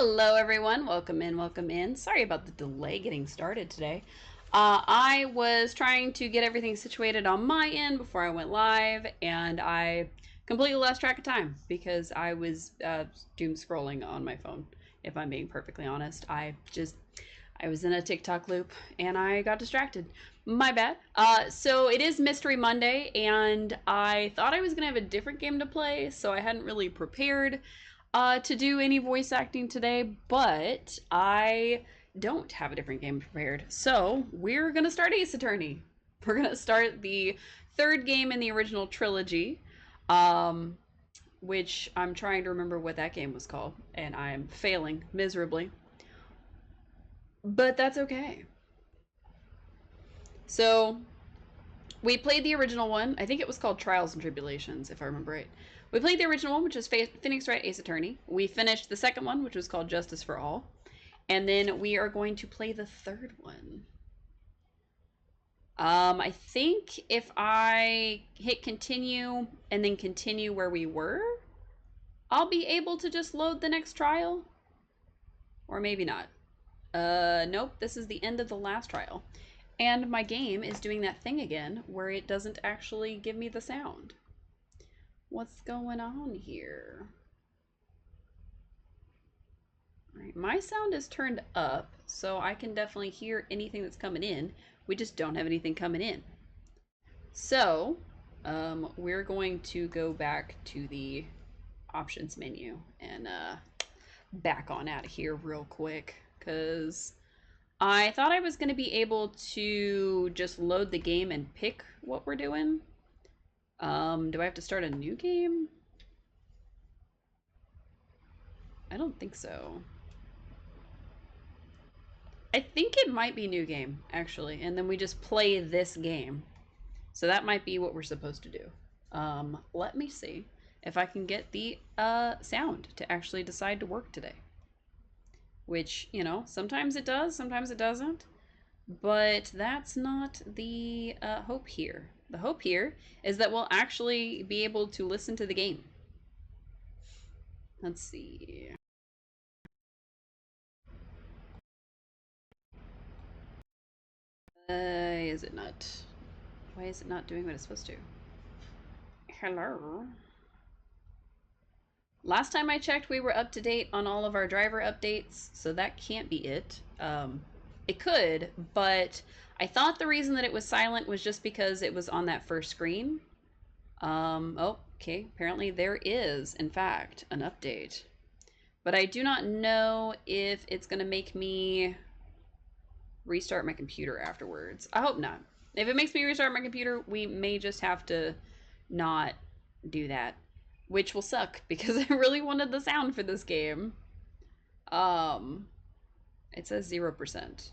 Hello everyone, welcome in, welcome in. Sorry about the delay getting started today. I was trying to get everything situated on my end before I went live, and I completely lost track of time because I was doom scrolling on my phone, if I'm being perfectly honest. I was in a TikTok loop and I got distracted. My bad. So it is Mystery Monday, and I thought I was gonna have a different game to play, so I hadn't really prepared to do any voice acting today, but I don't have a different game prepared. So we're gonna start Ace Attorney. We're gonna start the third game in the original trilogy, um, which I'm trying to remember what that game was called, and I'm failing miserably. But that's okay. So we played the original one. I think it was called Trials and Tribulations, if I remember right. We played the original one, which was Phoenix Wright Ace Attorney. We finished the second one, which was called Justice for All. And then we are going to play the third one. I think if I hit continue and then continue where we were, I'll be able to just load the next trial. Or maybe not. Nope, this is the end of the last trial. And my game is doing that thing again where it doesn't actually give me the sound. What's going on here? All right, my sound is turned up, so I can definitely hear anything that's coming in. We just don't have anything coming in. So, we're going to go back to the options menu and back on out of here real quick, because I thought I was going to be able to just load the game and pick what we're doing. Do I have to start a new game? I don't think so. I think it might be new game, actually, and then we just play this game. So that might be what we're supposed to do. Let me see if I can get the sound to actually decide to work today. Which, you know, sometimes it does, sometimes it doesn't. But that's not the hope here. The hope here is that we'll actually be able to listen to the game. Let's see. Is it not? Why is it not doing what it's supposed to? Hello? Last time I checked, we were up to date on all of our driver updates, so that can't be it. It could, but I thought the reason that it was silent was just because it was on that first screen. Oh, okay. Apparently there is, in fact, an update. But I do not know if it's going to make me restart my computer afterwards. I hope not. If it makes me restart my computer, we may just have to not do that, which will suck because I really wanted the sound for this game. It says 0%.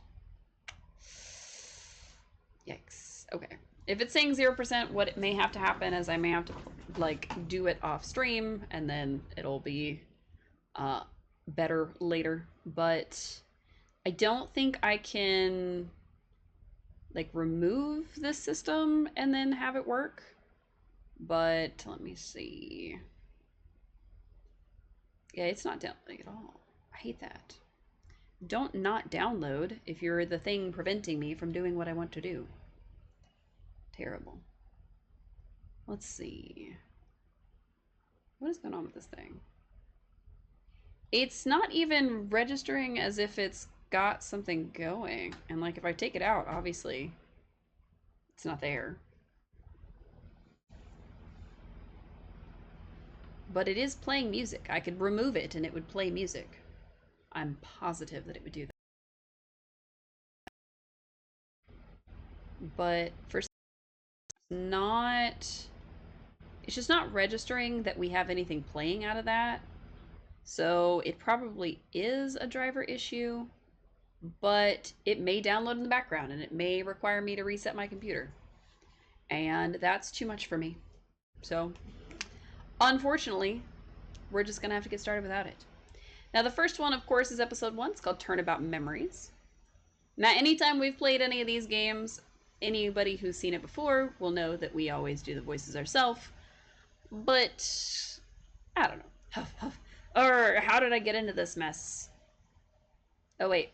Yikes. Okay. If it's saying 0%, what may have to happen is I may have to like do it off stream and then it'll be better later. But I don't think I can like remove this system and then have it work. But let me see. Yeah, it's not downloading at all. I hate that. Don't not download if you're the thing preventing me from doing what I want to do. Terrible. Let's see. What is going on with this thing? It's not even registering as if it's got something going. And like if I take it out, obviously it's not there. But it is playing music. I could remove it and it would play music. I'm positive that it would do that. But for not, it's just not registering that we have anything playing out of that. So it probably is a driver issue, but it may download in the background and it may require me to reset my computer. And that's too much for me. So unfortunately, we're just gonna have to get started without it. Now the first one, of course, is episode 1. It's called Turnabout Memories. Now anytime we've played any of these games, anybody who's seen it before will know that we always do the voices ourselves. But I don't know. Or how did I get into this mess? Oh, wait.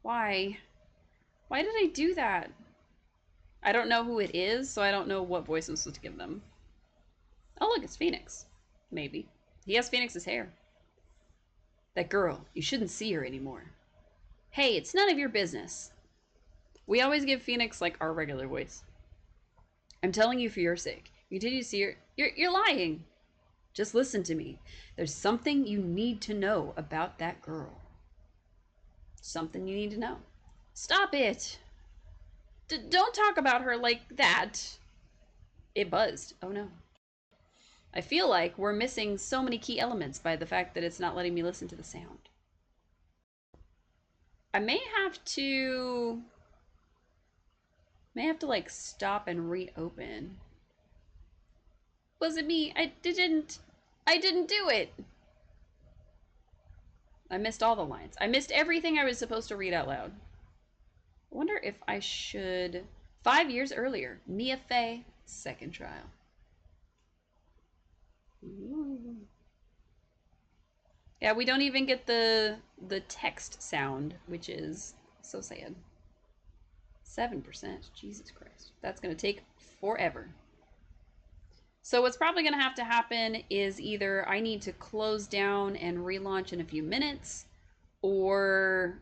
Why? Why did I do that? I don't know who it is, so I don't know what voice I'm supposed to give them. Oh, look, it's Phoenix. Maybe. He has Phoenix's hair. That girl, you shouldn't see her anymore. Hey, it's none of your business. We always give Phoenix, like, our regular voice. I'm telling you for your sake. You continue to see her. You're lying. Just listen to me. There's something you need to know about that girl. Something you need to know. Stop it. Don't talk about her like that. It buzzed. Oh no. I feel like we're missing so many key elements by the fact that it's not letting me listen to the sound. I may have to like stop and reopen. Was it me? I didn't do it. I missed all the lines. I missed everything I was supposed to read out loud. I wonder if I should 5 years earlier, Mia Fey, second trial. Ooh. Yeah, we don't even get the text sound, which is so sad. 7%. Jesus Christ. That's going to take forever. So what's probably going to have to happen is either I need to close down and relaunch in a few minutes, or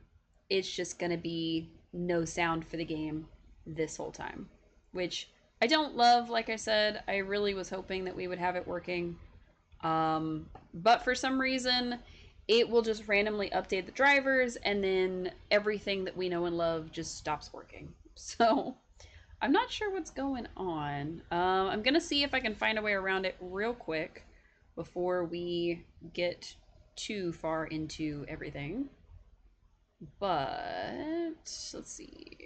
it's just going to be no sound for the game this whole time, which I don't love. Like I said, I really was hoping that we would have it working. But for some reason, it will just randomly update the drivers, and then everything that we know and love just stops working. So I'm not sure what's going on. I'm gonna see if I can find a way around it real quick before we get too far into everything. But let's see.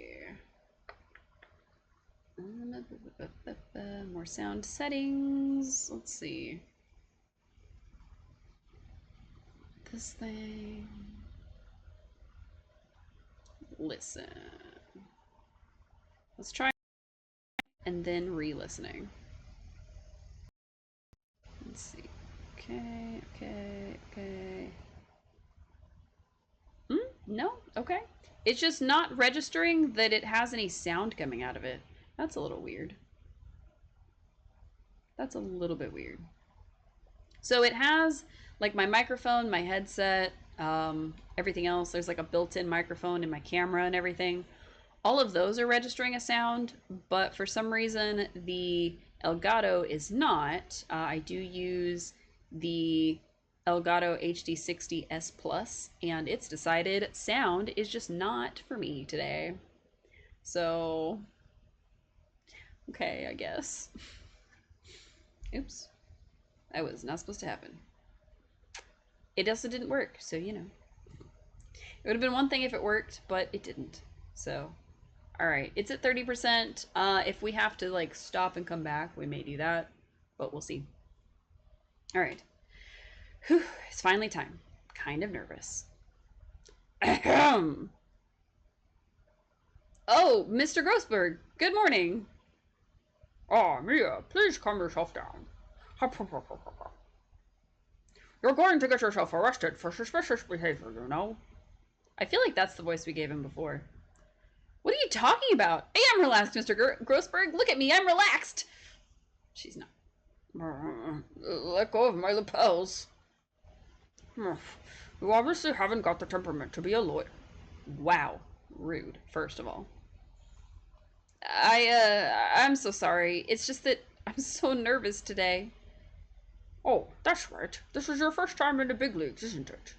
More sound settings. Let's see. This thing. Listen. Let's try and then re-listening. Let's see. Okay. No? Okay. It's just not registering that it has any sound coming out of it. That's a little weird. That's a little bit weird. So it has like my microphone, my headset, everything else. There's like a built-in microphone in my camera and everything. All of those are registering a sound, but for some reason the Elgato is not. I do use the Elgato HD60S Plus, and it's decided sound is just not for me today. So, okay, I guess. Oops. That was not supposed to happen. It also didn't work, so you know. It would have been one thing if it worked, but it didn't. So, alright, it's at 30%. If we have to, like, stop and come back, we may do that, but we'll see. Alright. Whew, it's finally time. Kind of nervous. Ahem. Oh, Mr. Grossberg, good morning. Oh, Mia, please calm yourself down. You're going to get yourself arrested for suspicious behavior, you know? I feel like that's the voice we gave him before. What are you talking about? I am relaxed, Mr. Grossberg. Look at me, I'm relaxed. She's not. Let go of my lapels. You obviously haven't got the temperament to be a lawyer. Wow. Rude, first of all. I'm so sorry. It's just that I'm so nervous today. Oh, that's right. This is your first time in the big leagues, isn't it?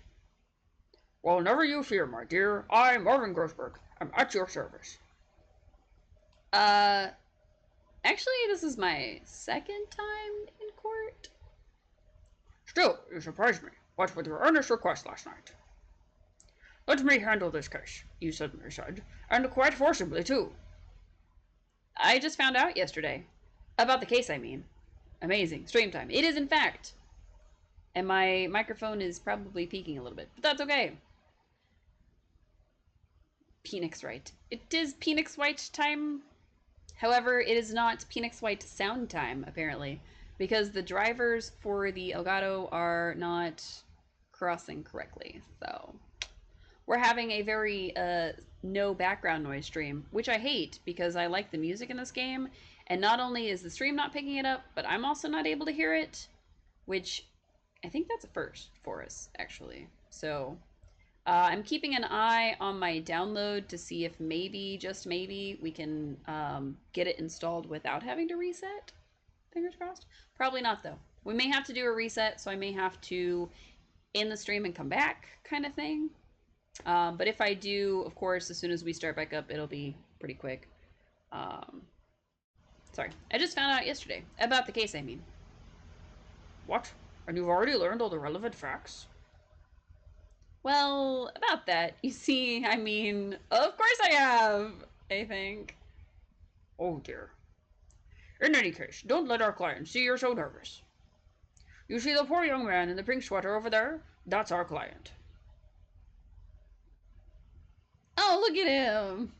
Well, never you fear, my dear. I'm Marvin Grossberg. I'm at your service. Uh, actually, this is my second time in court. Still, you surprised me. What with your earnest request last night? Let me handle this case, you suddenly said, and quite forcibly, too. I just found out yesterday. About the case, I mean. Amazing. Stream time. It is, in fact. And my microphone is probably peaking a little bit, but that's okay. Phoenix Wright. It is Phoenix White time. However, it is not Phoenix White sound time, apparently, because the drivers for the Elgato are not crossing correctly. So we're having a very no background noise stream, which I hate because I like the music in this game. And not only is the stream not picking it up, but I'm also not able to hear it, which I think that's a first for us, actually. So I'm keeping an eye on my download to see if maybe, just maybe, we can get it installed without having to reset. Fingers crossed. Probably not, though. We may have to do a reset, so I may have to end the stream and come back kind of thing. But if I do, of course, as soon as we start back up, it'll be pretty quick. Sorry. I just found out yesterday. About the case, I mean. What? And you've already learned all the relevant facts? Well, about that, you see, I mean, of course I have, I think. Oh dear. In any case, don't let our client see you're so nervous. You see the poor young man in the pink sweater over there? That's our client. Oh, look at him.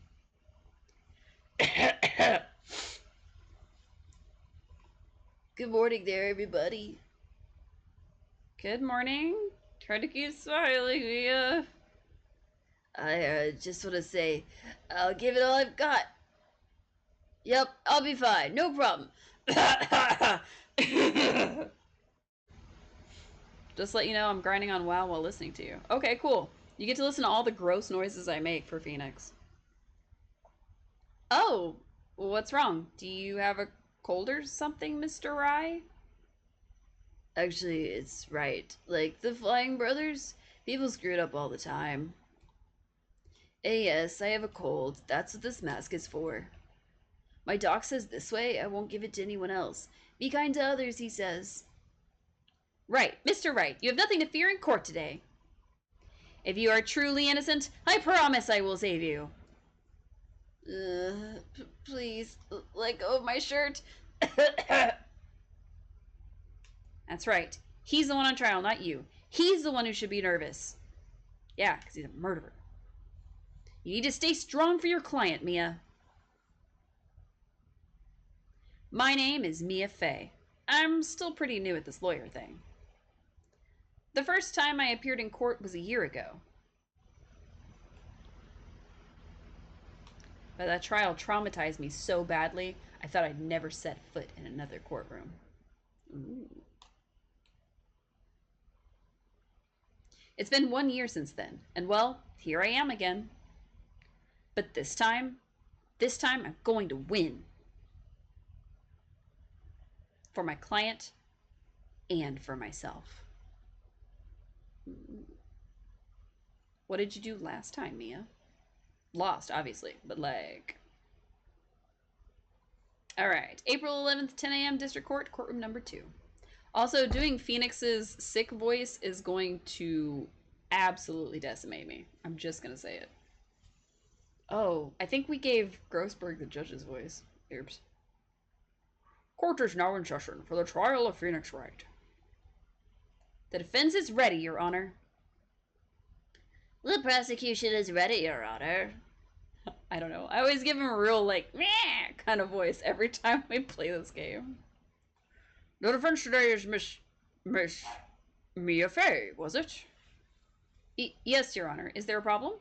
Good morning there, everybody. Good morning. Try to keep smiling, Mia. I just want to say, I'll give it all I've got. Yep, I'll be fine. No problem. Just let you know I'm grinding on WoW while listening to you. Okay, cool. You get to listen to all the gross noises I make for Phoenix. Oh, what's wrong? Do you have a cold or something, Mr. Rye? Actually, it's right. Like the Flying Brothers, people screw it up all the time. Yes, I have a cold. That's what this mask is for. My doc says this way, I won't give it to anyone else. Be kind to others, he says. Right, Mr. Wright, you have nothing to fear in court today. If you are truly innocent, I promise I will save you. Please, let go of my shirt. That's right. He's the one on trial, not you. He's the one who should be nervous. Yeah, because he's a murderer. You need to stay strong for your client, Mia. My name is Mia Fey. I'm still pretty new at this lawyer thing. The first time I appeared in court was a year ago. But that trial traumatized me so badly, I thought I'd never set foot in another courtroom. Ooh. It's been 1 year since then, and well, here I am again. But this time I'm going to win. For my client and for myself. What did you do last time, Mia? Lost, obviously, but like... Alright, April 11th, 10 a.m., District Court, courtroom number 2. Also, doing Phoenix's sick voice is going to absolutely decimate me. I'm just gonna say it. Oh, I think we gave Grossberg the judge's voice. Oops. Court is now in session for the trial of Phoenix Wright. The defense is ready, Your Honor. The prosecution is ready, Your Honor. I don't know. I always give him a real, like, meh kind of voice every time we play this game. The defense today is Miss Mia Fey, was it? Yes, Your Honor. Is there a problem?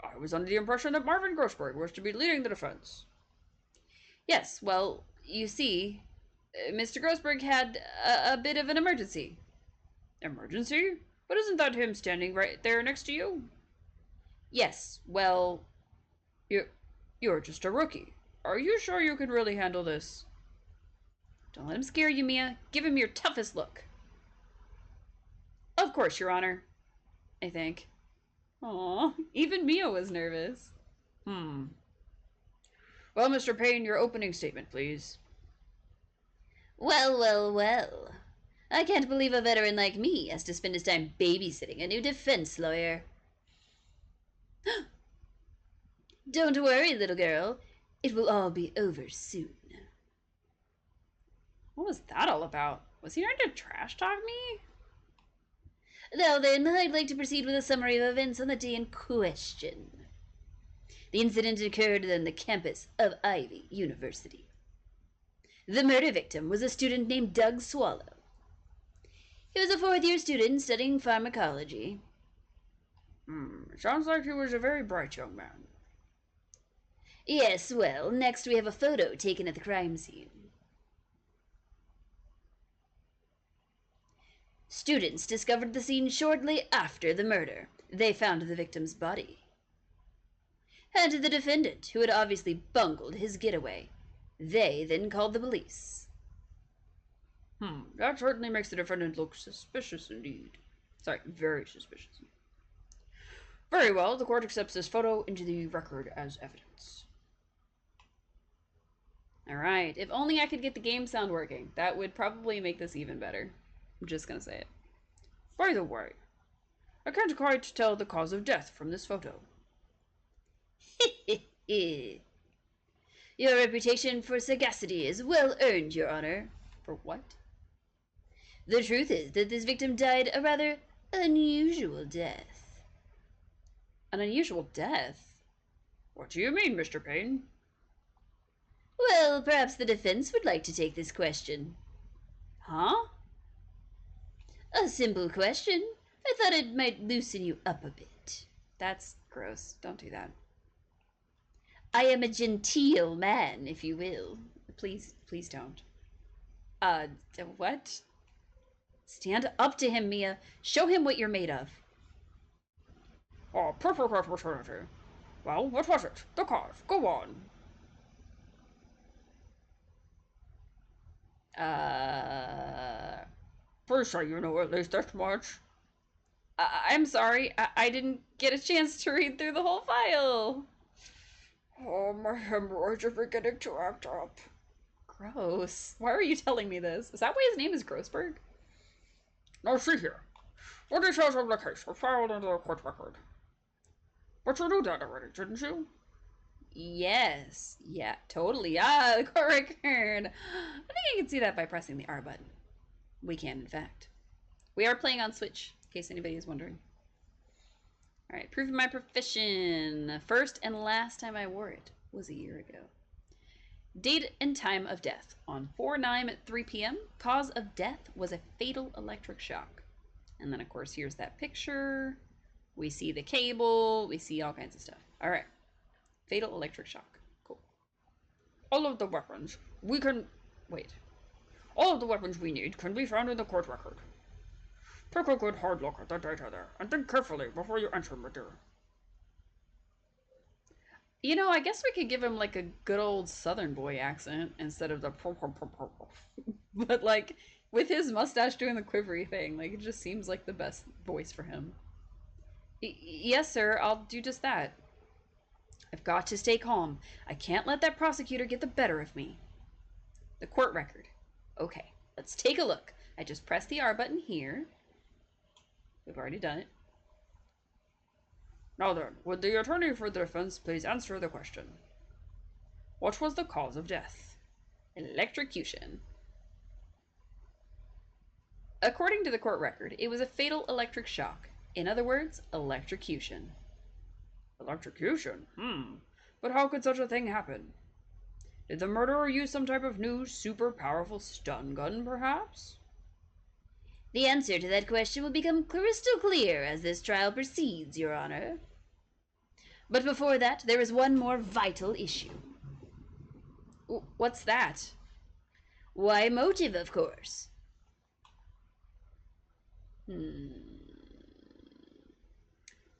I was under the impression that Marvin Grossberg was to be leading the defense. Yes, well, you see, Mr. Grossberg had a bit of an emergency. Emergency? But isn't that him standing right there next to you? Yes, well... You're just a rookie. Are you sure you can really handle this? Don't let him scare you, Mia. Give him your toughest look. Of course, Your Honor. I think. Aw, even Mia was nervous. Well, Mr. Payne, your opening statement, please. Well, well, well. I can't believe a veteran like me has to spend his time babysitting a new defense lawyer. Don't worry, little girl. It will all be over soon. What was that all about? Was he trying to trash talk me? Now then, I'd like to proceed with a summary of events on the day in question. The incident occurred on the campus of Ivy University. The murder victim was a student named Doug Swallow. He was a fourth-year student studying pharmacology. Sounds like he was a very bright young man. Yes, well, next we have a photo taken at the crime scene. Students discovered the scene shortly after the murder. They found the victim's body. And the defendant, who had obviously bungled his getaway. They then called the police. That certainly makes the defendant look suspicious indeed. Sorry, very suspicious. Very well, the court accepts this photo into the record as evidence. Alright, if only I could get the game sound working. That would probably make this even better. I'm just gonna say it. By the way, I can't quite tell the cause of death from this photo. Your reputation for sagacity is well earned, Your Honor. For what? The truth is that this victim died a rather unusual death. An unusual death? What do you mean, Mr. Payne? Well, perhaps the defense would like to take this question. Huh? A simple question. I thought it might loosen you up a bit. That's gross. Don't do that. I am a genteel man, if you will. Please don't. What? Stand up to him, Mia. Show him what you're made of. Oh, perfect opportunity. Well, what was it? The cause. Go on. Please say you know at least that much. I'm sorry. I didn't get a chance to read through the whole file. Oh, my hemorrhoids are beginning to act up. Gross. Why are you telling me this? Is that why his name is Grossberg? Now see here. The details of the case are filed into the court record. But you knew that already, didn't you? Yes. Yeah, totally. The court record. I think I can see that by pressing the R button. We can, in fact. We are playing on Switch, in case anybody is wondering. Alright, proving my profession. First and last time I wore it was a year ago. Date and time of death. On 4/9 at 3 p.m. Cause of death was a fatal electric shock. And then, of course, here's that picture. We see the cable. We see all kinds of stuff. Alright. Fatal electric shock. Cool. All of the weapons All of the weapons we need can be found in the court record. Take a good hard look at the data there, and think carefully before you enter, my dear. You know, I guess we could give him like a good old Southern boy accent instead of the but like with his mustache doing the quivery thing, like it just seems like the best voice for him. Yes, sir, I'll do just that. I've got to stay calm. I can't let that prosecutor get the better of me. The court record. Okay, let's take a look. I just pressed the R button here. We've already done it. Now then, would the attorney for the defense please answer the question? What was the cause of death? Electrocution. According to the court record, it was a fatal electric shock. In other words, electrocution. Electrocution? But how could such a thing happen? Did the murderer use some type of new, super powerful stun gun, perhaps? The answer to that question will become crystal clear as this trial proceeds, Your Honor. But before that, there is one more vital issue. What's that? Why, motive, of course.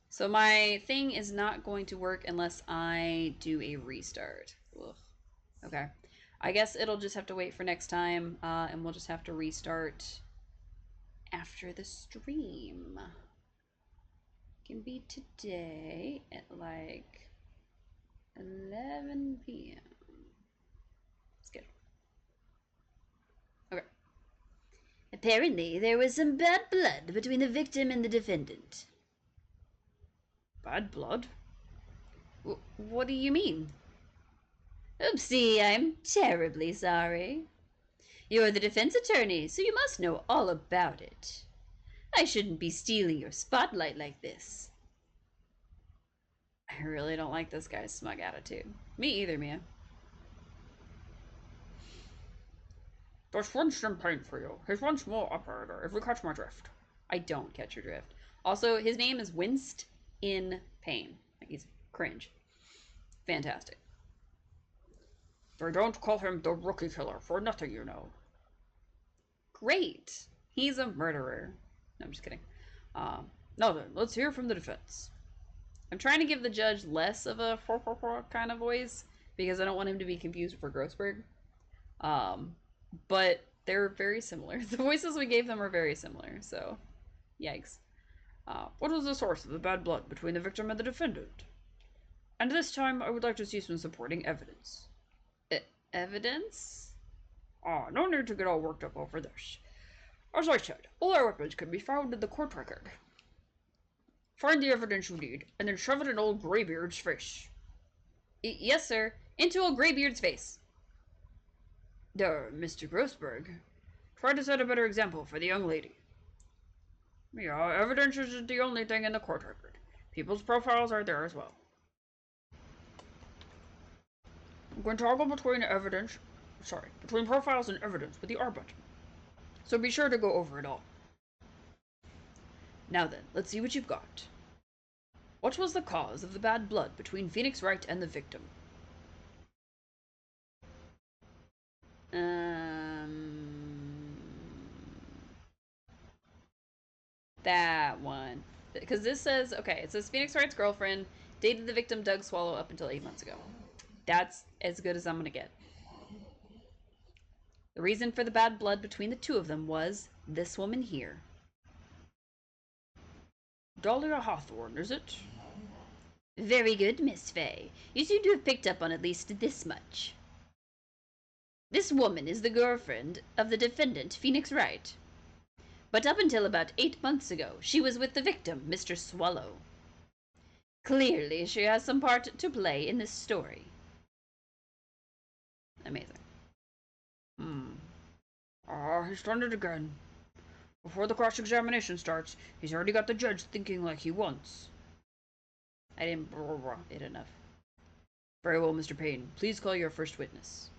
So my thing is not going to work unless I do a restart. Ugh. Okay. I guess it'll just have to wait for next time, and we'll just have to restart after the stream. Can be today at like 11 p.m. Schedule. Okay. Apparently, there was some bad blood between the victim and the defendant. Bad blood? What do you mean? Oopsie, I'm terribly sorry. You're the defense attorney, so you must know all about it. I shouldn't be stealing your spotlight like this. I really don't like this guy's smug attitude. Me either, Mia. There's one champagne for you. Here's one small operator, if you catch my drift. I don't catch your drift. Also, his name is Winced in Pain. Like, he's cringe. Fantastic. They don't call him the rookie killer for nothing, you know. Great. He's a murderer. No, I'm just kidding. Now then, let's hear from the defense. I'm trying to give the judge less of a kind of voice because I don't want him to be confused for Grossberg. But they're very similar. The voices we gave them are very similar, so yikes. What was the source of the bad blood between the victim and the defendant? And this time, I would like to see some supporting evidence. Evidence? No need to get all worked up over this. As I said, all our weapons can be found in the court record. Find the evidence you need, and then shove it in old Greybeard's face. Yes, sir. Into old Greybeard's face. There, Mr. Grossberg. Try to set a better example for the young lady. Yeah, evidence isn't the only thing in the court record. People's profiles are there as well. You can toggle between profiles and evidence with the R button. So be sure to go over it all. Now then, let's see what you've got. What was the cause of the bad blood between Phoenix Wright and the victim? That one. Because this says, okay, it says Phoenix Wright's girlfriend dated the victim Doug Swallow up until 8 months ago. That's as good as I'm going to get. The reason for the bad blood between the two of them was this woman here. Dahlia Hawthorne, is it? Very good, Miss Fay. You seem to have picked up on at least this much. This woman is the girlfriend of the defendant, Phoenix Wright. But up until about 8 months ago, she was with the victim, Mr. Swallow. Clearly, she has some part to play in this story. Amazing. He's done it again. Before the cross-examination starts, he's already got the judge thinking like he wants. I didn't it enough. Very well, Mr. Payne. Please call your first witness.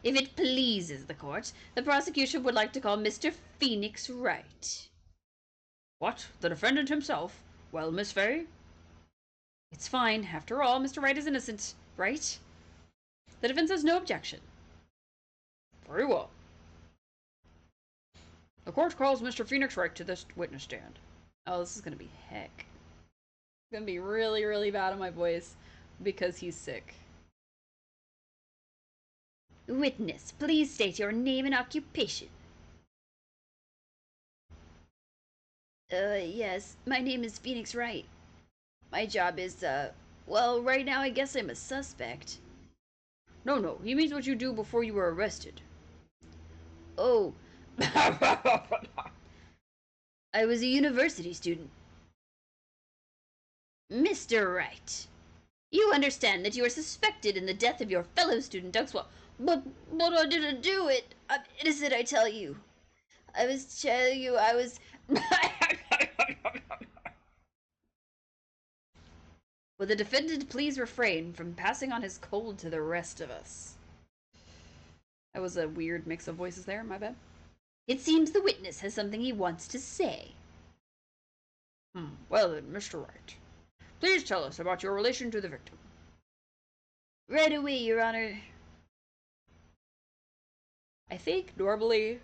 If it pleases the court, the prosecution would like to call Mr. Phoenix Wright. What? The defendant himself? Well, Miss Fay? It's fine. After all, Mr. Wright is innocent, right? The defense has no objection. Very well. The court calls Mr. Phoenix Wright to this witness stand. Oh, this is going to be heck. It's going to be really, really bad on my voice because he's sick. Witness, please state your name and occupation. Yes, my name is Phoenix Wright. My job is, well, right now I guess I'm a suspect. No, he means what you do before you were arrested. Oh. I was a university student. Mr. Wright, you understand that you are suspected in the death of your fellow student, Doug Swallow. But I didn't do it. I'm innocent, I tell you. I was telling you, I was... Will the defendant please refrain from passing on his cold to the rest of us? That was a weird mix of voices there, my bad. It seems the witness has something he wants to say. Well then, Mr. Wright, please tell us about your relation to the victim. Right away, Your Honor. I think normally,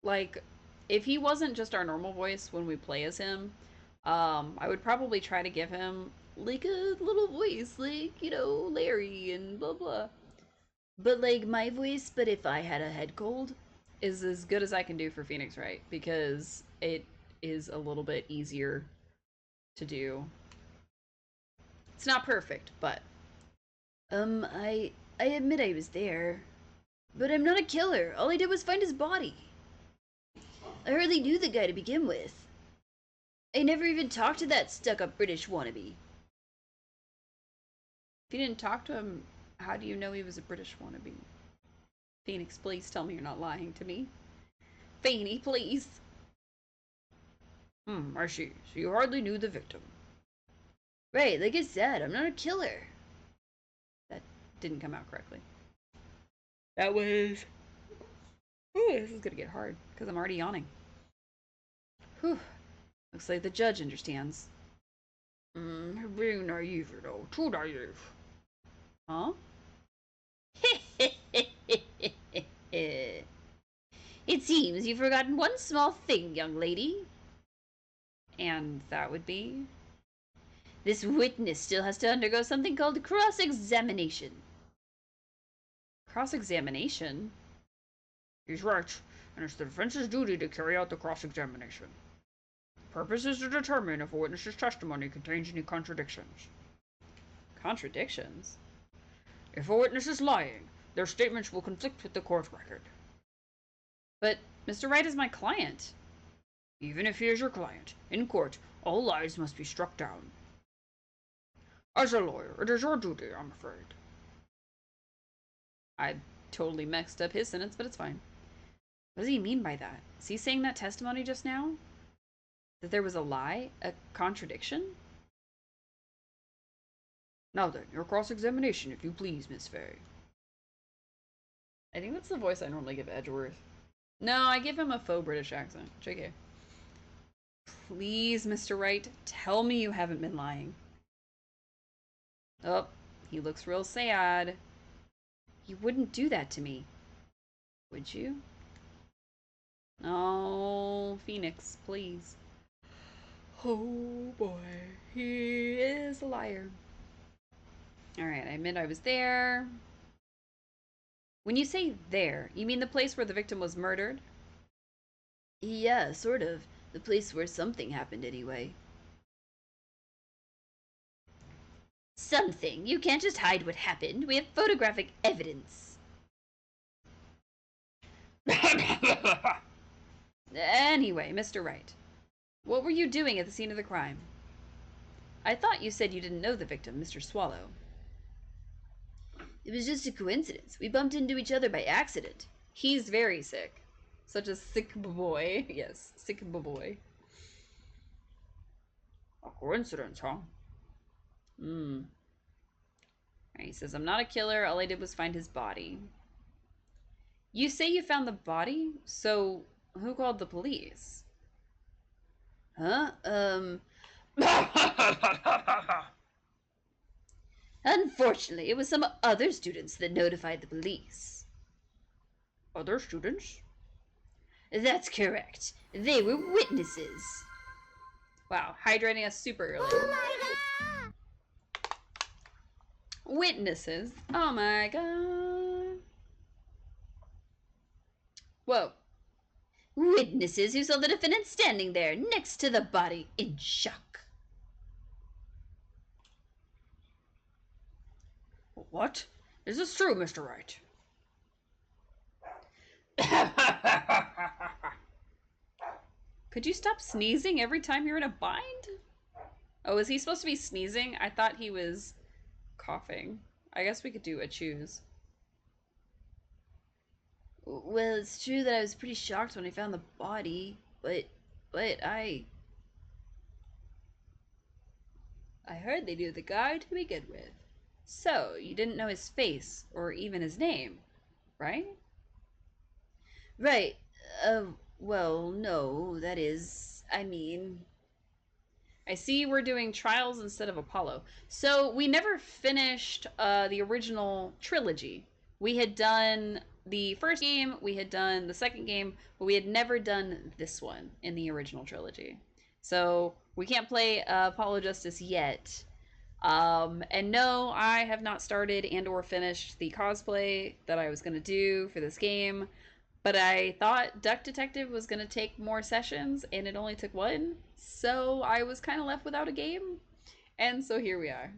like, if he wasn't just our normal voice when we play as him, I would probably try to give him, like, a little voice, like, you know, Larry and blah blah. But, like, my voice, but if I had a head cold, is as good as I can do for Phoenix Wright, because it is a little bit easier to do. It's not perfect, but... I admit I was there. But I'm not a killer. All I did was find his body. I hardly knew the guy to begin with. I never even talked to that stuck-up British wannabe. If you didn't talk to him, how do you know he was a British wannabe? Phoenix, please tell me you're not lying to me. Feenie, please. I see. So you hardly knew the victim. Right, like I said, I'm not a killer. That didn't come out correctly. That was... Ooh, this is gonna get hard, because I'm already yawning. Whew. Looks like the judge understands. Being naive, you know. Too naive. Huh? It seems you've forgotten one small thing, young lady. And that would be... This witness still has to undergo something called cross-examination. Cross-examination? He's right, and it's the defense's duty to carry out the cross-examination. The purpose is to determine if a witness's testimony contains any contradictions. Contradictions? If a witness is lying, their statements will conflict with the court record. But Mr. Wright is my client. Even if he is your client, in court, all lies must be struck down. As a lawyer, it is your duty, I'm afraid. I totally messed up his sentence, but it's fine. What does he mean by that? Is he saying that testimony just now? That there was a lie? A contradiction? Now then, your cross-examination, if you please, Miss Fay. I think that's the voice I normally give Edgeworth. No, I give him a faux British accent. JK. Please, Mr. Wright, tell me you haven't been lying. Oh, he looks real sad. You wouldn't do that to me, would you? Oh, Phoenix, please. Oh boy, he is a liar. Alright, I admit I was there. When you say there, you mean the place where the victim was murdered? Yeah, sort of. The place where something happened, anyway. Something? You can't just hide what happened. We have photographic evidence. Anyway, Mr. Wright, what were you doing at the scene of the crime? I thought you said you didn't know the victim, Mr. Swallow. It was just a coincidence. We bumped into each other by accident. He's very sick. Such a sick boy. Yes, sick boy. A coincidence, huh? He says, I'm not a killer. All I did was find his body. You say you found the body? So, who called the police? Huh? Unfortunately, it was some other students that notified the police. Other students? That's correct. They were witnesses. Wow, hydrating us super early. Witnesses. Oh my god. Whoa. Witnesses who saw the defendant standing there next to the body in shock. What? Is this true, Mr. Wright? Could you stop sneezing every time you're in a bind? Oh, is he supposed to be sneezing? I thought he was coughing. I guess we could do a choose. Well, it's true that I was pretty shocked when I found the body, but I heard they knew the guy to begin with. So, you didn't know his face, or even his name, right? Right. Well, no, that is, I mean... I see we're doing Trials instead of Apollo. So, we never finished the original trilogy. We had done the first game, we had done the second game, but we had never done this one in the original trilogy. So, we can't play Apollo Justice yet. And no, I have not started and or finished the cosplay that I was going to do for this game, but I thought Duck Detective was going to take more sessions and it only took one, so I was kind of left without a game, and so here we are.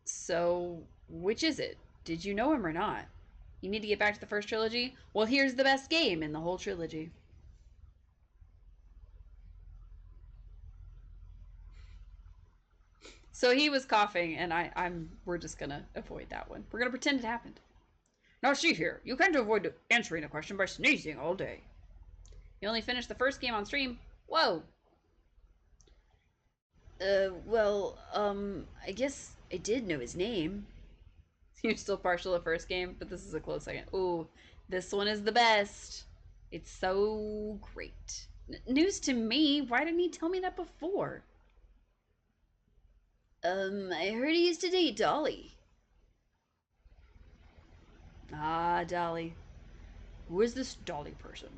So, which is it? Did you know him or not? You need to get back to the first trilogy? Well, here's the best game in the whole trilogy. So he was coughing, and we're just gonna avoid that one. We're gonna pretend it happened. Now see here, you can't avoid answering a question by sneezing all day. You only finished the first game on stream. Whoa. I guess I did know his name. You're still partial to first game, but this is a close second. Ooh, this one is the best. It's so great. News to me. Why didn't he tell me that before? I heard he used to date Dolly. Ah, Dolly. Who is this Dolly person?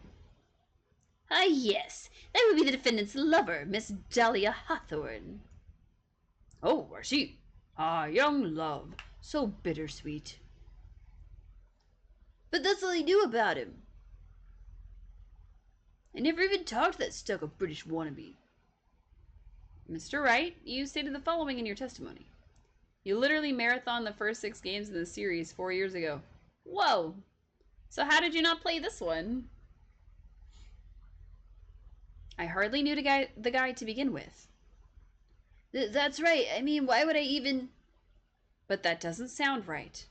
Ah, yes. That would be the defendant's lover, Miss Dahlia Hawthorne. Oh, I see. Ah, young love. So bittersweet. But that's all I knew about him. I never even talked to that stuck-up British wannabe. Mr. Wright, you stated the following in your testimony. You literally marathoned the first 6 games in the series 4 years ago. Whoa! So how did you not play this one? I hardly knew the guy to begin with. That's right. I mean, why would I even... But that doesn't sound right.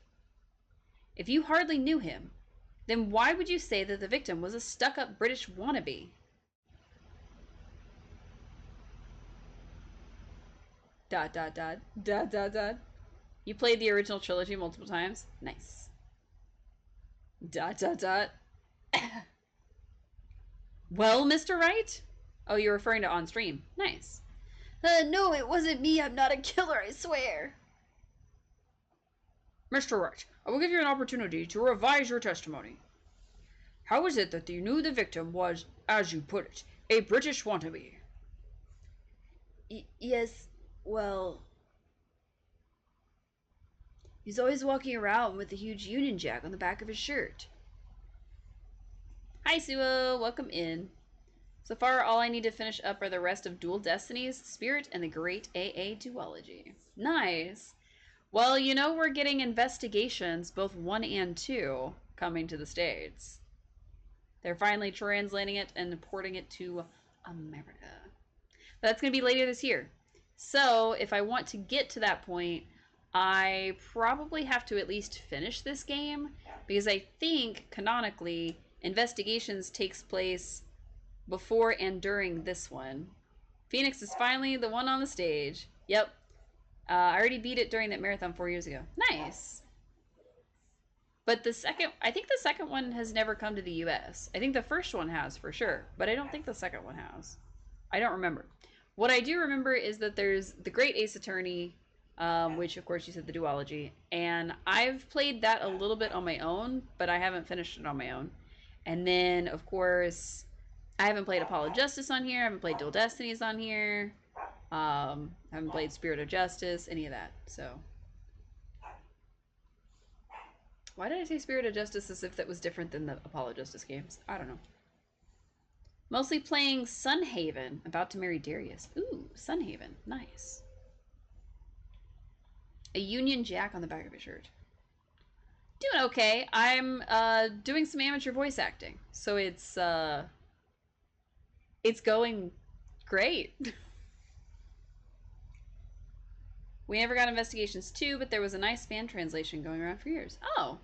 If you hardly knew him, then why would you say that the victim was a stuck-up British wannabe? Dot, dot, dot, dot, dot, dot. You played the original trilogy multiple times? Nice. Dot, dot, dot. Well, Mr. Wright? Oh, you're referring to on stream. Nice. No, it wasn't me. I'm not a killer, I swear. Mr. Wright, I will give you an opportunity to revise your testimony. How is it that you knew the victim was, as you put it, a British wannabe? Yes, well... He's always walking around with a huge Union Jack on the back of his shirt. Hi, Suo. Welcome in. So far, all I need to finish up are the rest of Dual Destinies, Spirit, and the Great AA Duology. Nice. Well, you know we're getting Investigations, both 1 and 2, coming to the States. They're finally translating it and porting it to America. But that's going to be later this year. So, if I want to get to that point, I probably have to at least finish this game, because I think, canonically, Investigations takes place before and during this one. Phoenix is finally the one on the stage. Yep. I already beat it during that marathon 4 years ago. Nice. But I think the second one has never come to the US. I think the first one has for sure, but I don't think the second one has. I don't remember. What I do remember is that there's the Great Ace Attorney, which of course you said the duology, and I've played that a little bit on my own, but I haven't finished it on my own. And then, of course, I haven't played Apollo Justice on here, I haven't played Dual Destinies on here, I haven't played Spirit of Justice, any of that, so. Why did I say Spirit of Justice as if that was different than the Apollo Justice games? I don't know. Mostly playing Sunhaven, about to marry Darius. Ooh, Sunhaven, nice. A Union Jack on the back of his shirt. Doing okay. I'm doing some amateur voice acting, so it's going great. We never got Investigations 2, but there was a nice fan translation going around for years. Oh,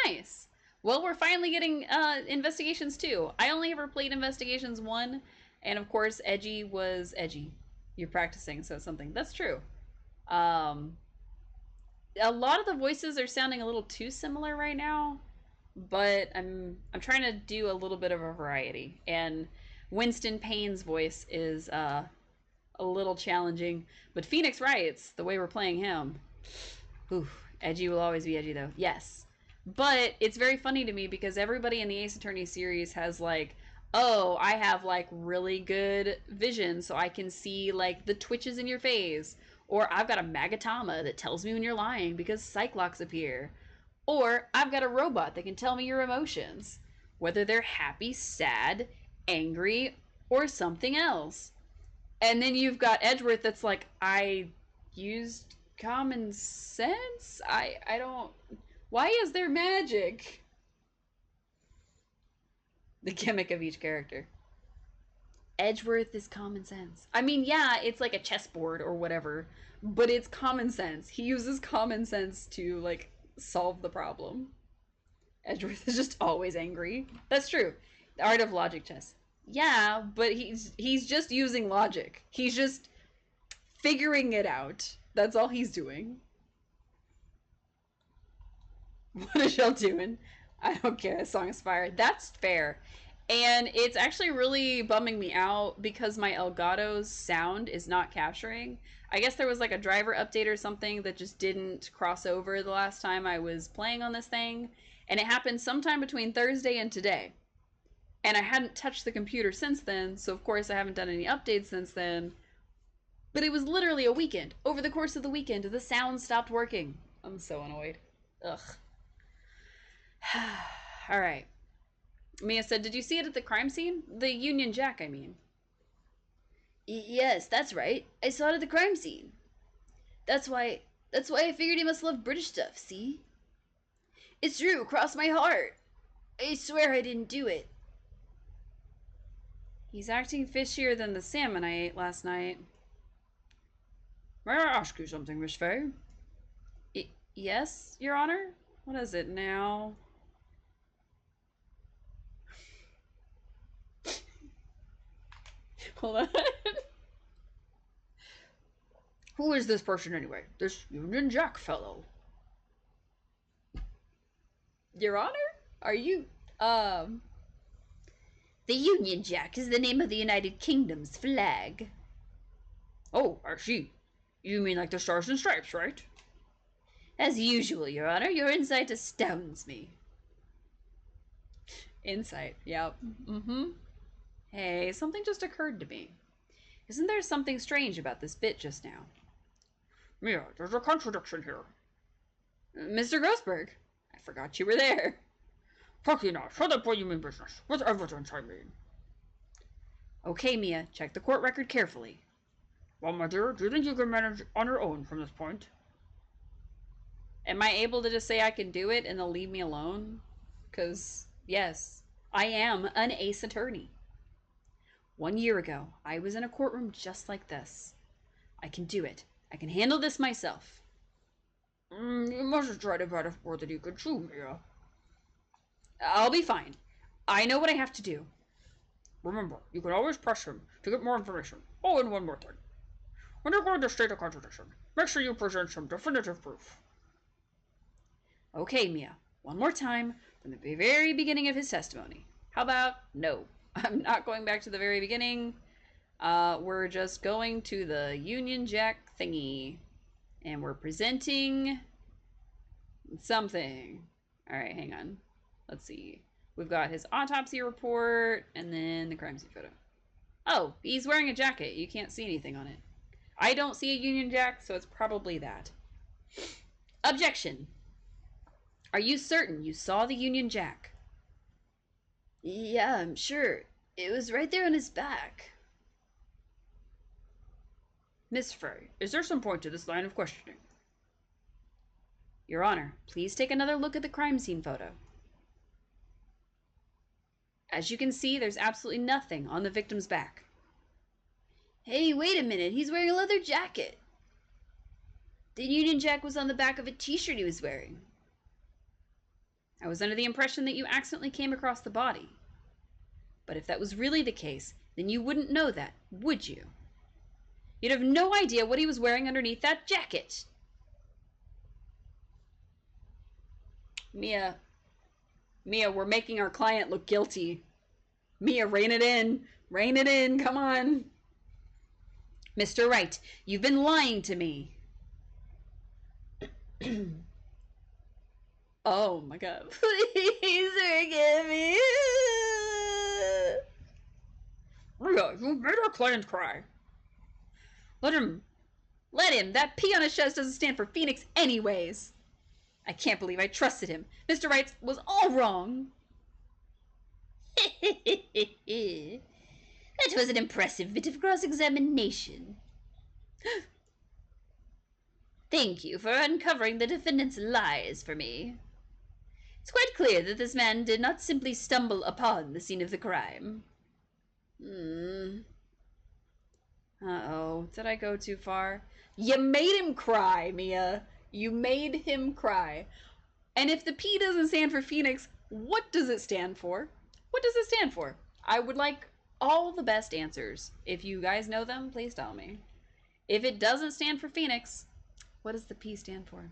nice. Well, we're finally getting Investigations 2. I only ever played Investigations 1, and of course, Edgy was Edgy. You're practicing, so something. That's true. A lot of the voices are sounding a little too similar right now, but I'm trying to do a little bit of a variety. And Winston Payne's voice is a little challenging, but Phoenix Wright's, the way we're playing him, ooh, Edgy will always be edgy though. Yes, but it's very funny to me because everybody in the Ace Attorney series has like, oh, I have like really good vision, so I can see like the twitches in your face. Or I've got a Magatama that tells me when you're lying because Cyclops appear. Or I've got a robot that can tell me your emotions, whether they're happy, sad, angry, or something else. And then you've got Edgeworth that's like, I used common sense? I don't... Why is there magic? The gimmick of each character. Edgeworth is common sense. I mean, yeah, it's like a chessboard or whatever, but it's common sense. He uses common sense to, like, solve the problem. Edgeworth is just always angry. That's true. The art of logic chess. Yeah, but he's just using logic. He's just figuring it out. That's all he's doing. What is y'all doing? I don't care. A song is fire. That's fair. And it's actually really bumming me out because my Elgato's sound is not capturing. I guess there was like a driver update or something that just didn't cross over the last time I was playing on this thing. And it happened sometime between Thursday and today. And I hadn't touched the computer since then, so of course I haven't done any updates since then. But it was literally a weekend. Over the course of the weekend, the sound stopped working. I'm so annoyed. Ugh. Alright. Mia said, did you see it at the crime scene? The Union Jack, I mean. Yes, that's right. I saw it at the crime scene. That's why I figured he must love British stuff, see? It's true, cross my heart. I swear I didn't do it. He's acting fishier than the salmon I ate last night. May I ask you something, Miss Fay? Yes, Your Honor? What is it now? Hold on. Who is this person anyway? This Union Jack fellow? Your Honor? Are you, The Union Jack is the name of the United Kingdom's flag. Oh, I see. You mean like the Stars and Stripes, right? As usual, Your Honor, your insight astounds me. Insight, yep. Mm-hmm. Hey, something just occurred to me. Isn't there something strange about this bit just now? Mia, there's a contradiction here. Mr. Grossberg, I forgot you were there. Talkie now, shut up while you mean business. With evidence, I mean. Okay, Mia, check the court record carefully. Well, my dear, do you think you can manage on your own from this point? Am I able to just say I can do it and they'll leave me alone? Because, yes, I am an ace attorney. 1 year ago, I was in a courtroom just like this. I can do it. I can handle this myself. You mustn't try to bite off more than you can chew, Mia. I'll be fine. I know what I have to do. Remember, you can always press him to get more information. Oh, and one more thing. When you're going to state a contradiction, make sure you present some definitive proof. Okay, Mia. One more time from the very beginning of his testimony. How about no? I'm not going back to the very beginning. We're just going to the Union Jack thingy. And we're presenting something. Alright, hang on. Let's see. We've got his autopsy report and then the crime scene photo. Oh, he's wearing a jacket. You can't see anything on it. I don't see a Union Jack, so it's probably that. Objection. Are you certain you saw the Union Jack? Yeah, I'm sure. It was right there on his back. Miss Fay, is there some point to this line of questioning? Your Honor, please take another look at the crime scene photo. As you can see, there's absolutely nothing on the victim's back. Hey, wait a minute. He's wearing a leather jacket. The Union Jack was on the back of a t-shirt he was wearing. I was under the impression that you accidentally came across the body. But if that was really the case, then you wouldn't know that, would you? You'd have no idea what he was wearing underneath that jacket. Mia, we're making our client look guilty. Mia, rein it in. Rein it in, come on. Mr. Wright, you've been lying to me. Oh my God. Please forgive me. Mia, you made our client cry. Let him. That P on his chest doesn't stand for Phoenix anyways. I can't believe I trusted him. Mr. Wright was all wrong. That was an impressive bit of cross-examination. Thank you for uncovering the defendant's lies for me. It's quite clear that this man did not simply stumble upon the scene of the crime. Uh-oh. Did I go too far? You made him cry, Mia. You made him cry. And if the P doesn't stand for Phoenix, what does it stand for? What does it stand for? I would like all the best answers. If you guys know them, please tell me. If it doesn't stand for Phoenix, what does the P stand for?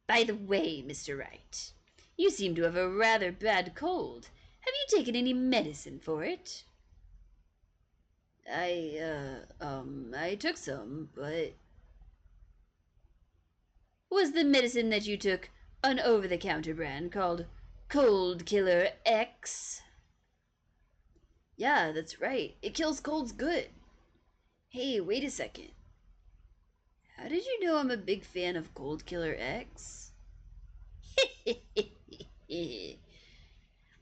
By the way, Mr. Wright, you seem to have a rather bad cold. Have you taken any medicine for it? I took some, but... Was the medicine that you took an over-the-counter brand called Cold Killer X? Yeah, that's right. It kills colds good. Hey, wait a second. How did you know I'm a big fan of Cold Killer X? Would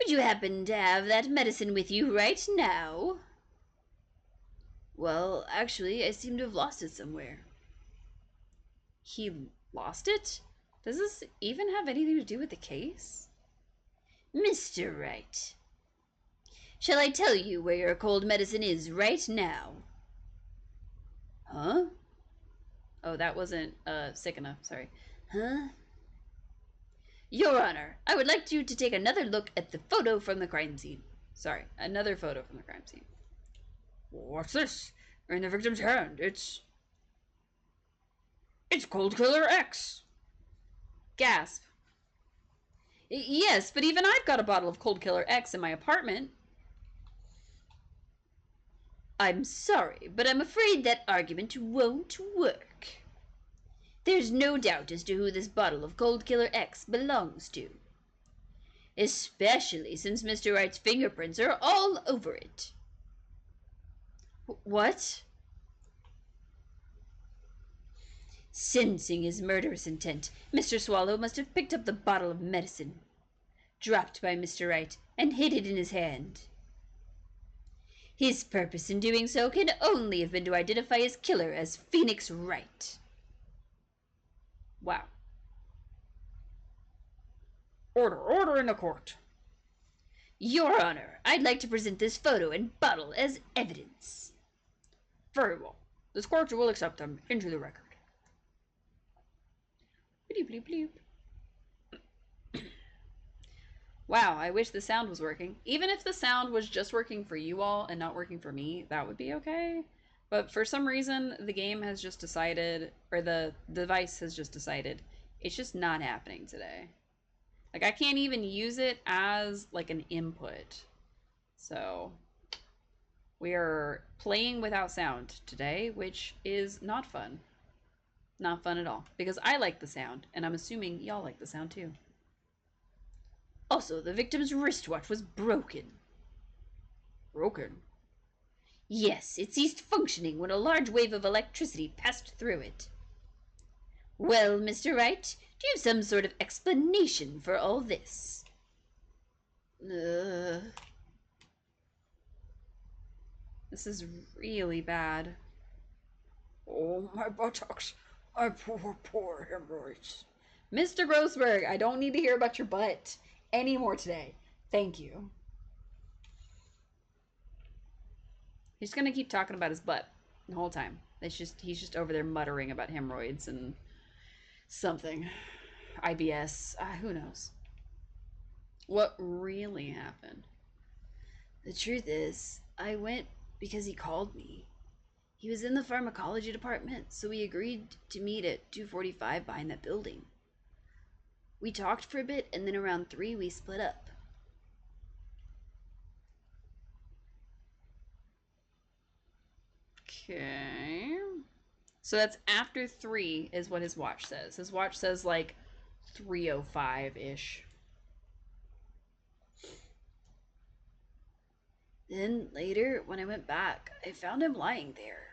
you happen to have that medicine with you right now? Well, actually, I seem to have lost it somewhere. He lost it? Does this even have anything to do with the case? Mr. Wright, shall I tell you where your cold medicine is right now? Huh? Oh, that wasn't sick enough. Sorry. Huh? Your Honor, I would like you to take another look at the photo from the crime scene. Sorry, another photo from the crime scene. What's this? In the victim's hand, it's Cold Killer X. Gasp. Yes, but even I've got a bottle of Cold Killer X in my apartment. I'm sorry, but I'm afraid that argument won't work. There's no doubt as to who this bottle of Cold Killer X belongs to. Especially since Mr. Wright's fingerprints are all over it. What? Sensing his murderous intent, Mr. Swallow must have picked up the bottle of medicine, dropped by Mr. Wright, and hid it in his hand. His purpose in doing so can only have been to identify his killer as Phoenix Wright. Wow. Order in the court. Your Honor, I'd like to present this photo and bottle as evidence. Very well. This court will accept them into the record. Bleep, bleep, bleep. Wow, I wish the sound was working. Even if the sound was just working for you all and not working for me, that would be okay. But for some reason, the game has just decided, or the device has just decided, it's just not happening today. Like, I can't even use it as, like, an input. So, we are playing without sound today, which is not fun. Not fun at all. Because I like the sound, and I'm assuming y'all like the sound too. Also, the victim's wristwatch was broken. Broken? Yes, it ceased functioning when a large wave of electricity passed through it. Well, Mr. Wright, do you have some sort of explanation for all this? This is really bad. Oh, my buttocks. My poor hemorrhoids. Mr. Grossberg, I don't need to hear about your butt anymore today. Thank you. He's gonna keep talking about his butt the whole time. He's just over there muttering about hemorrhoids and something. IBS. Who knows? What really happened? The truth is, I went because he called me. He was in the pharmacology department, so we agreed to meet at 2:45 behind that building. We talked for a bit, and then around 3 we split up. Okay. So that's after 3 is what his watch says. His watch says like 3:05-ish. Then later, when I went back, I found him lying there.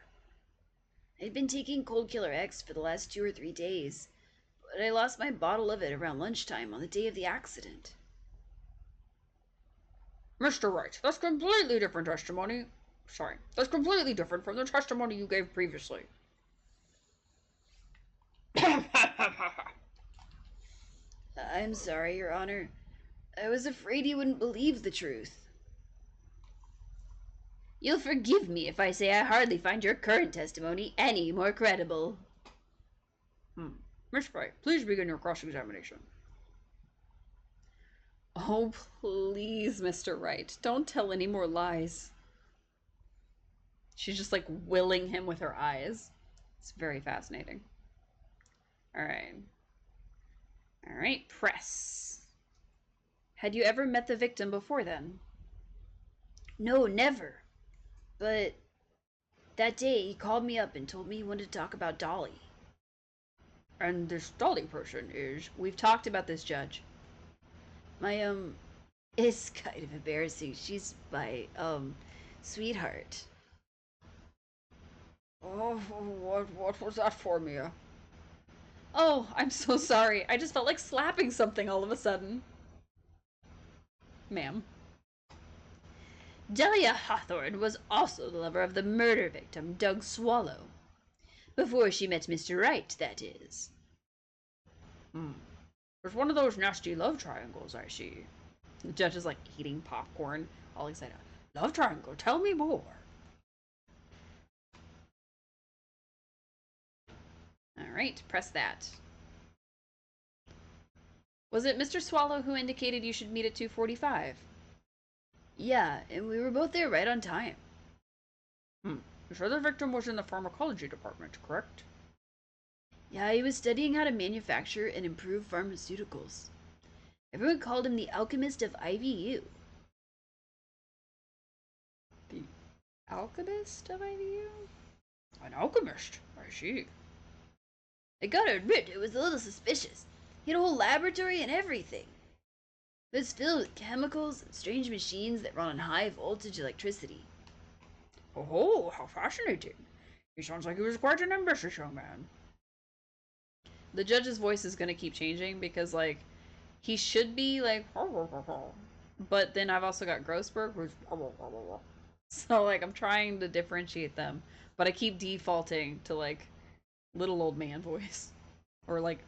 I'd been taking Cold Killer X for the last 2 or 3 days, but I lost my bottle of it around lunchtime on the day of the accident. Mr. Wright, that's completely different testimony. Sorry, that's completely different from the testimony you gave previously. I'm sorry, Your Honor. I was afraid you wouldn't believe the truth. You'll forgive me if I say I hardly find your current testimony any more credible. Miss Wright, please begin your cross-examination. Oh, please, Mr. Wright. Don't tell any more lies. She's just like willing him with her eyes. It's very fascinating. All right. Alright, press. Had you ever met the victim before then? No, never. But that day he called me up and told me he wanted to talk about Dolly. And this Dolly person is... We've talked about this, Judge. My, it's kind of embarrassing. She's my, sweetheart. Oh, what was that for, Mia? Oh, I'm so sorry. I just felt like slapping something all of a sudden. Ma'am. Delia Hawthorne was also the lover of the murder victim, Doug Swallow. Before she met Mr. Wright, that is. There's one of those nasty love triangles, I see. The judge is like eating popcorn, all excited. Love triangle, tell me more. Alright, press that. Was it Mr. Swallow who indicated you should meet at 2:45? Yeah, and we were both there right on time. This other victim was in the pharmacology department, correct? Yeah, he was studying how to manufacture and improve pharmaceuticals. Everyone called him the alchemist of IVU. The alchemist of IVU? An alchemist, I see. I gotta admit, it was a little suspicious. He had a whole laboratory and everything. It was filled with chemicals and strange machines that run on high voltage electricity. Oh, how fascinating. He sounds like he was quite an ambitious young man. The judge's voice is gonna keep changing because, like, he should be like, but then I've also got Grossberg, who's so, like, I'm trying to differentiate them, but I keep defaulting to, like, little old man voice. Or, like,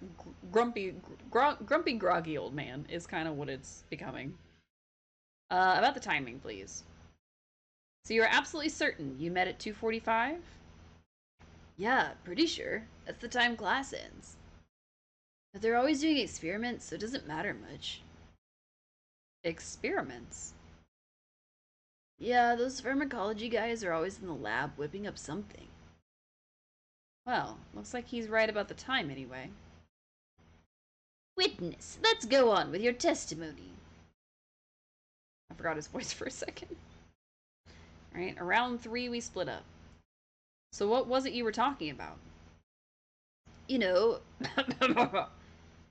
grumpy, groggy old man is kind of what it's becoming. About the timing, please. So you're absolutely certain you met at 2:45? Yeah, pretty sure. That's the time class ends. But they're always doing experiments, so it doesn't matter much. Experiments? Yeah, those pharmacology guys are always in the lab whipping up something. Well, looks like he's right about the time anyway. Witness, let's go on with your testimony. I forgot his voice for a second. Alright, around 3 we split up. So what was it you were talking about? You know,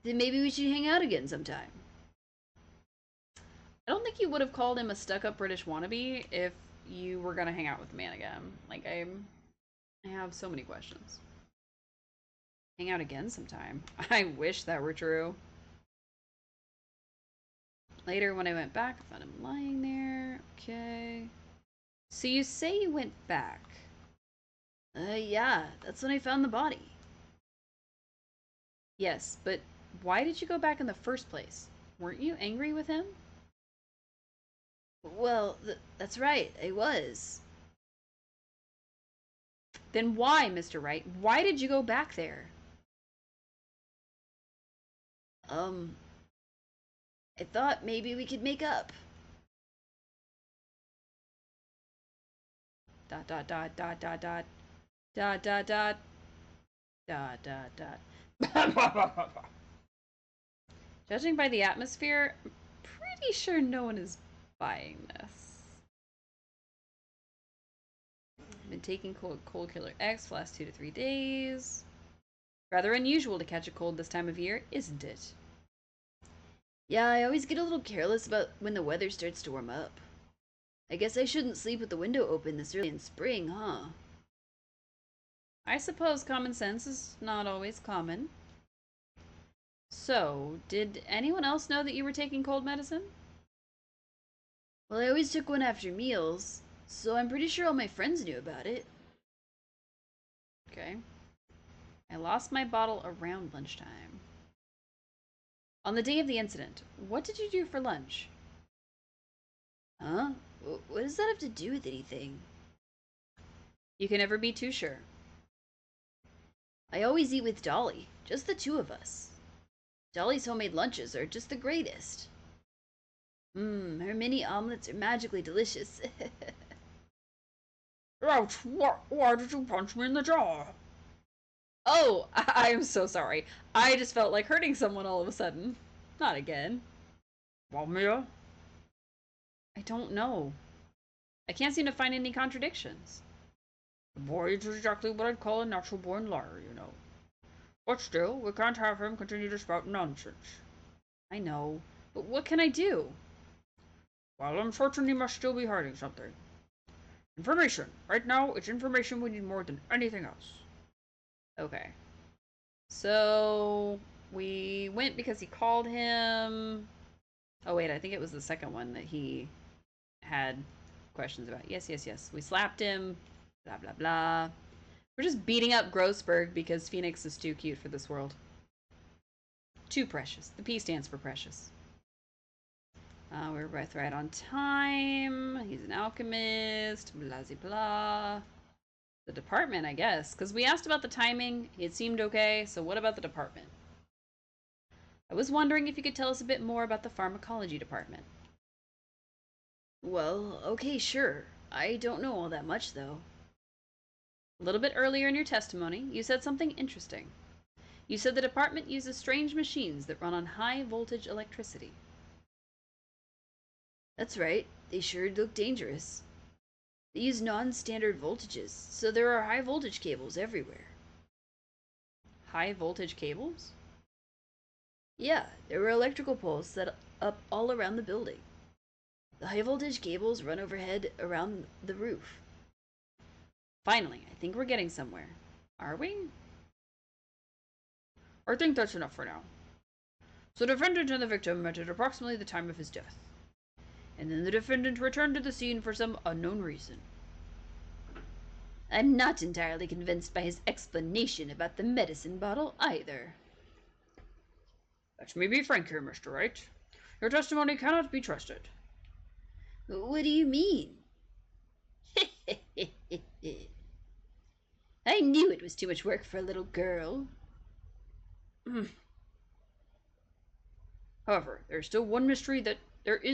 then maybe we should hang out again sometime. I don't think you would have called him a stuck-up British wannabe if you were gonna hang out with the man again. Like, I have so many questions. Hang out again sometime. I wish that were true. Later, when I went back, I found him lying there. Okay. So you say you went back. Yeah, that's when I found the body. Yes, but why did you go back in the first place? Weren't you angry with him? Well, that's right, I was. Then why, Mr. Wright? Why did you go back there? I thought maybe we could make up. Dot dot dot dot dot dot dot dot dot dot dot dot. Judging by the atmosphere, I'm pretty sure no one is buying this. Been taking cold killer X for the last 2 to 3 days. Rather unusual to catch a cold this time of year, isn't it? Yeah, I always get a little careless about when the weather starts to warm up. I guess I shouldn't sleep with the window open this early in spring, huh? I suppose common sense is not always common. So, did anyone else know that you were taking cold medicine? Well, I always took one after meals, so I'm pretty sure all my friends knew about it. Okay. I lost my bottle around lunchtime. On the day of the incident, what did you do for lunch? Huh? What does that have to do with anything? You can never be too sure. I always eat with Dolly, just the two of us. Dolly's homemade lunches are just the greatest. Her mini omelets are magically delicious. Ouch, why did you punch me in the jaw? Oh, I'm so sorry. I just felt like hurting someone all of a sudden. Not again. Well, Mia, I don't know. I can't seem to find any contradictions. the boy is exactly what I'd call a natural-born liar, you know. But still, we can't have him continue to spout nonsense. I know. But what can I do? Well, I'm certain he must still be hiding something. Information. Right now, it's information we need more than anything else. Okay. So we went because he called him. Oh, wait, I think it was the second one that he had questions about. Yes, yes, yes. We slapped him. Blah, blah, blah. We're just beating up Grossberg because Phoenix is too cute for this world. Too precious. The P stands for precious. We're both right on time. He's an alchemist. Blah, blah, blah. The department, I guess. Because we asked about the timing. It seemed okay. So what about the department? I was wondering if you could tell us a bit more about the pharmacology department. Well, okay, sure. I don't know all that much, though. A little bit earlier in your testimony, you said something interesting. You said the department uses strange machines that run on high voltage electricity. That's right. They sure look dangerous. They use non-standard voltages, so there are high voltage cables everywhere. High voltage cables? Yeah, there were electrical poles set up all around the building. The high voltage cables run overhead around the roof. Finally, I think we're getting somewhere. Are we? I think that's enough for now. So the defendant and the victim met at approximately the time of his death. And then the defendant returned to the scene for some unknown reason. I'm not entirely convinced by his explanation about the medicine bottle either. Let me be frank here, Mr. Wright. Your testimony cannot be trusted. What do you mean? I knew it was too much work for a little girl. However, there is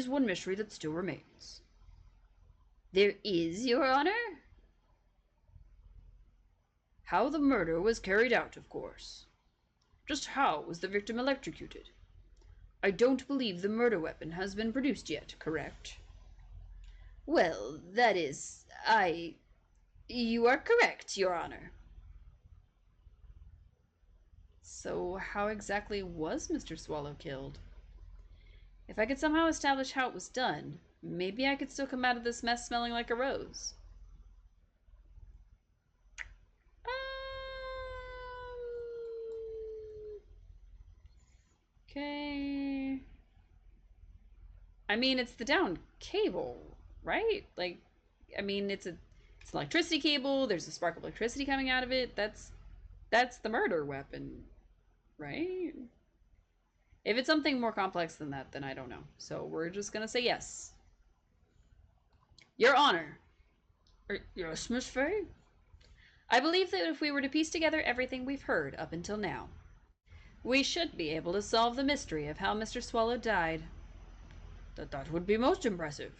one mystery that still remains. There is, Your Honor? How the murder was carried out, of course. Just how was the victim electrocuted? I don't believe the murder weapon has been produced yet, correct? Well, that is, You are correct, Your Honor. So, how exactly was Mr. Swallow killed? If I could somehow establish how it was done, maybe I could still come out of this mess smelling like a rose. Okay. I mean, it's the down cable, right? Like, I mean, it's an electricity cable. There's a spark of electricity coming out of it. That's the murder weapon, right? If it's something more complex than that, then I don't know. So we're just gonna say yes. Your Honor. Yes, Miss Fay? I believe that if we were to piece together everything we've heard up until now, we should be able to solve the mystery of how Mr. Swallow died. That would be most impressive.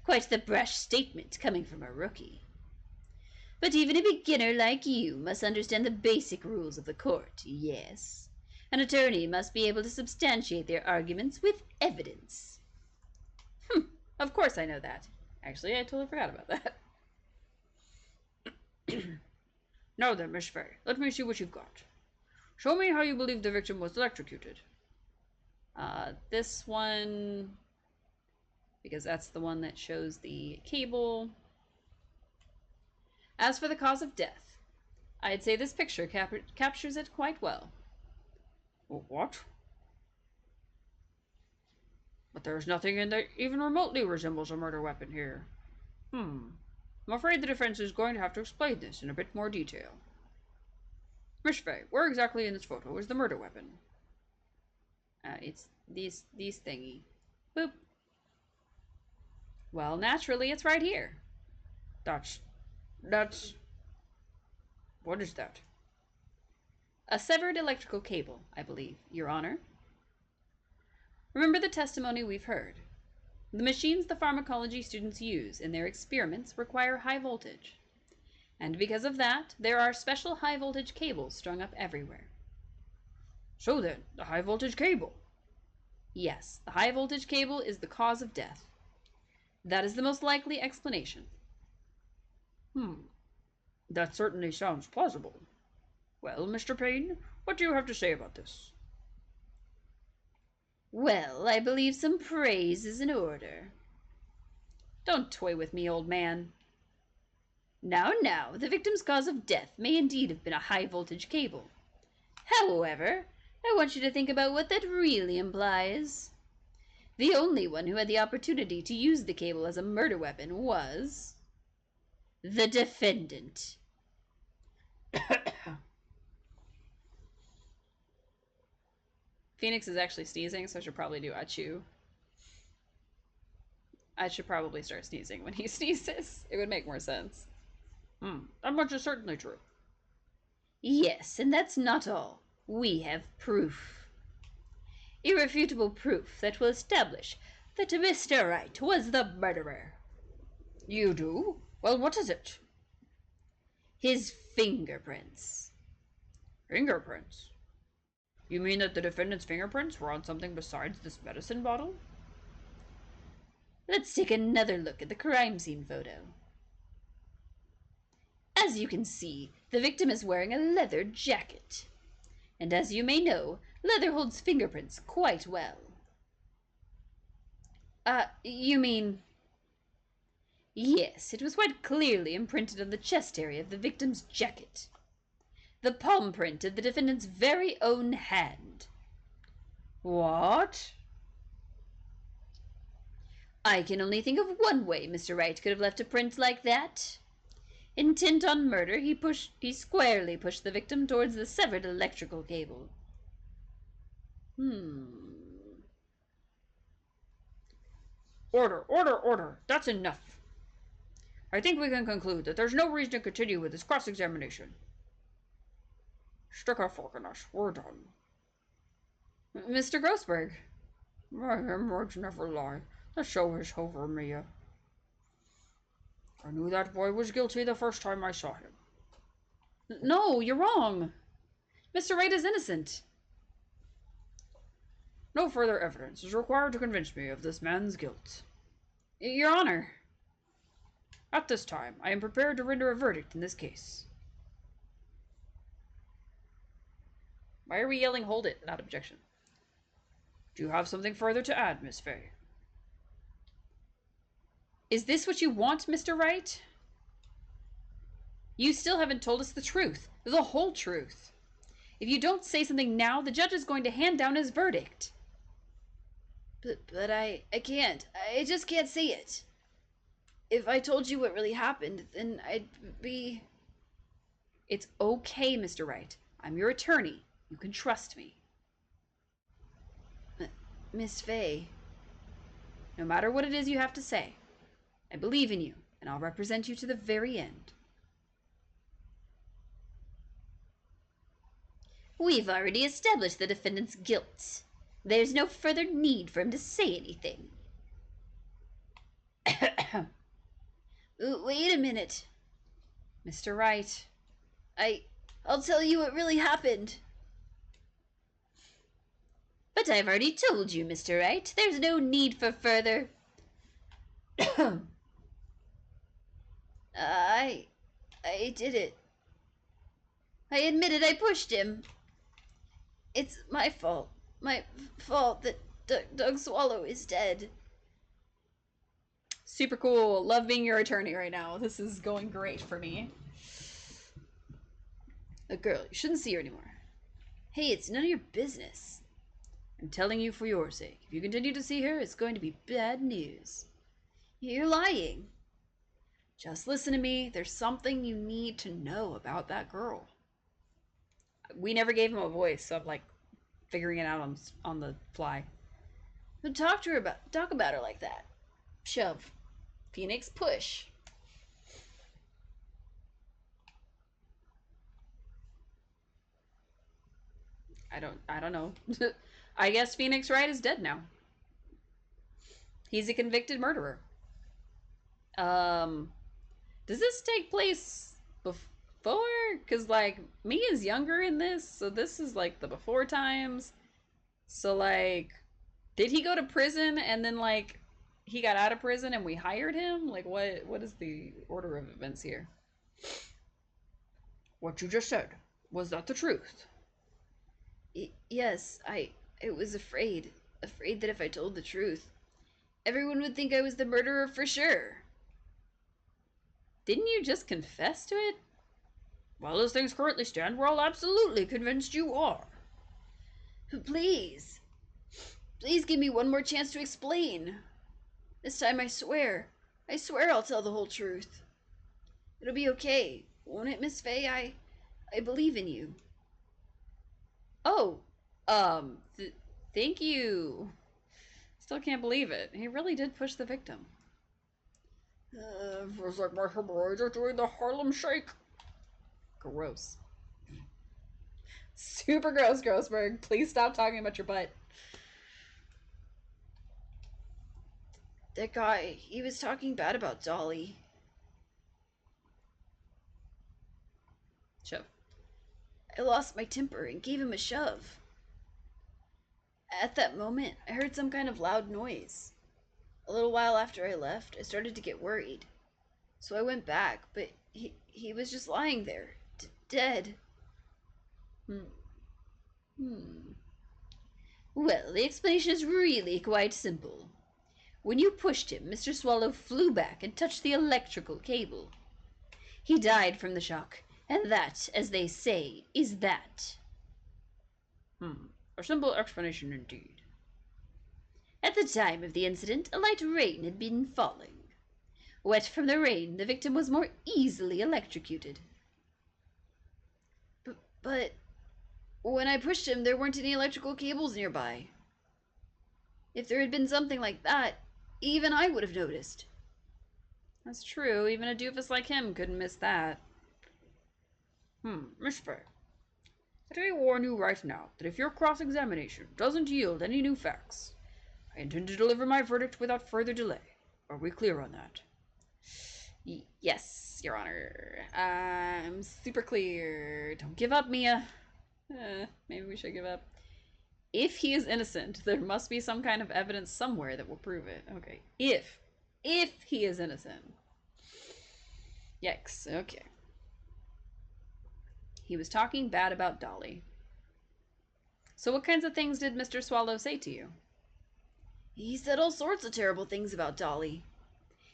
Quite the brash statement coming from a rookie. But even a beginner like you must understand the basic rules of the court, yes? An attorney must be able to substantiate their arguments with evidence. Of course I know that. Actually, I totally forgot about that. Now then, Miss Fay, let me see what you've got. Show me how you believe the victim was electrocuted. This one, because that's the one that shows the cable. As for the cause of death, I'd say this picture captures it quite well. What? But there's nothing in that even remotely resembles a murder weapon here. I'm afraid the defense is going to have to explain this in a bit more detail. Miss Fay, where exactly in this photo is the murder weapon? It's these thingy. Boop. Well, naturally, it's right here. That's... What is that? A severed electrical cable, I believe, Your Honor. Remember the testimony we've heard. The machines the pharmacology students use in their experiments require high voltage. And because of that, there are special high voltage cables strung up everywhere. So then, the high voltage cable. Yes, the high voltage cable is the cause of death. That is the most likely explanation. That certainly sounds plausible. Well, Mr. Payne, what do you have to say about this? Well, I believe some praise is in order. Don't toy with me, old man. Now, the victim's cause of death may indeed have been a high voltage cable. However, I want you to think about what that really implies. The only one who had the opportunity to use the cable as a murder weapon was the defendant. Phoenix is actually sneezing, so I should probably do achoo. I should probably start sneezing when he sneezes. It would make more sense. That much is certainly true. Yes, and that's not all. We have proof. Irrefutable proof that will establish that Mr. Wright was the murderer. You do? Well, what is it? His fingerprints. Fingerprints? You mean that the defendant's fingerprints were on something besides this medicine bottle? Let's take another look at the crime scene photo. As you can see, the victim is wearing a leather jacket. And as you may know, leather holds fingerprints quite well. You mean... Yes, it was quite clearly imprinted on the chest area of the victim's jacket. The palm print of the defendant's very own hand. What? I can only think of one way Mr. Wright could have left a print like that. Intent on murder, he squarely pushed the victim towards the severed electrical cable. Order. That's enough. I think we can conclude that there's no reason to continue with this cross-examination. Stick a fork in us. We're done. Mr. Grossberg. My hemorrhoids never lie. The show is over, Mia. I knew that boy was guilty the first time I saw him. No, you're wrong. Mr. Wright is innocent. No further evidence is required to convince me of this man's guilt. Your Honor. At this time, I am prepared to render a verdict in this case. Why are we yelling hold it, not objection? Do you have something further to add, Miss Fay? Is this what you want, Mr. Wright? You still haven't told us the truth. The whole truth. If you don't say something now, the judge is going to hand down his verdict. But I can't. I just can't say it. If I told you what really happened, then I'd be... It's okay, Mr. Wright. I'm your attorney. You can trust me. Miss Fay. No matter what it is you have to say, I believe in you, and I'll represent you to the very end. We've already established the defendant's guilt. There's no further need for him to say anything. Wait a minute. Mr. Wright. I'll tell you what really happened. But I've already told you, Mr. Wright. There's no need for further. I did it. I admitted I pushed him. It's my fault. My fault that Doug Swallow is dead. Super cool. Love being your attorney right now. This is going great for me. A girl, you shouldn't see her anymore. Hey, it's none of your business. I'm telling you for your sake. If you continue to see her, it's going to be bad news. You're lying. Just listen to me. There's something you need to know about that girl. We never gave him a voice, so I'm like figuring it out on the fly. But talk about her like that. Shove. Phoenix, push. I don't know. I guess Phoenix Wright is dead now. He's a convicted murderer. Does this take place before? Because, like, Mia's younger in this, so this is, like, the before times. So, like, did he go to prison and then, like, he got out of prison and we hired him? Like, what is the order of events here? What you just said, was that the truth? Yes, I was afraid. Afraid that if I told the truth, everyone would think I was the murderer for sure. Didn't you just confess to it? Well, as things currently stand, we're all absolutely convinced you are. Please. Please give me one more chance to explain. This time I swear I'll tell the whole truth. It'll be okay, won't it, Miss Faye? I believe in you. Oh, thank you. Still can't believe it. He really did push the victim. Feels like my hemorrhoids are doing the Harlem Shake. Gross. Super gross, Grossberg. Please stop talking about your butt. That guy, he was talking bad about Dolly. Shove. I lost my temper and gave him a shove. At that moment, I heard some kind of loud noise. A little while after I left, I started to get worried. So I went back, but he was just lying there, dead. Well, the explanation is really quite simple. When you pushed him, Mr. Swallow flew back and touched the electrical cable. He died from the shock, and that, as they say, is that. A simple explanation indeed. At the time of the incident, a light rain had been falling. Wet from the rain, the victim was more easily electrocuted. But when I pushed him, there weren't any electrical cables nearby. If there had been something like that, even I would have noticed. That's true. Even a doofus like him couldn't miss that. Miss Faye, let me warn you right now that if your cross-examination doesn't yield any new facts, I intend to deliver my verdict without further delay. Are we clear on that? Yes, Your Honor. I'm super clear. Don't give up, Mia. Maybe we should give up. If he is innocent, there must be some kind of evidence somewhere that will prove it. Okay. If he is innocent. Yikes. Okay. He was talking bad about Dolly. So what kinds of things did Mr. Swallow say to you? He said all sorts of terrible things about Dolly.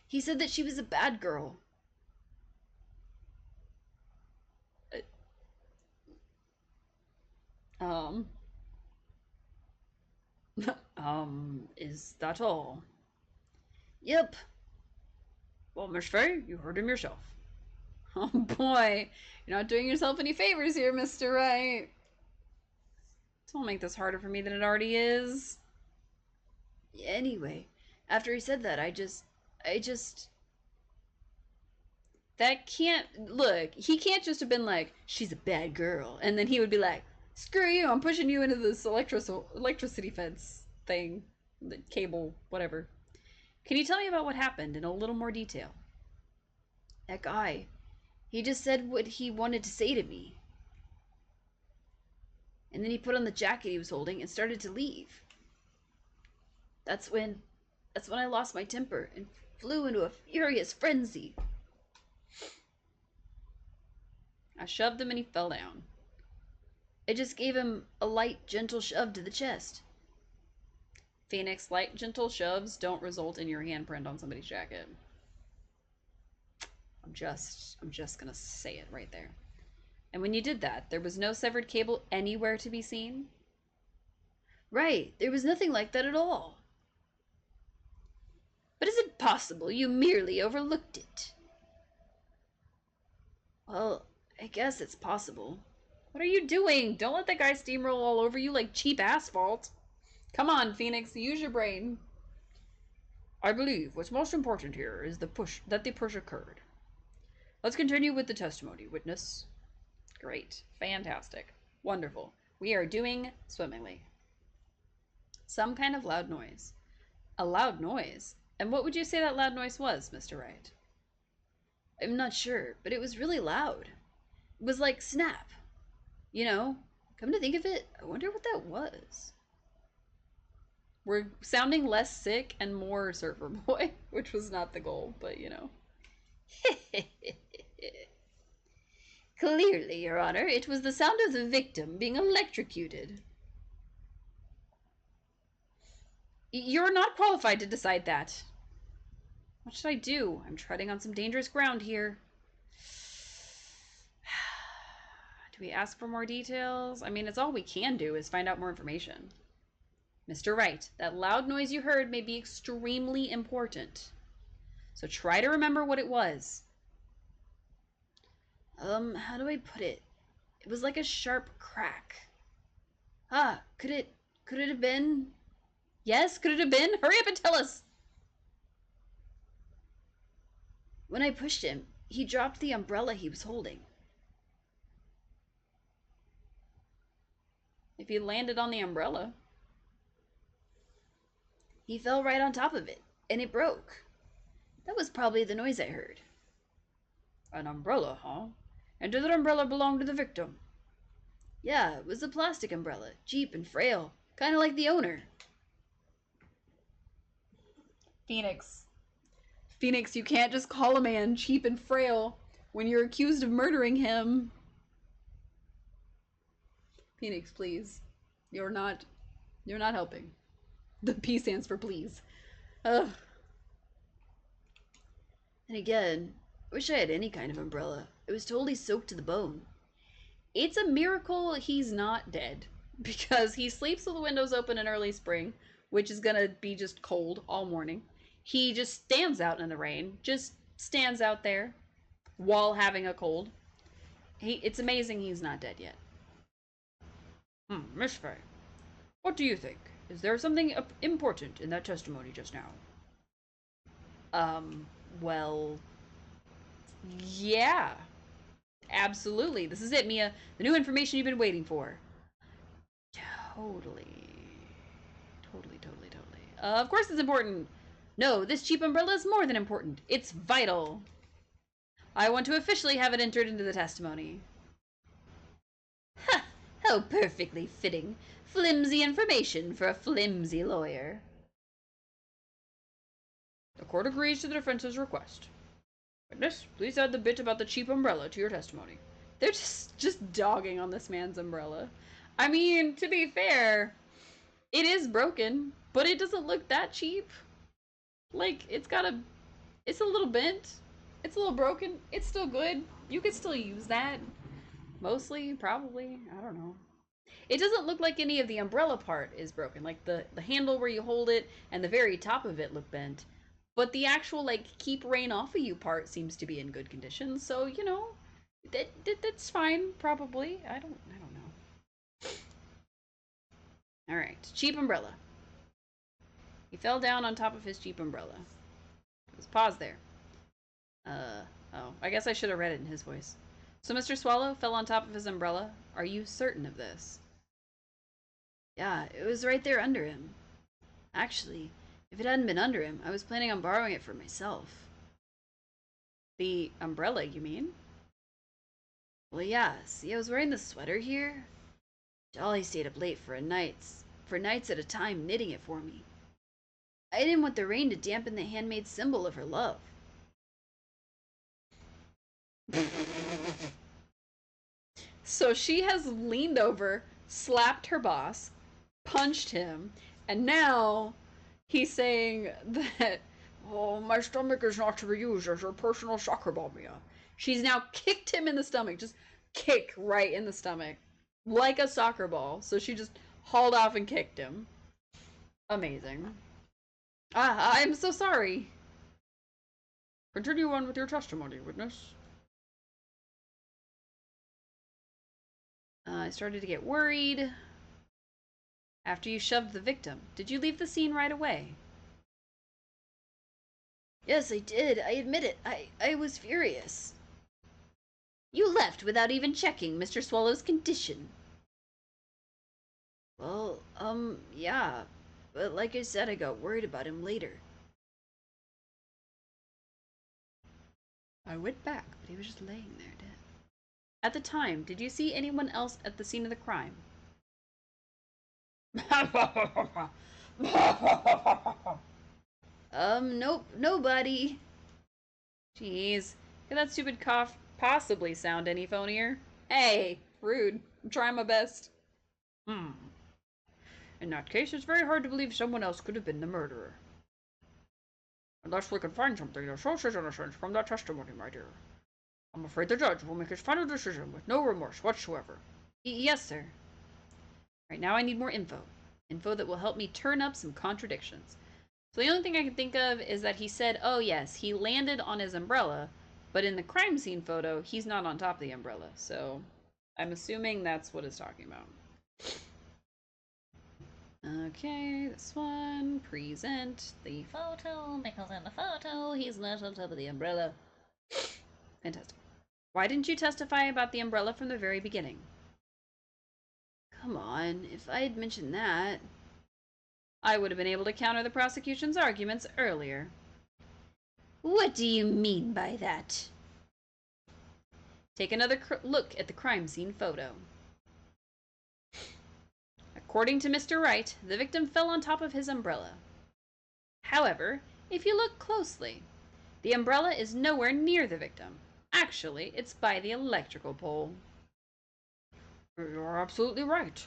He said that she was a bad girl. Is that all? Yep. Well, Miss Faye, you heard him yourself. Oh boy, you're not doing yourself any favors here, Mr. Wright. Don't make this harder for me than it already is. Anyway, after he said that, I just... That can't... Look, he can't just have been like, she's a bad girl. And then he would be like, screw you, I'm pushing you into this electricity fence thing. The cable, whatever. Can you tell me about what happened in a little more detail? That guy, he just said what he wanted to say to me. And then he put on the jacket he was holding and started to leave. That's when I lost my temper and flew into a furious frenzy. I shoved him and he fell down. I just gave him a light, gentle shove to the chest. Phoenix, light, gentle shoves don't result in your handprint on somebody's jacket. I'm just gonna say it right there. And when you did that, there was no severed cable anywhere to be seen? Right, there was nothing like that at all. But is it possible you merely overlooked it? Well, I guess it's possible. What are you doing? Don't let that guy steamroll all over you like cheap asphalt. Come on, Phoenix, use your brain. I believe what's most important here is the push occurred. Let's continue with the testimony, witness. Great. Fantastic. Wonderful. We are doing swimmingly. Some kind of loud noise. A loud noise? And what would you say that loud noise was, Mr. Wright? I'm not sure, but it was really loud. was like snap. You know, come to think of it, I wonder what that was. We're sounding less sick and more surfer boy, which was not the goal, but you know. Clearly, Your Honor, it was the sound of the victim being electrocuted. You're not qualified to decide that. What should I do? I'm treading on some dangerous ground here. Do we ask for more details? I mean, it's all we can do is find out more information. Mr. Wright, that loud noise you heard may be extremely important. So try to remember what it was. How do I put it? It was like a sharp crack. Ah, could it have been? Yes, could it have been? Hurry up and tell us! When I pushed him, he dropped the umbrella he was holding. If he landed on the umbrella. He fell right on top of it, and it broke. That was probably the noise I heard. An umbrella, huh? And did that umbrella belong to the victim? Yeah, it was a plastic umbrella, cheap and frail, kind of like the owner. Phoenix. Phoenix, you can't just call a man cheap and frail when you're accused of murdering him. Phoenix, please. You're not helping. The P stands for please. Ugh. And again, I wish I had any kind of umbrella. It was totally soaked to the bone. It's a miracle he's not dead, because he sleeps with the windows open in early spring, which is gonna be just cold all morning. He just stands out in the rain, just stands out there while having a cold. It's amazing he's not dead yet. Miss Fay, what do you think? Is there something important in that testimony just now? Well, yeah. Absolutely. This is it, Mia. The new information you've been waiting for. Totally. Of course it's important. No, this cheap umbrella is more than important. It's vital. I want to officially have it entered into the testimony. Ha! How perfectly fitting. Flimsy information for a flimsy lawyer. The court agrees to the defense's request. Witness, please add the bit about the cheap umbrella to your testimony. They're just dogging on this man's umbrella. I mean, to be fair, it is broken, but it doesn't look that cheap. Like, it's a little bent. It's a little broken. It's still good. You could still use that. Mostly, probably. I don't know. It doesn't look like any of the umbrella part is broken. Like, the handle where you hold it and the very top of it look bent. But the actual, like, keep rain off of you part seems to be in good condition. So, you know, that's fine, probably. I don't know. Alright, cheap umbrella. He fell down on top of his cheap umbrella. Let's pause there. Oh, I guess I should have read it in his voice. So Mr. Swallow fell on top of his umbrella. Are you certain of this? Yeah, it was right there under him. Actually, if it hadn't been under him, I was planning on borrowing it for myself. The umbrella, you mean? Well, yeah, see, I was wearing this sweater here. Dolly stayed up late for nights at a time knitting it for me. I didn't want the rain to dampen the handmade symbol of her love. So she has leaned over, slapped her boss, punched him, and now he's saying that, oh, my stomach is not to be used as your personal soccer ball, Mia. She's now kicked him in the stomach, just kick right in the stomach, like a soccer ball. So she just hauled off and kicked him. Amazing. I'm so sorry. Continue on with your testimony, witness. I started to get worried. After you shoved the victim, did you leave the scene right away? Yes, I did. I admit it. I was furious. You left without even checking Mr. Swallow's condition. Well, yeah. But like I said, I got worried about him later. I went back, but he was just laying there dead. At the time, did you see anyone else at the scene of the crime? Nope, nobody. Jeez. Could that stupid cough possibly sound any phonier? Hey, rude. I'm trying my best. In that case, it's very hard to believe someone else could have been the murderer. Unless we can find something that shows his innocence from that testimony, my dear. I'm afraid the judge will make his final decision with no remorse whatsoever. Yes, sir. Right now I need more info. Info that will help me turn up some contradictions. So the only thing I can think of is that he said, oh yes, he landed on his umbrella, but in the crime scene photo, he's not on top of the umbrella. So I'm assuming that's what it's talking about. Okay, this one. Present the photo, because in the photo, he's not on top of the umbrella. Fantastic. Why didn't you testify about the umbrella from the very beginning? Come on, if I had mentioned that. I would have been able to counter the prosecution's arguments earlier. What do you mean by that? Take another look at the crime scene photo. According to Mr. Wright, the victim fell on top of his umbrella. However, if you look closely, the umbrella is nowhere near the victim. Actually, it's by the electrical pole. You're absolutely right.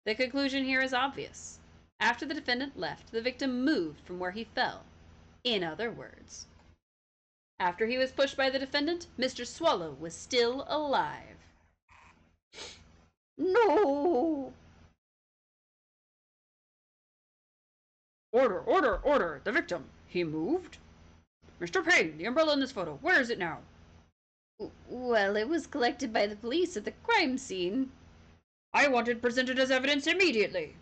The conclusion here is obvious. After the defendant left, the victim moved from where he fell. In other words, after he was pushed by the defendant, Mr. Swallow was still alive. No! Order, order, order! The victim! He moved? Mr. Payne, the umbrella in this photo, where is it now? Well, it was collected by the police at the crime scene. I want it presented as evidence immediately!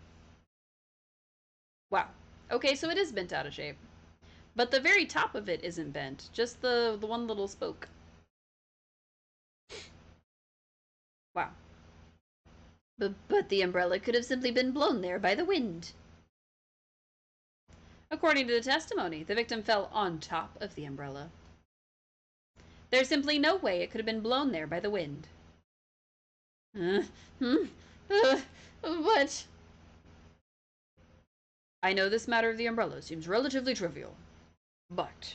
Wow. Okay, so it is bent out of shape. But the very top of it isn't bent, just the one little spoke. Wow. But the umbrella could have simply been blown there by the wind. According to the testimony, the victim fell on top of the umbrella. There's simply no way it could have been blown there by the wind. What? I know this matter of the umbrella seems relatively trivial, but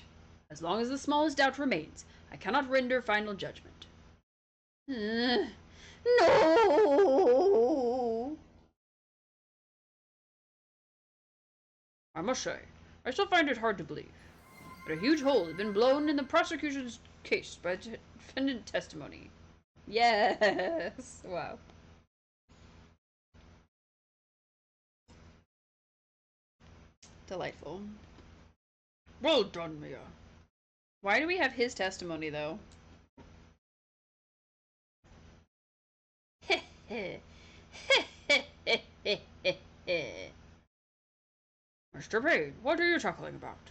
as long as the smallest doubt remains, I cannot render final judgment. No! I must say, I still find it hard to believe that a huge hole had been blown in the prosecution's case by defendant testimony. Yes! Wow. Delightful. Well done, Mia. Why do we have his testimony, though? Mr. Payne, what are you chuckling about?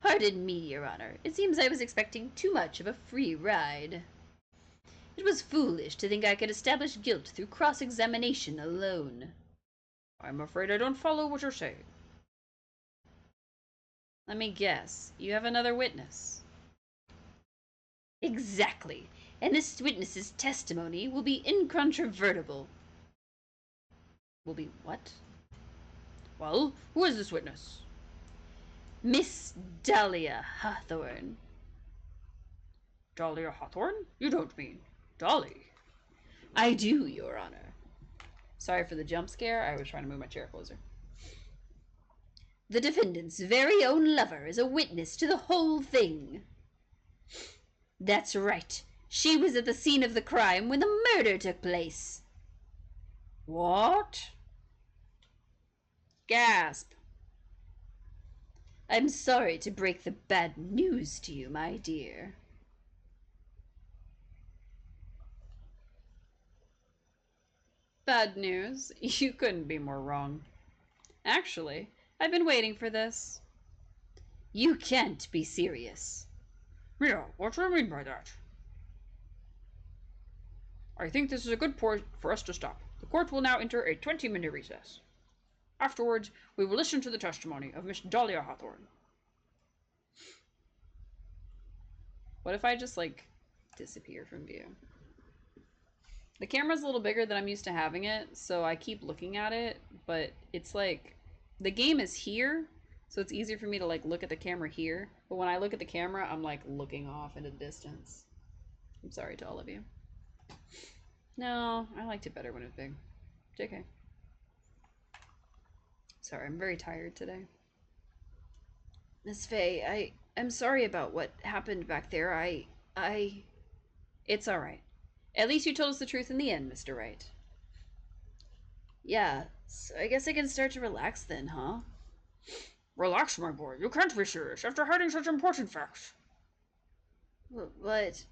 Pardon me, Your Honor. It seems I was expecting too much of a free ride. It was foolish to think I could establish guilt through cross-examination alone. I'm afraid I don't follow what you're saying. Let me guess. You have another witness. Exactly. And this witness's testimony will be incontrovertible. Will be what? Well, who is this witness? Miss Dahlia Hawthorne. Dahlia Hawthorne? You don't mean Dolly? I do, Your Honor. Sorry for the jump scare. I was trying to move my chair closer. The defendant's very own lover is a witness to the whole thing. That's right. She was at the scene of the crime when the murder took place. What? Gasp. I'm sorry to break the bad news to you, my dear. Bad news. You couldn't be more wrong. Actually, I've been waiting for this. You can't be serious. Mia, what do you mean by that? I think this is a good point for us to stop. The court will now enter a 20-minute recess. Afterwards, we will listen to the testimony of Miss Dahlia Hawthorne. What if I just, like, disappear from view. The camera's a little bigger than I'm used to having it, so I keep looking at it, but it's like, the game is here, so it's easier for me to like look at the camera here, but when I look at the camera, I'm like looking off into the distance. I'm sorry to all of you. No, I liked it better when it was big. JK. Sorry, I'm very tired today. Miss Faye, I'm sorry about what happened back there. It's alright. At least you told us the truth in the end, Mr. Wright. Yeah, so I guess I can start to relax then, huh? Relax, my boy. You can't be serious after hiding such important facts. But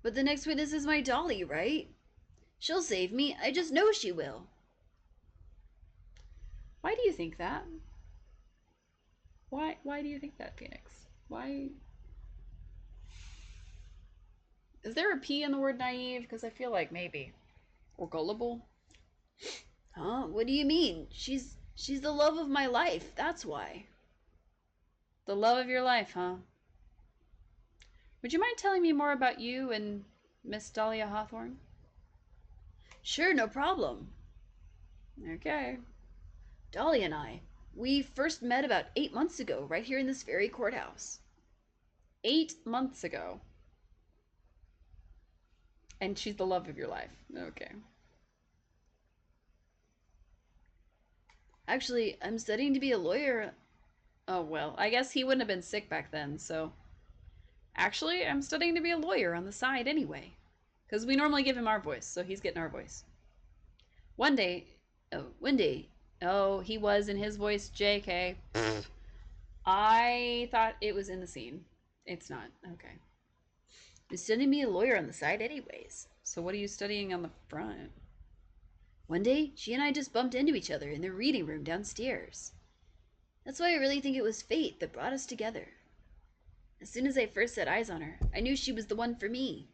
the next witness is my Dolly, right? She'll save me. I just know she will. Why do you think that? Why do you think that, Phoenix? Why? Is there a P in the word naive? Because I feel like maybe. Or gullible? Huh? What do you mean? She's the love of my life. That's why. The love of your life, huh? Would you mind telling me more about you and Miss Dahlia Hawthorne? Sure, no problem. Okay. Dolly and I, we first met about 8 months ago, right here in this very courthouse. 8 months ago. And she's the love of your life. Okay. Actually, I'm studying to be a lawyer. Oh, well, I guess he wouldn't have been sick back then, so. Actually, I'm studying to be a lawyer on the side anyway. Because we normally give him our voice, so he's getting our voice. One day. Oh, he was in his voice, JK. I thought it was in the scene. It's not. Okay. I'm studying to be a lawyer on the side anyways. So what are you studying on the front? One day, she and I just bumped into each other in the reading room downstairs. That's why I really think it was fate that brought us together. As soon as I first set eyes on her, I knew she was the one for me.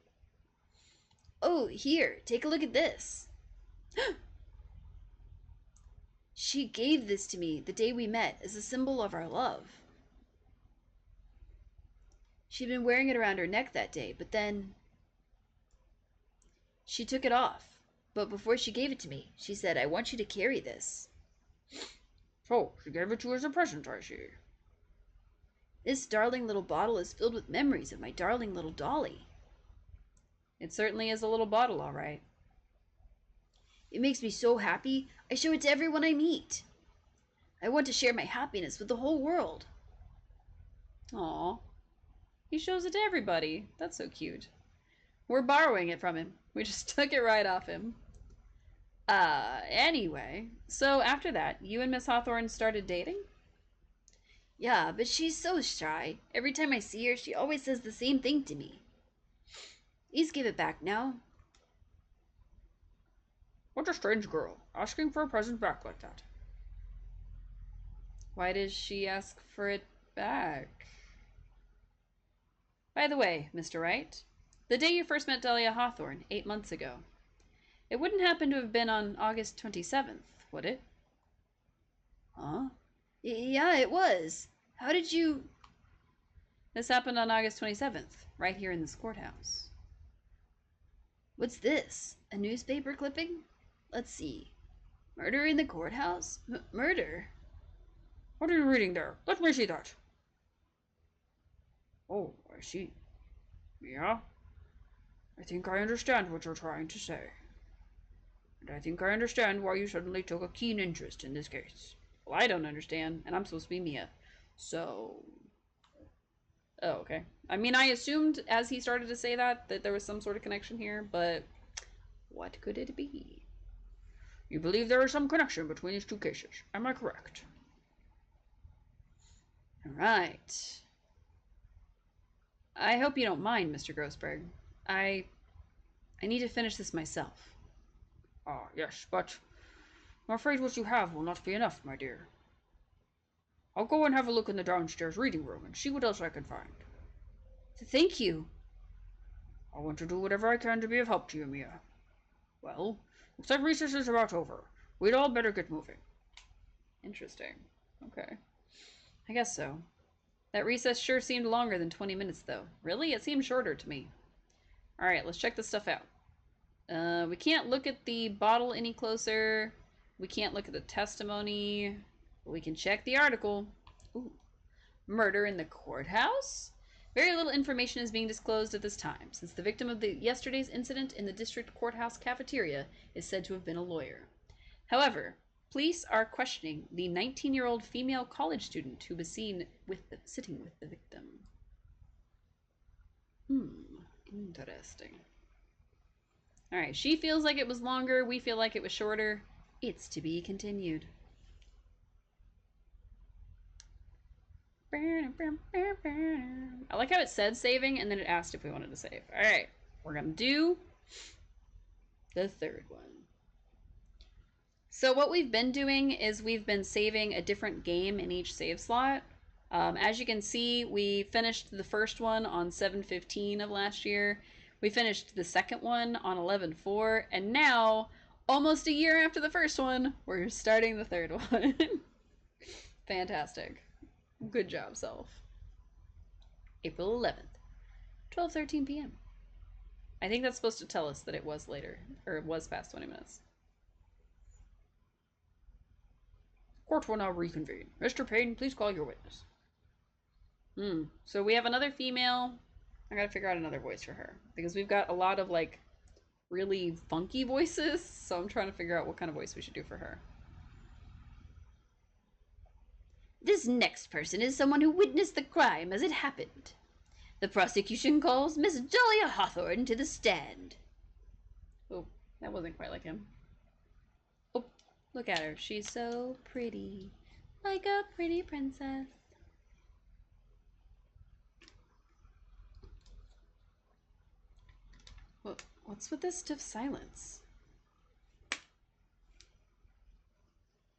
Oh, here, take a look at this. She gave this to me the day we met as a symbol of our love. She'd been wearing it around her neck that day, but then she took it off. But before she gave it to me, she said, I want you to carry this. So, she gave it to you as a present, I see. This darling little bottle is filled with memories of my darling little Dolly. It certainly is a little bottle, all right. It makes me so happy, I show it to everyone I meet. I want to share my happiness with the whole world. Aw. He shows it to everybody. That's so cute. We're borrowing it from him. We just took it right off him. Anyway. So after that, you and Miss Hawthorne started dating? Yeah, but she's so shy. Every time I see her, she always says the same thing to me. Please give it back now. What a strange girl, asking for a present back like that. Why does she ask for it back? By the way, Mr. Wright, the day you first met Dahlia Hawthorne, 8 months ago, it wouldn't happen to have been on August 27th, would it? Huh? Yeah, it was. How did you... This happened on August 27th, right here in this courthouse. What's this? A newspaper clipping? Let's see. Murder in the courthouse? Murder? What are you reading there? Let me see that. Oh, I see. Yeah? I think I understand what you're trying to say. And I think I understand why you suddenly took a keen interest in this case. Well, I don't understand, and I'm supposed to be Mia. So... Oh, okay. I mean, I assumed as he started to say that there was some sort of connection here, but what could it be? You believe there is some connection between these two cases. Am I correct? Right. I hope you don't mind, Mr. Grossberg. I need to finish this myself. Ah, yes, but I'm afraid what you have will not be enough, my dear. I'll go and have a look in the downstairs reading room and see what else I can find. Thank you. I want to do whatever I can to be of help to you, Mia. Well, looks like recess is about over. We'd all better get moving. Interesting. Okay. I guess so. That recess sure seemed longer than 20 minutes, though. Really? It seemed shorter to me. All right, let's check this stuff out. We can't look at the bottle any closer. We can't look at the testimony. But we can check the article. Ooh. Murder in the courthouse? Very little information is being disclosed at this time, since the victim of yesterday's incident in the district courthouse cafeteria is said to have been a lawyer. However, police are questioning the 19-year-old female college student who was seen sitting with the victim. Interesting. Alright, she feels like it was longer, we feel like it was shorter. It's to be continued. I like how it said saving and then it asked if we wanted to save. Alright, we're gonna do the third one. So what we've been doing is we've been saving a different game in each save slot. As you can see, we finished the first one on 7/15 of last year. We finished the second one on 11/4, and now, almost a year after the first one, we're starting the third one. Fantastic. Good job, self. April 11th, 12:13 p.m. I think that's supposed to tell us that it was later, or it was past 20 minutes. Court will now reconvene. Mr. Payne, please call your witness. So we have another female. I gotta figure out another voice for her, because we've got a lot of, like, really funky voices, so I'm trying to figure out what kind of voice we should do for her. This next person is someone who witnessed the crime as it happened. The prosecution calls Miss Dahlia Hawthorne to the stand. Oh, that wasn't quite like him. Oh, look at her. She's so pretty. Like a pretty princess. What's with this stiff silence?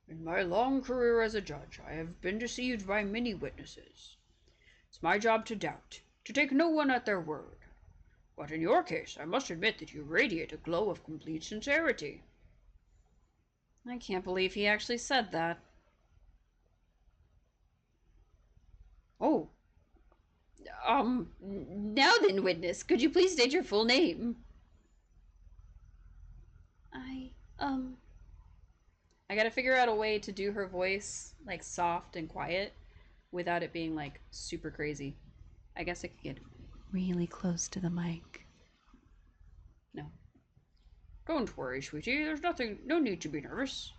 In my long career as a judge, I have been deceived by many witnesses. It's my job to doubt, to take no one at their word. But in your case, I must admit that you radiate a glow of complete sincerity. I can't believe he actually said that. Oh. Now then, witness, could you please state your full name? I gotta figure out a way to do her voice, like, soft and quiet without it being, like, super crazy. I guess I could get really close to the mic. No. Don't worry, sweetie. There's no need to be nervous.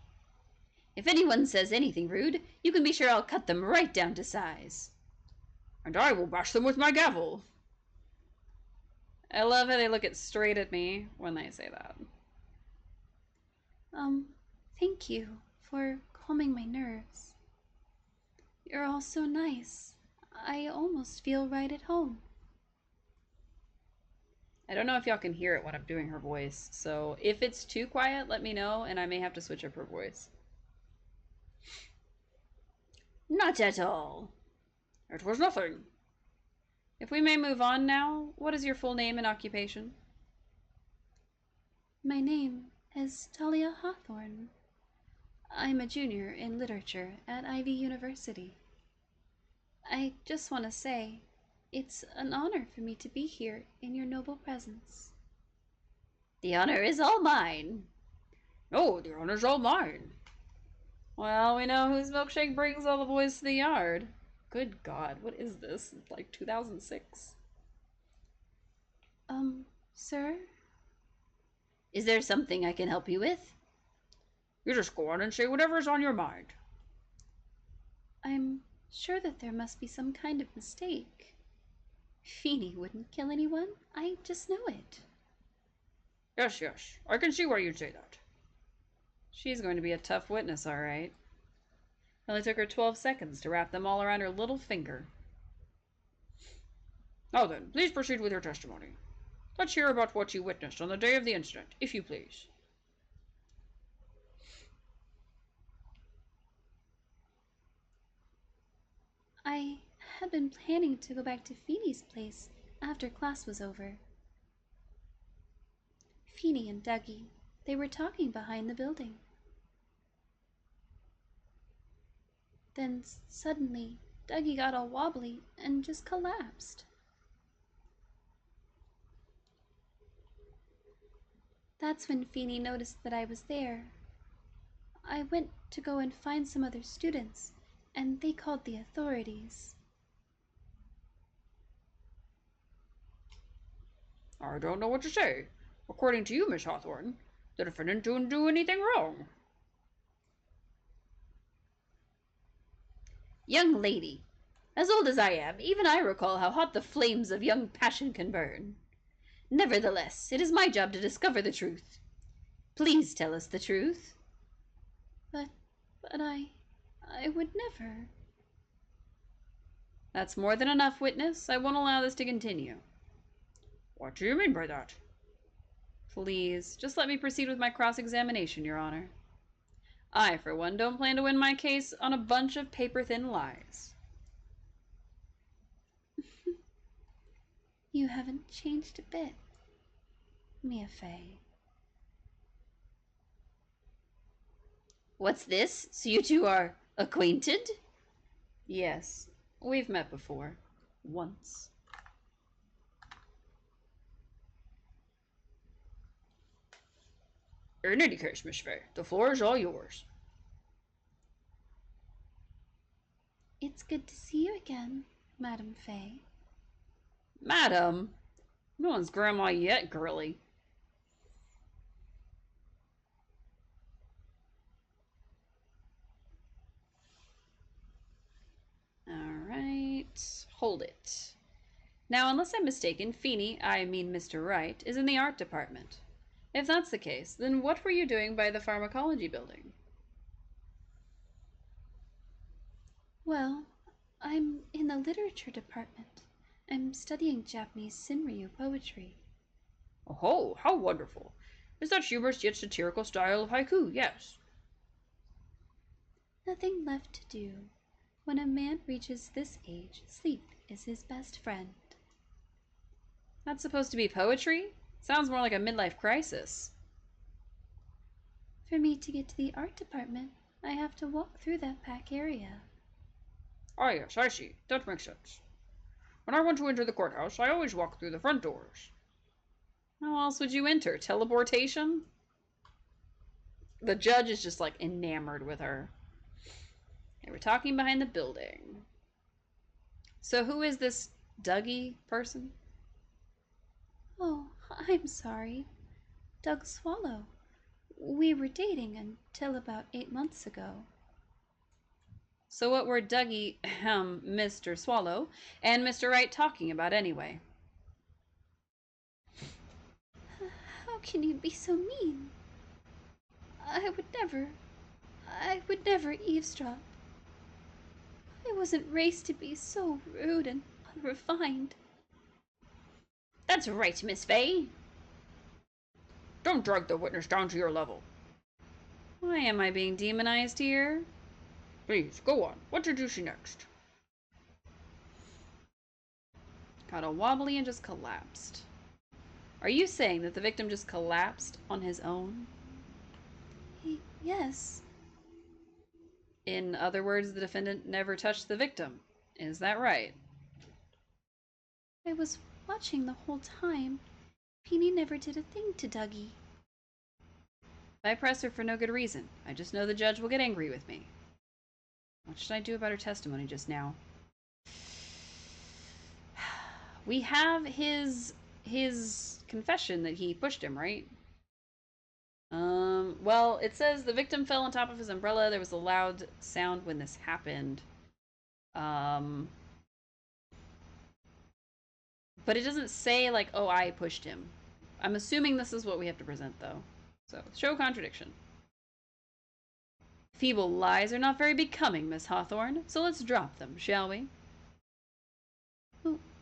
If anyone says anything rude, you can be sure I'll cut them right down to size. And I will bash them with my gavel. I love how they look straight at me when they say that. Thank you for calming my nerves. You're all so nice. I almost feel right at home. I don't know if y'all can hear it when I'm doing her voice, so if it's too quiet, let me know, and I may have to switch up her voice. Not at all. It was nothing. If we may move on now, what is your full name and occupation? My name is Talia Hawthorne. I'm a junior in literature at Ivy University. I just want to say, it's an honor for me to be here in your noble presence. The honor is all mine. No, the honor's all mine. Well, we know whose milkshake brings all the boys to the yard. Good God, what is this? It's like 2006. Sir? Is there something I can help you with? You just go on and say whatever's on your mind. I'm sure that there must be some kind of mistake. Feenie wouldn't kill anyone. I just know it. Yes, I can see why you'd say that. She's going to be a tough witness, all right. It only took her 12 seconds to wrap them all around her little finger. Now then, please proceed with your testimony. Let's hear about what you witnessed on the day of the incident, if you please. I had been planning to go back to Feenie's place after class was over. Feenie and Dougie, they were talking behind the building. Then suddenly, Dougie got all wobbly and just collapsed. That's when Feenie noticed that I was there. I went to go and find some other students, and they called the authorities. I don't know what to say. According to you, Miss Hawthorne, the defendant didn't do anything wrong. Young lady, as old as I am, even I recall how hot the flames of young passion can burn. Nevertheless, it is my job to discover the truth. Please tell us the truth. But I would never. That's more than enough, witness. I won't allow this to continue. What do you mean by that? Please, just let me proceed with my cross-examination, Your Honor. I, for one, don't plan to win my case on a bunch of paper-thin lies. You haven't changed a bit, Mia Fey. What's this? So you two are acquainted? Yes, we've met before. Once. In any case, Miss Fey, the floor is all yours. It's good to see you again, Madam Fey. Madam? No one's grandma yet, girly. Alright, hold it. Now, unless I'm mistaken, Feenie, I mean Mr. Wright, is in the art department. If that's the case, then what were you doing by the pharmacology building? Well, I'm in the literature department. I'm studying Japanese Sinryu poetry. Oh, how wonderful. Is that humorous yet satirical style of haiku? Yes. Nothing left to do. When a man reaches this age, sleep is his best friend. That's supposed to be poetry? Sounds more like a midlife crisis. For me to get to the art department, I have to walk through that back area. Ah, yes, I see. That makes sense. When I want to enter the courthouse, I always walk through the front doors. How else would you enter? Teleportation? The judge is just like enamored with her. Okay, we're talking behind the building. So who is this Dougie person? Oh, I'm sorry. Doug Swallow. We were dating until about 8 months ago. So what were Dougie, Mr. Swallow, and Mr. Wright talking about anyway? How can you be so mean? I would never eavesdrop. I wasn't raised to be so rude and unrefined. That's right, Miss Fey. Don't drag the witness down to your level. Why am I being demonized here? Please, go on. What did you see next? Got all wobbly and just collapsed. Are you saying that the victim just collapsed on his own? Yes. In other words, the defendant never touched the victim. Is that right? I was watching the whole time. Feenie never did a thing to Dougie. I press her for no good reason. I just know the judge will get angry with me. What should I do about her testimony just now? We have his confession that he pushed him, right? Well, it says the victim fell on top of his umbrella. There was a loud sound when this happened. But it doesn't say, like, oh, I pushed him. I'm assuming this is what we have to present, though. So, show contradiction. Feeble lies are not very becoming, Miss Hawthorne, so let's drop them, shall we?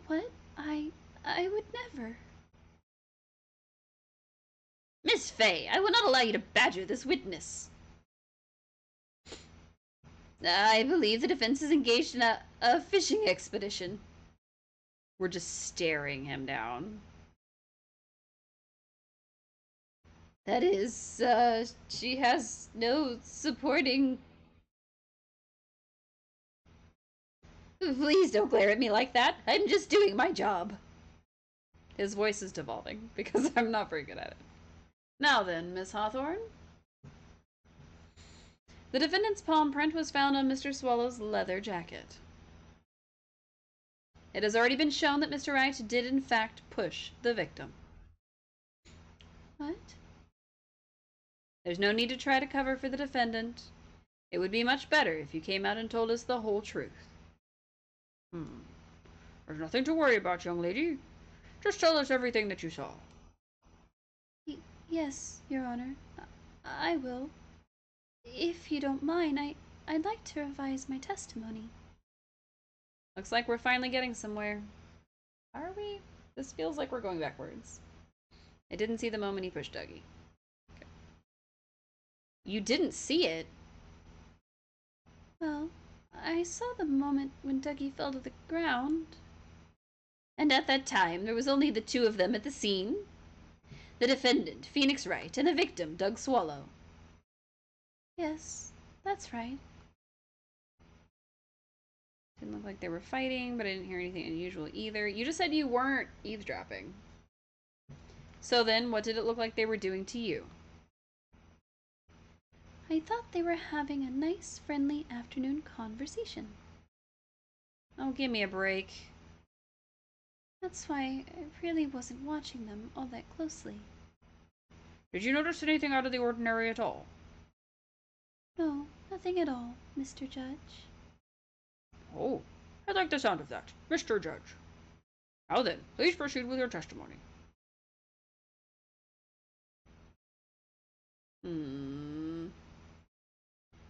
What? I would never. Miss Fey, I will not allow you to badger this witness. I believe the defense is engaged in a fishing expedition. We're just staring him down. That is, she has no supporting... Please don't glare at me like that. I'm just doing my job. His voice is devolving because I'm not very good at it. Now then, Miss Hawthorne. The defendant's palm print was found on Mr. Swallow's leather jacket. It has already been shown that Mr. Wright did in fact push the victim. What? There's no need to try to cover for the defendant. It would be much better if you came out and told us the whole truth. There's nothing to worry about, young lady. Just tell us everything that you saw. Yes, Your Honor. I will. If you don't mind, I'd like to revise my testimony. Looks like we're finally getting somewhere. Are we? This feels like we're going backwards. I didn't see the moment he pushed Dougie. Okay. You didn't see it? Well, I saw the moment when Dougie fell to the ground. And at that time, there was only the two of them at the scene? The defendant, Phoenix Wright, and the victim, Doug Swallow. Yes, that's right. Didn't look like they were fighting, but I didn't hear anything unusual either. You just said you weren't eavesdropping. So then, what did it look like they were doing to you? I thought they were having a nice, friendly afternoon conversation. Oh, give me a break. That's why I really wasn't watching them all that closely. Did you notice anything out of the ordinary at all? No, nothing at all, Mr. Judge. Oh, I like the sound of that, Mr. Judge. Now then, please proceed with your testimony. When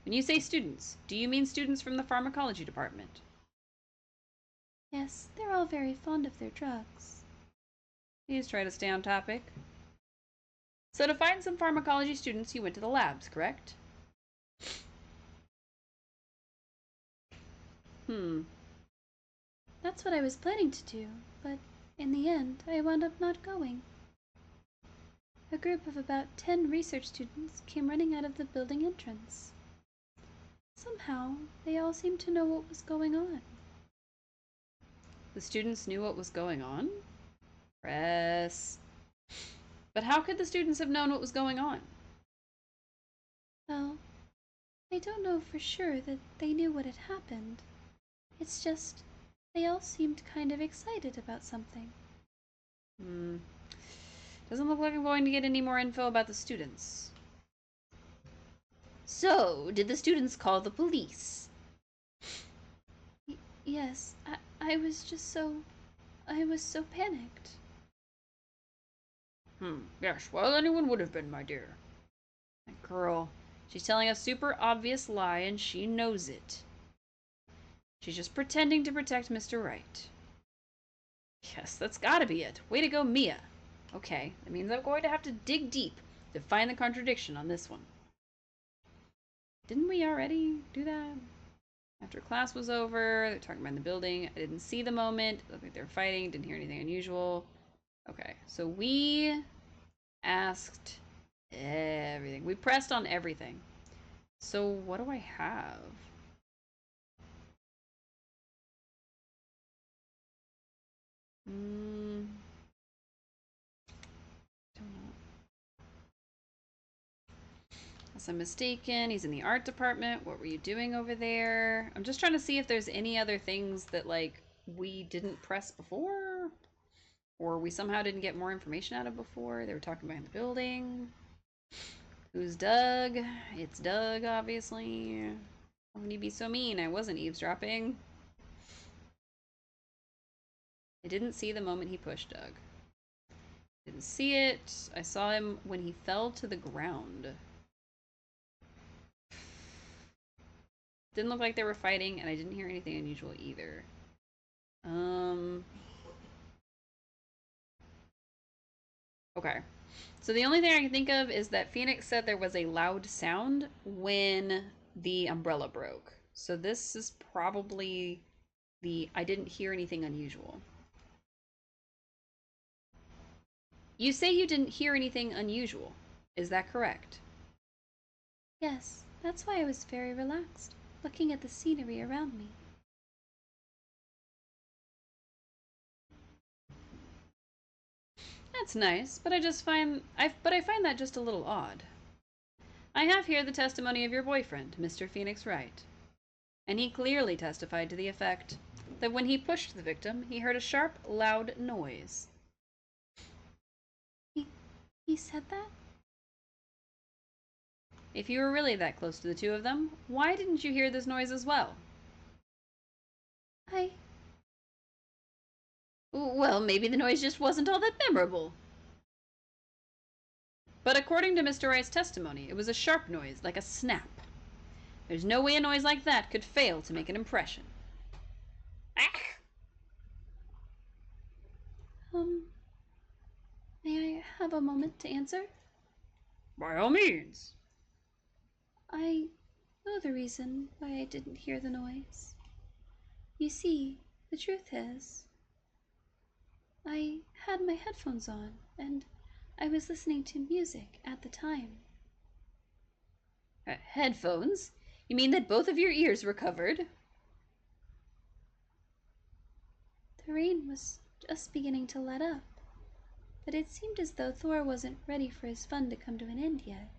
you say students, do you mean students from the pharmacology department? Yes, they're all very fond of their drugs. Please try to stay on topic. So to find some pharmacology students, you went to the labs, correct? That's what I was planning to do, but in the end, I wound up not going. A group of about 10 research students came running out of the building entrance. Somehow, they all seemed to know what was going on. The students knew what was going on? Press. But how could the students have known what was going on? Well, I don't know for sure that they knew what had happened. It's just, they all seemed kind of excited about something. Doesn't look like I'm going to get any more info about the students. So, did the students call the police? Yes, I was just so... I was so panicked. Yes, well, anyone would have been, my dear. That girl, she's telling a super obvious lie and she knows it. She's just pretending to protect Mr. Wright. Yes, that's gotta be it. Way to go, Mia. Okay, that means I'm going to have to dig deep to find the contradiction on this one. Didn't we already do that? After class was over, they're talking about in the building. I didn't see the moment. It looked like they were fighting. Didn't hear anything unusual. Okay, so we asked everything. We pressed on everything. So what do I have? Don't know. Unless I'm mistaken, he's in the art department. What were you doing over there? I'm just trying to see if there's any other things that, like, we didn't press before, or we somehow didn't get more information out of before. They were talking behind the building. Who's Doug? It's Doug, obviously. How can you be so mean? I wasn't eavesdropping. I didn't see the moment he pushed Doug. Didn't see it. I saw him when he fell to the ground. Didn't look like they were fighting, and I didn't hear anything unusual either. Okay. So the only thing I can think of is that Phoenix said there was a loud sound when the umbrella broke. So this is probably the I didn't hear anything unusual. You say you didn't hear anything unusual. Is that correct? Yes, that's why I was very relaxed, looking at the scenery around me. That's nice, but I find that just a little odd. I have here the testimony of your boyfriend, Mr. Phoenix Wright, and he clearly testified to the effect that when he pushed the victim, he heard a sharp, loud noise. He said that? If you were really that close to the two of them, why didn't you hear this noise as well? I... Well, maybe the noise just wasn't all that memorable. But according to Mr. Wright's testimony, it was a sharp noise, like a snap. There's no way a noise like that could fail to make an impression. May I have a moment to answer? By all means. I know the reason why I didn't hear the noise. You see, the truth is, I had my headphones on, and I was listening to music at the time. Headphones? You mean that both of your ears were covered? The rain was just beginning to let up, but it seemed as though Thor wasn't ready for his fun to come to an end yet.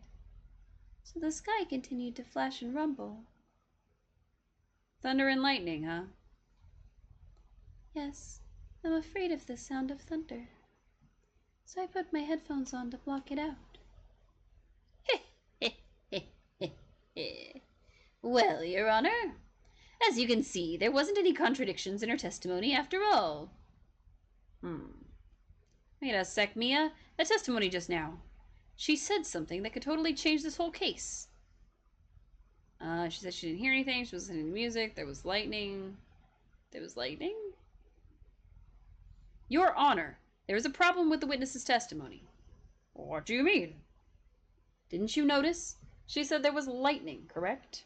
So the sky continued to flash and rumble. Thunder and lightning, huh? Yes, I'm afraid of the sound of thunder. So I put my headphones on to block it out. Well, Your Honor, as you can see, there wasn't any contradictions in her testimony after all. Wait a sec, Mia. That testimony just now. She said something that could totally change this whole case. She said she didn't hear anything. She was listening to music. There was lightning. There was lightning? Your Honor, there is a problem with the witness's testimony. What do you mean? Didn't you notice? She said there was lightning, correct?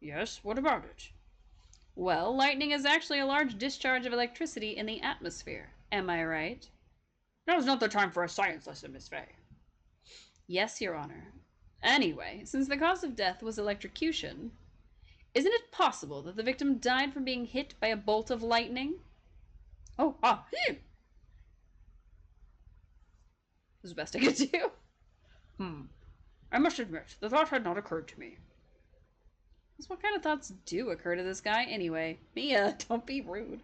Yes, what about it? Well, lightning is actually a large discharge of electricity in the atmosphere. Am I right? Now's not the time for a science lesson, Miss Fay. Yes, Your Honor. Anyway, since the cause of death was electrocution, isn't it possible that the victim died from being hit by a bolt of lightning? Oh, This was the best I could do. I must admit, the thought had not occurred to me. What kind of thoughts do occur to this guy anyway? Mia, don't be rude.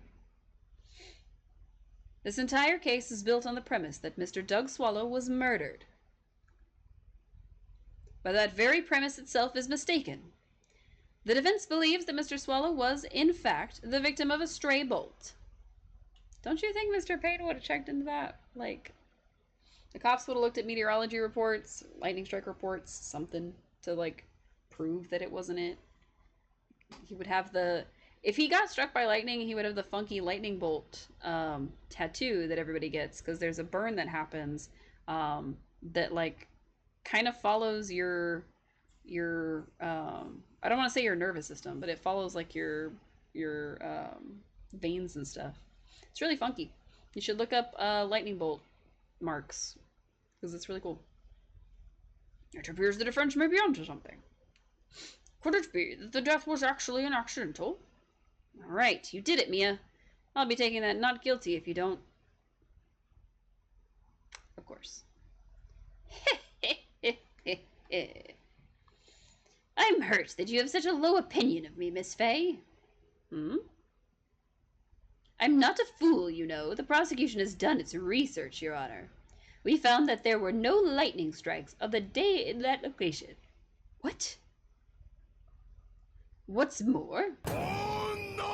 This entire case is built on the premise that Mr. Doug Swallow was murdered. But that very premise itself is mistaken. The defense believes that Mr. Swallow was, in fact, the victim of a stray bolt. Don't you think Mr. Payne would have checked into that? Like, the cops would have looked at meteorology reports, lightning strike reports, something to, like, prove that it wasn't it. He would have if he got struck by lightning, he would have the funky lightning bolt tattoo that everybody gets, because there's a burn that happens that, like, kind of follows your I don't want to say your nervous system, but it follows, like, your veins and stuff. It's really funky. You should look up lightning bolt marks, because it's really cool. It appears the defense may be onto something. Could it be that the death was actually an accidental? All right, you did it, Mia. I'll be taking that not guilty if you don't. Of course. I'm hurt that you have such a low opinion of me, Miss Fay. I'm not a fool, you know. The prosecution has done its research, Your Honor. We found that there were no lightning strikes on the day in that location. What? What's more? Oh no!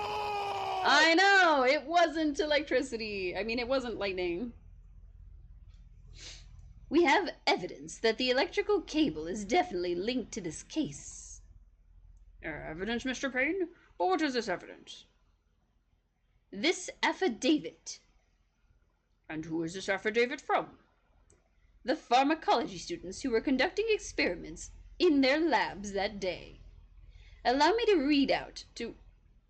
I know! It wasn't electricity. I mean, it wasn't lightning. We have evidence that the electrical cable is definitely linked to this case. Evidence, Mr. Payne? But what is this evidence? This affidavit. And who is this affidavit from? The pharmacology students who were conducting experiments in their labs that day. Allow me to read out to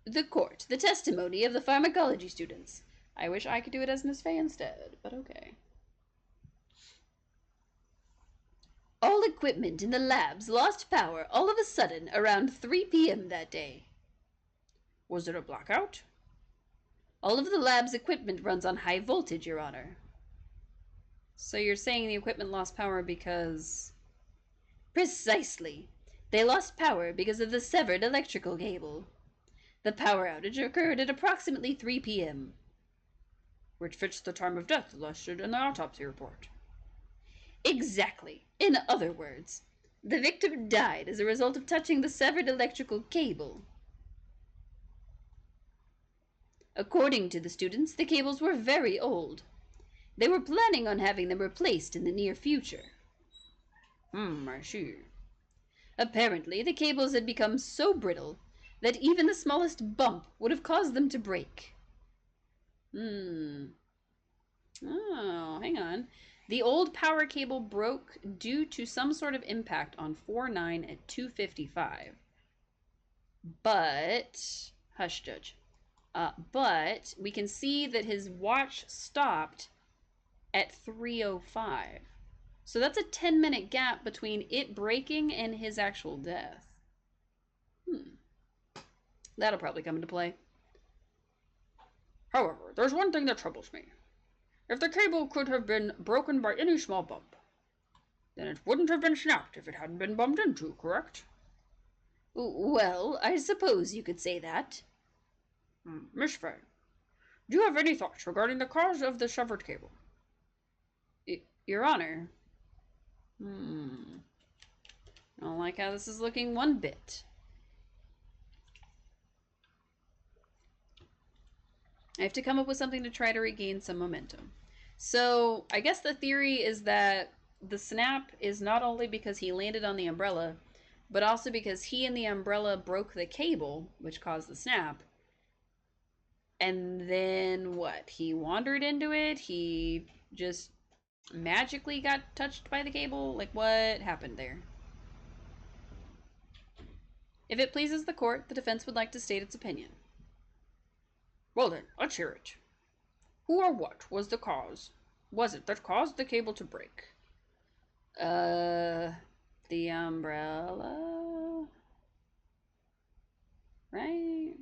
the court the testimony of the pharmacology students. I wish I could do it as Miss Fay instead, but okay. All equipment in the labs lost power all of a sudden around 3 p.m. that day. Was there a blackout? All of the lab's equipment runs on high voltage, Your Honor. So you're saying the equipment lost power because... Precisely. They lost power because of the severed electrical cable. The power outage occurred at approximately 3 p.m. Which fits the time of death listed in the autopsy report. Exactly. In other words, the victim died as a result of touching the severed electrical cable. According to the students, the cables were very old. They were planning on having them replaced in the near future. I see. Apparently, the cables had become so brittle that even the smallest bump would have caused them to break. Oh, hang on. The old power cable broke due to some sort of impact on 4-9 at 2:55. But, hush, Judge. But we can see that his watch stopped at 3:05. So that's a 10-minute gap between it breaking and his actual death. That'll probably come into play. However, there's one thing that troubles me. If the cable could have been broken by any small bump, then it wouldn't have been snapped if it hadn't been bumped into, correct? Well, I suppose you could say that. Miss Fay, do you have any thoughts regarding the cause of the severed cable? Your Honor. I don't like how this is looking one bit. I have to come up with something to try to regain some momentum. So, I guess the theory is that the snap is not only because he landed on the umbrella, but also because he and the umbrella broke the cable, which caused the snap. And then what? He wandered into it? He just magically got touched by the cable? Like, what happened there? If it pleases the court, the defense would like to state its opinion. Well then, let's hear it. Who or what was the cause? Was it that caused the cable to break? The umbrella? Right?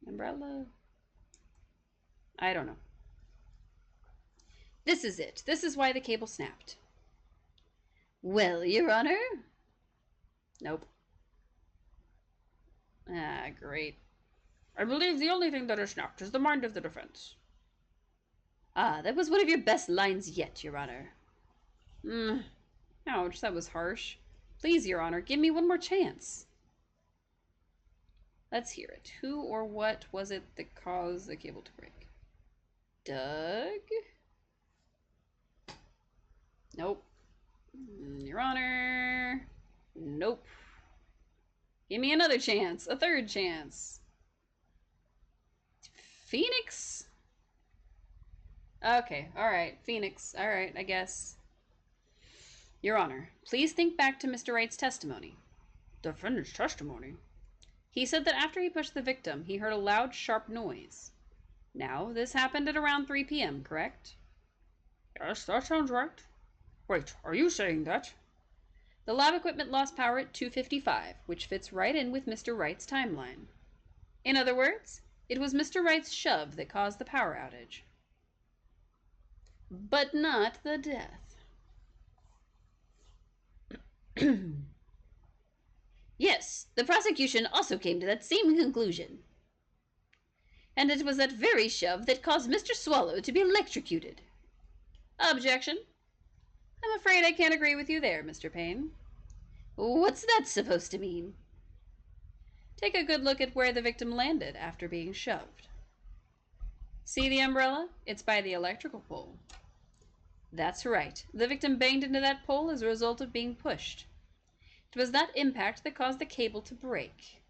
Umbrella? I don't know. This is it. This is why the cable snapped. Well, Your Honor? Nope. Ah, great. I believe the only thing that is snapped is the mind of the defense. Ah, that was one of your best lines yet, Your Honor. Ouch, that was harsh. Please, Your Honor, give me one more chance. Let's hear it. Who or what was it that caused the cable to break? Doug? Nope. Your Honor. Nope. Give me another chance. A third chance. Phoenix? Okay, alright. Phoenix. Alright, I guess. Your Honor, please think back to Mr. Wright's testimony. Defendant's testimony? He said that after he pushed the victim, he heard a loud, sharp noise. Now, this happened at around 3 p.m., correct? Yes, that sounds right. Wait, are you saying that? The lab equipment lost power at 2:55, which fits right in with Mr. Wright's timeline. In other words, it was Mr. Wright's shove that caused the power outage. But not the death. Yes, the prosecution also came to that same conclusion. And it was that very shove that caused Mr. Swallow to be electrocuted. Objection. I'm afraid I can't agree with you there, Mr. Payne. What's that supposed to mean? Take a good look at where the victim landed after being shoved. See the umbrella? It's by the electrical pole. That's right. The victim banged into that pole as a result of being pushed. It was that impact that caused the cable to break.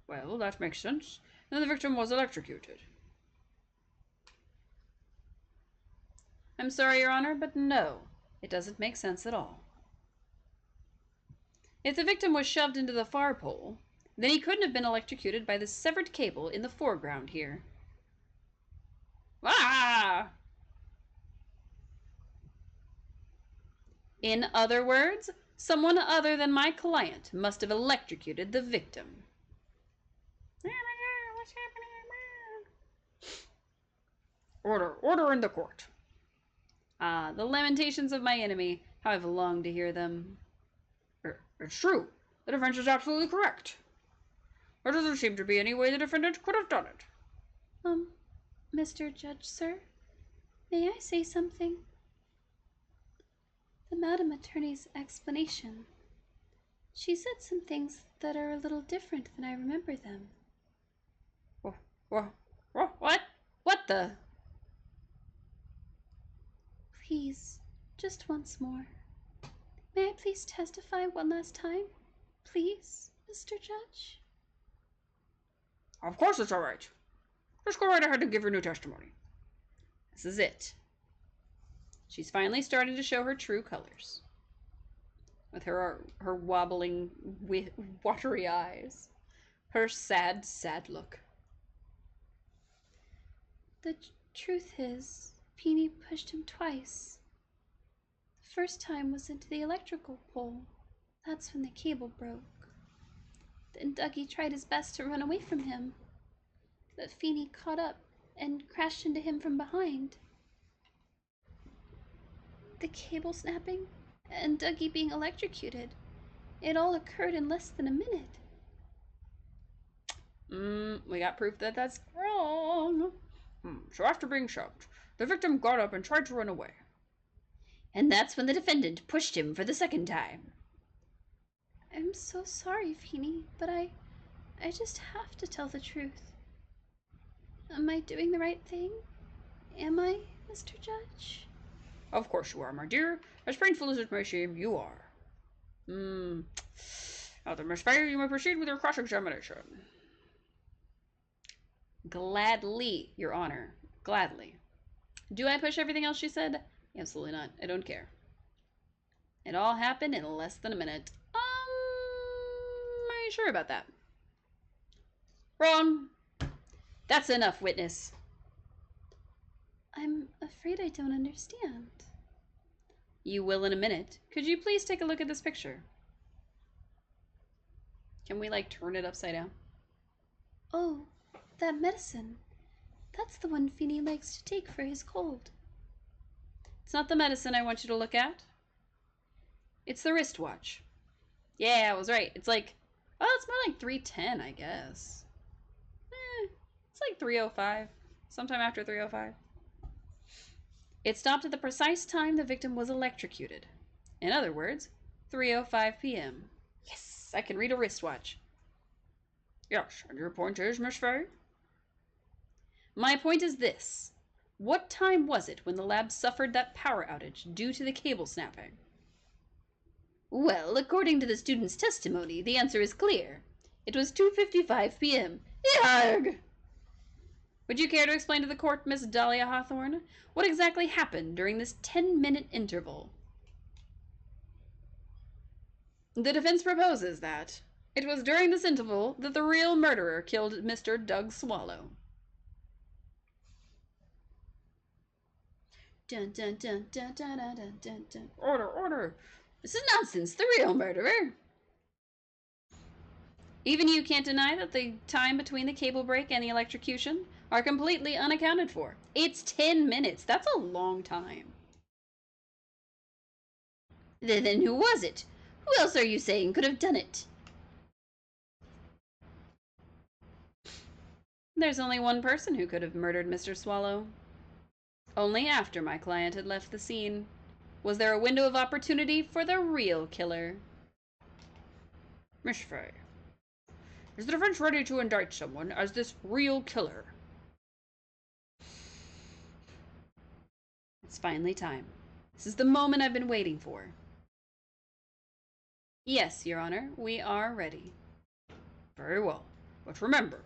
Well, that makes sense. Then the victim was electrocuted. I'm sorry, Your Honor, but no, it doesn't make sense at all. If the victim was shoved into the far pole, then he couldn't have been electrocuted by the severed cable in the foreground here. Ah! In other words, someone other than my client must have electrocuted the victim. Oh my God, what's happening? Order in the court. Ah, the lamentations of my enemy. How I've longed to hear them. It's true. The defense is absolutely correct. There doesn't seem to be any way the defendant could have done it. Mr. Judge, sir, may I say something? The Madam Attorney's explanation. She said some things that are a little different than I remember them. What? What the? Please, just once more. May I please testify one last time? Please, Mr. Judge? Of course it's all right. Just go right ahead and give your new testimony. This is it. She's finally starting to show her true colors. With her wobbling, watery eyes. Her sad, sad look. The truth is, Feenie pushed him twice. The first time was into the electrical pole. That's when the cable broke. Then Dougie tried his best to run away from him, but Feenie caught up and crashed into him from behind. The cable snapping and Dougie being electrocuted, it all occurred in less than a minute. We got proof that that's wrong. So after being shoved, the victim got up and tried to run away. And that's when the defendant pushed him for the second time. I'm so sorry, Feenie, but I just have to tell the truth. Am I doing the right thing? Am I, Mr. Judge? Of course you are, my dear. As painful as it may seem, you are. Now then, Miss Fay, you may proceed with your cross-examination. Gladly, Your Honor. Gladly. Do I push everything else she said? Absolutely not. I don't care. It all happened in less than a minute. Are you sure about that? Wrong. That's enough, witness. I'm afraid I don't understand. You will in a minute. Could you please take a look at this picture? Can we, like, turn it upside down? Oh, that medicine. That's the one Feenie likes to take for his cold. It's not the medicine I want you to look at. It's the wristwatch. Yeah, I was right. It's like, well, it's more like 3:10, I guess. It's like 3:05. Sometime after 3:05. It stopped at the precise time the victim was electrocuted. In other words, 3:05 p.m. Yes, I can read a wristwatch. Yes, and your point is, Miss Fay? My point is this. What time was it when the lab suffered that power outage due to the cable snapping? Well, according to the student's testimony, the answer is clear. It was 2:55 p.m. Yarg! Would you care to explain to the court, Miss Dahlia Hawthorne, what exactly happened during this 10-minute interval? The defense proposes that it was during this interval that the real murderer killed Mr. Doug Swallow. Dun dun dun dun dun dun dun dun dun. Order, order. This is nonsense. The real murderer. Even you can't deny that the time between the cable break and the electrocution are completely unaccounted for. It's 10 minutes. That's a long time. Then who was it? Who else are you saying could have done it? There's only one person who could have murdered Mr. Swallow. Only after my client had left the scene was there a window of opportunity for the real killer. Miss Fay, is the defense ready to indict someone as this real killer? It's finally time. This is the moment I've been waiting for. Yes, Your Honor, we are ready. Very well. But remember,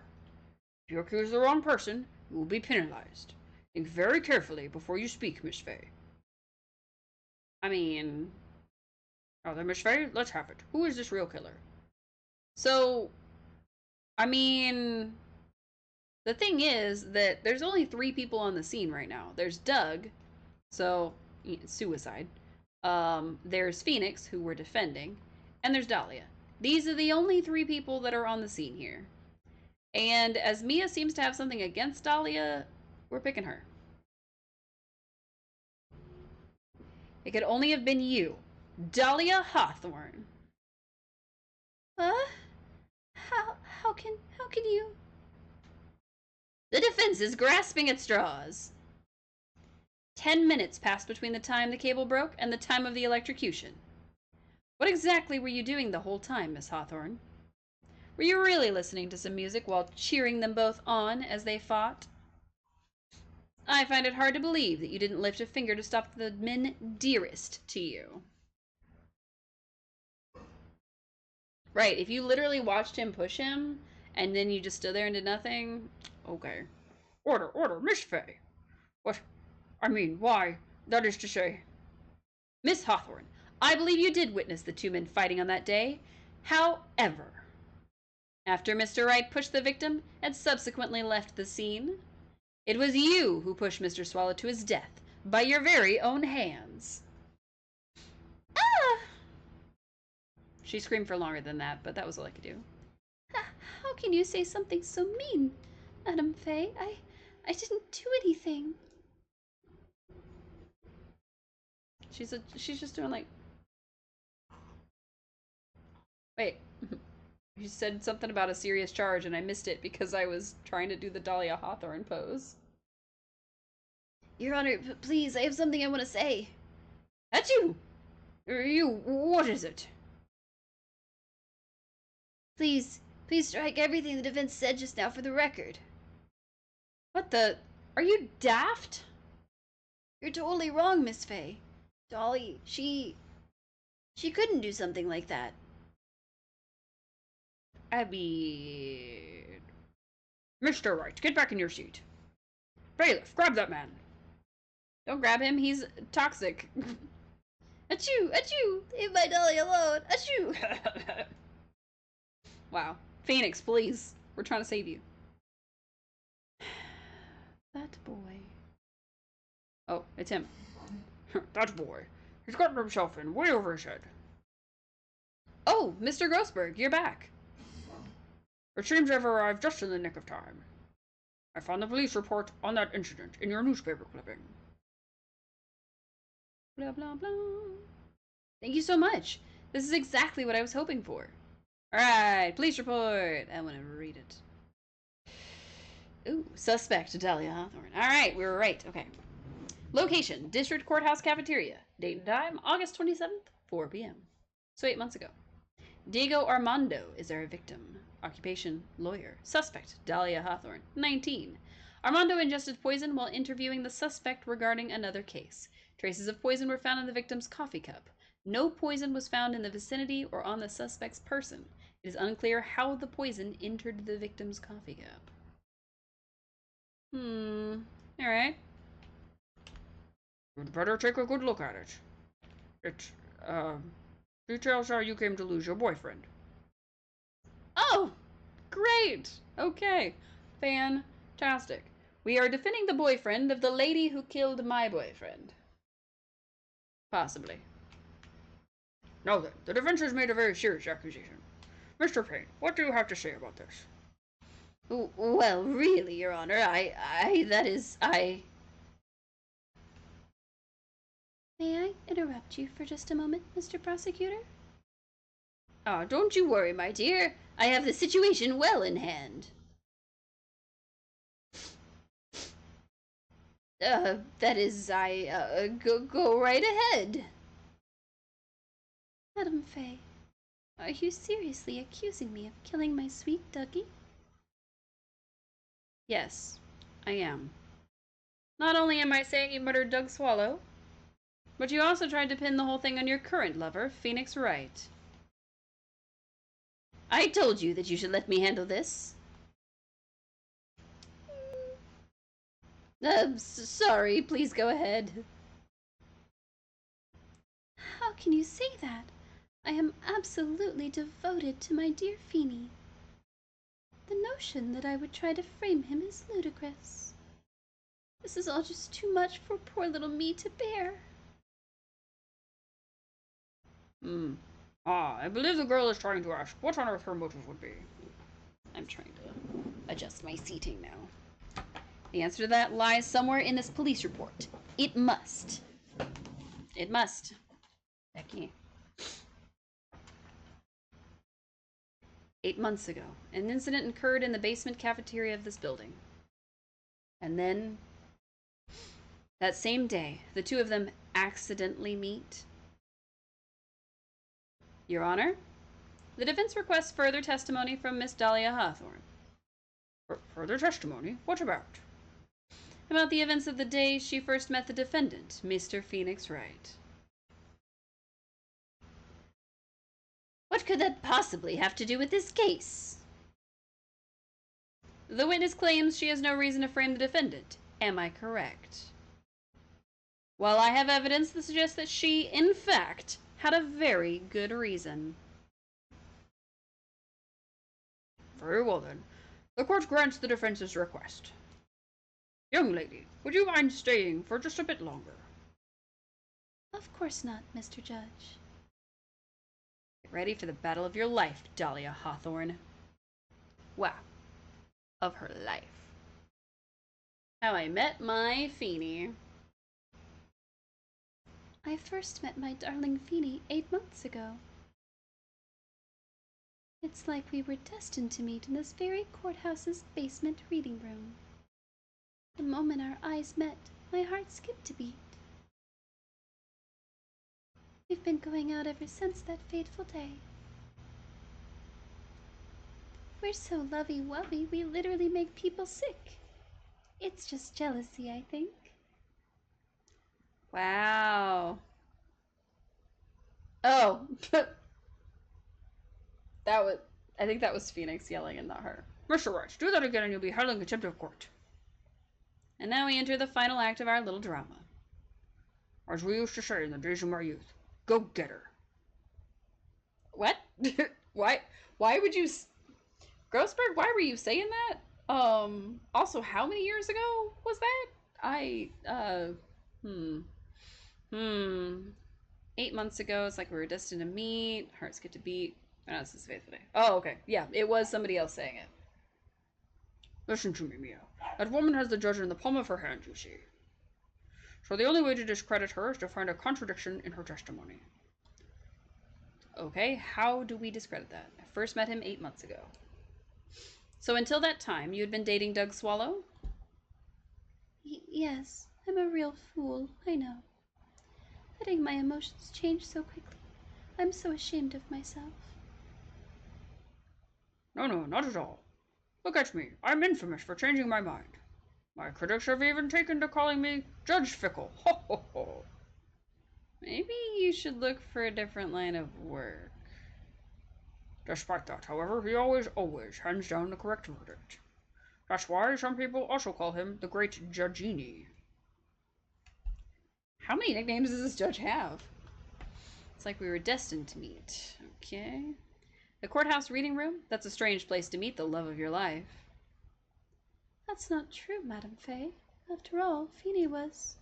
if you accuse the wrong person, you will be penalized. Think very carefully before you speak, Miss Fay. I mean... Now then, Miss Fay, let's have it. Who is this real killer? So, I mean... The thing is that there's only 3 people on the scene right now. There's Doug, so, suicide. There's Phoenix, who we're defending, and there's Dahlia. These are the only 3 people that are on the scene here. And as Mia seems to have something against Dahlia, we're picking her. It could only have been you, Dahlia Hawthorne. How can you? The defense is grasping at straws. 10 minutes passed between the time the cable broke and the time of the electrocution. What exactly were you doing the whole time, Miss Hawthorne? Were you really listening to some music while cheering them both on as they fought? I find it hard to believe that you didn't lift a finger to stop the men dearest to you. Right, if you literally watched him push him, and then you just stood there and did nothing, okay. Order, Miss Fay. What? I mean, why? That is to say... Miss Hawthorne, I believe you did witness the two men fighting on that day. However, after Mr. Wright pushed the victim and subsequently left the scene, it was you who pushed Mr. Swallow to his death by your very own hands. Ah! She screamed for longer than that, but that was all I could do. How can you say something so mean, Madame Fay? I didn't do anything. She's just doing like... Wait. You said something about a serious charge, and I missed it because I was trying to do the Dahlia Hawthorne pose. Your Honor, please, I have something I want to say. That's you! What is it? Please strike everything the defense said just now for the record. What the... Are you daft? You're totally wrong, Miss Fay. Dolly, she couldn't do something like that. I mean... Mr. Wright, get back in your seat. Bailiff, grab that man. Don't grab him, he's toxic. Achoo! Achoo! Leave my Dolly alone! Achoo! Wow. Phoenix, please. We're trying to save you. That boy. Oh, it's him. That boy. He's gotten himself in way over his head. Oh, Mr. Grossberg, you're back. It seems I've arrived just in the nick of time. I found the police report on that incident in your newspaper clipping. Blah, blah, blah. Thank you so much. This is exactly what I was hoping for. Alright, police report. I want to read it. Ooh, suspect Dahlia Hawthorne. Alright, we were right. Okay. Location, District Courthouse Cafeteria. Date and time, August 27th, 4 p.m. So 8 months ago. Diego Armando is our victim. Occupation, lawyer. Suspect, Dahlia Hawthorne, 19. Armando ingested poison while interviewing the suspect regarding another case. Traces of poison were found in the victim's coffee cup. No poison was found in the vicinity or on the suspect's person. It is unclear how the poison entered the victim's coffee cup. Alright. You'd better take a good look at it. It, details how you came to lose your boyfriend. Oh! Great! Okay. Fantastic. We are defending the boyfriend of the lady who killed my boyfriend. Possibly. Now then, the defense has made a very serious accusation. Mr. Payne, what do you have to say about this? Well, really, Your Honor, I... May I interrupt you for just a moment, Mr. Prosecutor? Ah, don't you worry, my dear. I have the situation well in hand. Go right ahead. Madame Fay, are you seriously accusing me of killing my sweet Dougie? Yes, I am. Not only am I saying you murdered Doug Swallow, but you also tried to pin the whole thing on your current lover, Phoenix Wright. I told you that you should let me handle this. Sorry, please go ahead. How can you say that? I am absolutely devoted to my dear Feenie. The notion that I would try to frame him is ludicrous. This is all just too much for poor little me to bear. I believe the girl is trying to ask what on earth her motive would be. I'm trying to adjust my seating now. The answer to that lies somewhere in this police report. It must. It must. Becky. 8 months ago, an incident occurred in the basement cafeteria of this building. And then, that same day, the two of them accidentally meet. Your Honor, the defense requests further testimony from Miss Dahlia Hawthorne. Further testimony? What about? About the events of the day she first met the defendant, Mr. Phoenix Wright. What could that possibly have to do with this case? The witness claims she has no reason to frame the defendant. Am I correct? Well, I have evidence that suggests that she, in fact, had a very good reason. Very well then. The court grants the defense's request. Young lady, would you mind staying for just a bit longer? Of course not, Mr. Judge. Get ready for the battle of your life, Dahlia Hawthorne. Wow. Of her life. How I Met My Feenie. I first met my darling Feenie 8 months ago. It's like we were destined to meet in this very courthouse's basement reading room. The moment our eyes met, my heart skipped a beat. We've been going out ever since that fateful day. We're so lovey-wovey, we literally make people sick. It's just jealousy, I think. Wow. Oh. I think that was Phoenix yelling and not her. Mr. Wright, do that again and you'll be held in contempt of court. And now we enter the final act of our little drama. As we used to say in the days of my youth, go get her. What? Why would you... Grossberg, why were you saying that? Also, how many years ago was that? 8 months ago, it's like we were destined to meet. Hearts get to beat. Oh, this is faithful day. Oh, okay. Yeah, it was somebody else saying it. Listen to me, Mia. That woman has the judge in the palm of her hand, you see. So the only way to discredit her is to find a contradiction in her testimony. Okay, how do we discredit that? I first met him 8 months ago. So until that time, you had been dating Doug Swallow? Yes, I'm a real fool, I know. Letting my emotions change so quickly. I'm so ashamed of myself. No, not at all. Look at me. I'm infamous for changing my mind. My critics have even taken to calling me Judge Fickle. Ho, ho, ho. Maybe you should look for a different line of work. Despite that, however, he always hands down the correct verdict. That's why some people also call him the Great Judgini. How many nicknames does this judge have? It's like we were destined to meet. Okay. The courthouse reading room? That's a strange place to meet the love of your life. That's not true, Madame Faye. After all, Feenie was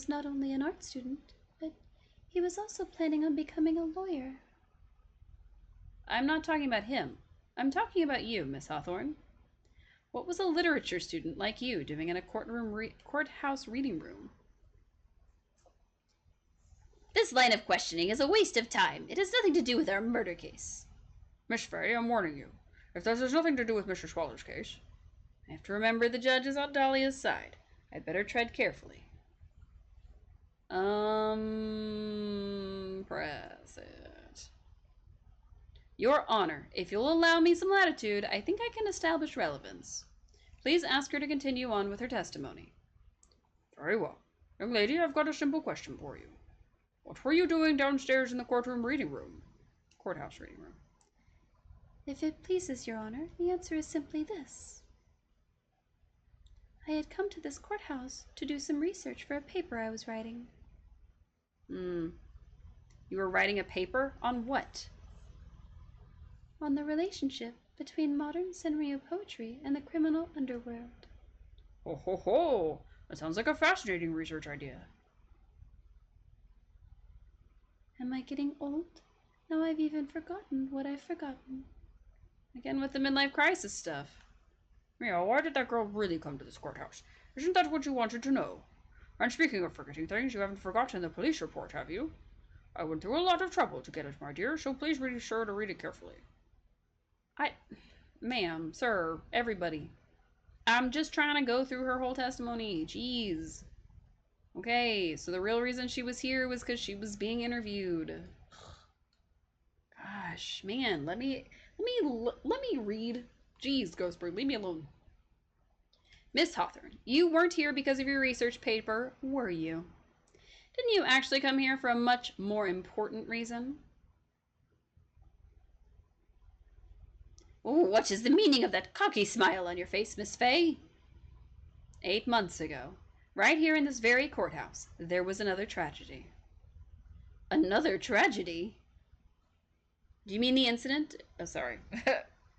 not only an art student, but he was also planning on becoming a lawyer. I'm not talking about him. I'm talking about you, Miss Hawthorne. What was a literature student like you doing in a courthouse reading room? This line of questioning is a waste of time. It has nothing to do with our murder case. Miss Faye, I'm warning you. If this has nothing to do with Mr. Swallow's case... I have to remember the judge is on Dahlia's side. I'd better tread carefully. Press it. Your Honor, if you'll allow me some latitude, I think I can establish relevance. Please ask her to continue on with her testimony. Very well. Young lady, I've got a simple question for you. What were you doing downstairs in the courtrouse reading room? If it pleases your Honor, the answer is simply this. I had come to this courthouse to do some research for a paper I was writing. You were writing a paper? On what? On the relationship between modern Senryu poetry and the criminal underworld. Ho ho ho! That sounds like a fascinating research idea. Am I getting old? Now I've even forgotten what I've forgotten. Again with the midlife crisis stuff. Mia, why did that girl really come to this courthouse? Isn't that what you wanted to know? And speaking of forgetting things, you haven't forgotten the police report, have you? I went through a lot of trouble to get it, my dear, so please be sure to read it carefully. Ma'am, sir, everybody. I'm just trying to go through her whole testimony. Jeez. Okay, so the real reason she was here was because she was being interviewed. Gosh, man, let me read. Jeez, Ghostbird, leave me alone. Miss Hawthorne, you weren't here because of your research paper, were you? Didn't you actually come here for a much more important reason? What is the meaning of that cocky smile on your face, Miss Fay? 8 months ago, right here in this very courthouse, there was another tragedy. Another tragedy? Do you mean the incident? Oh, sorry.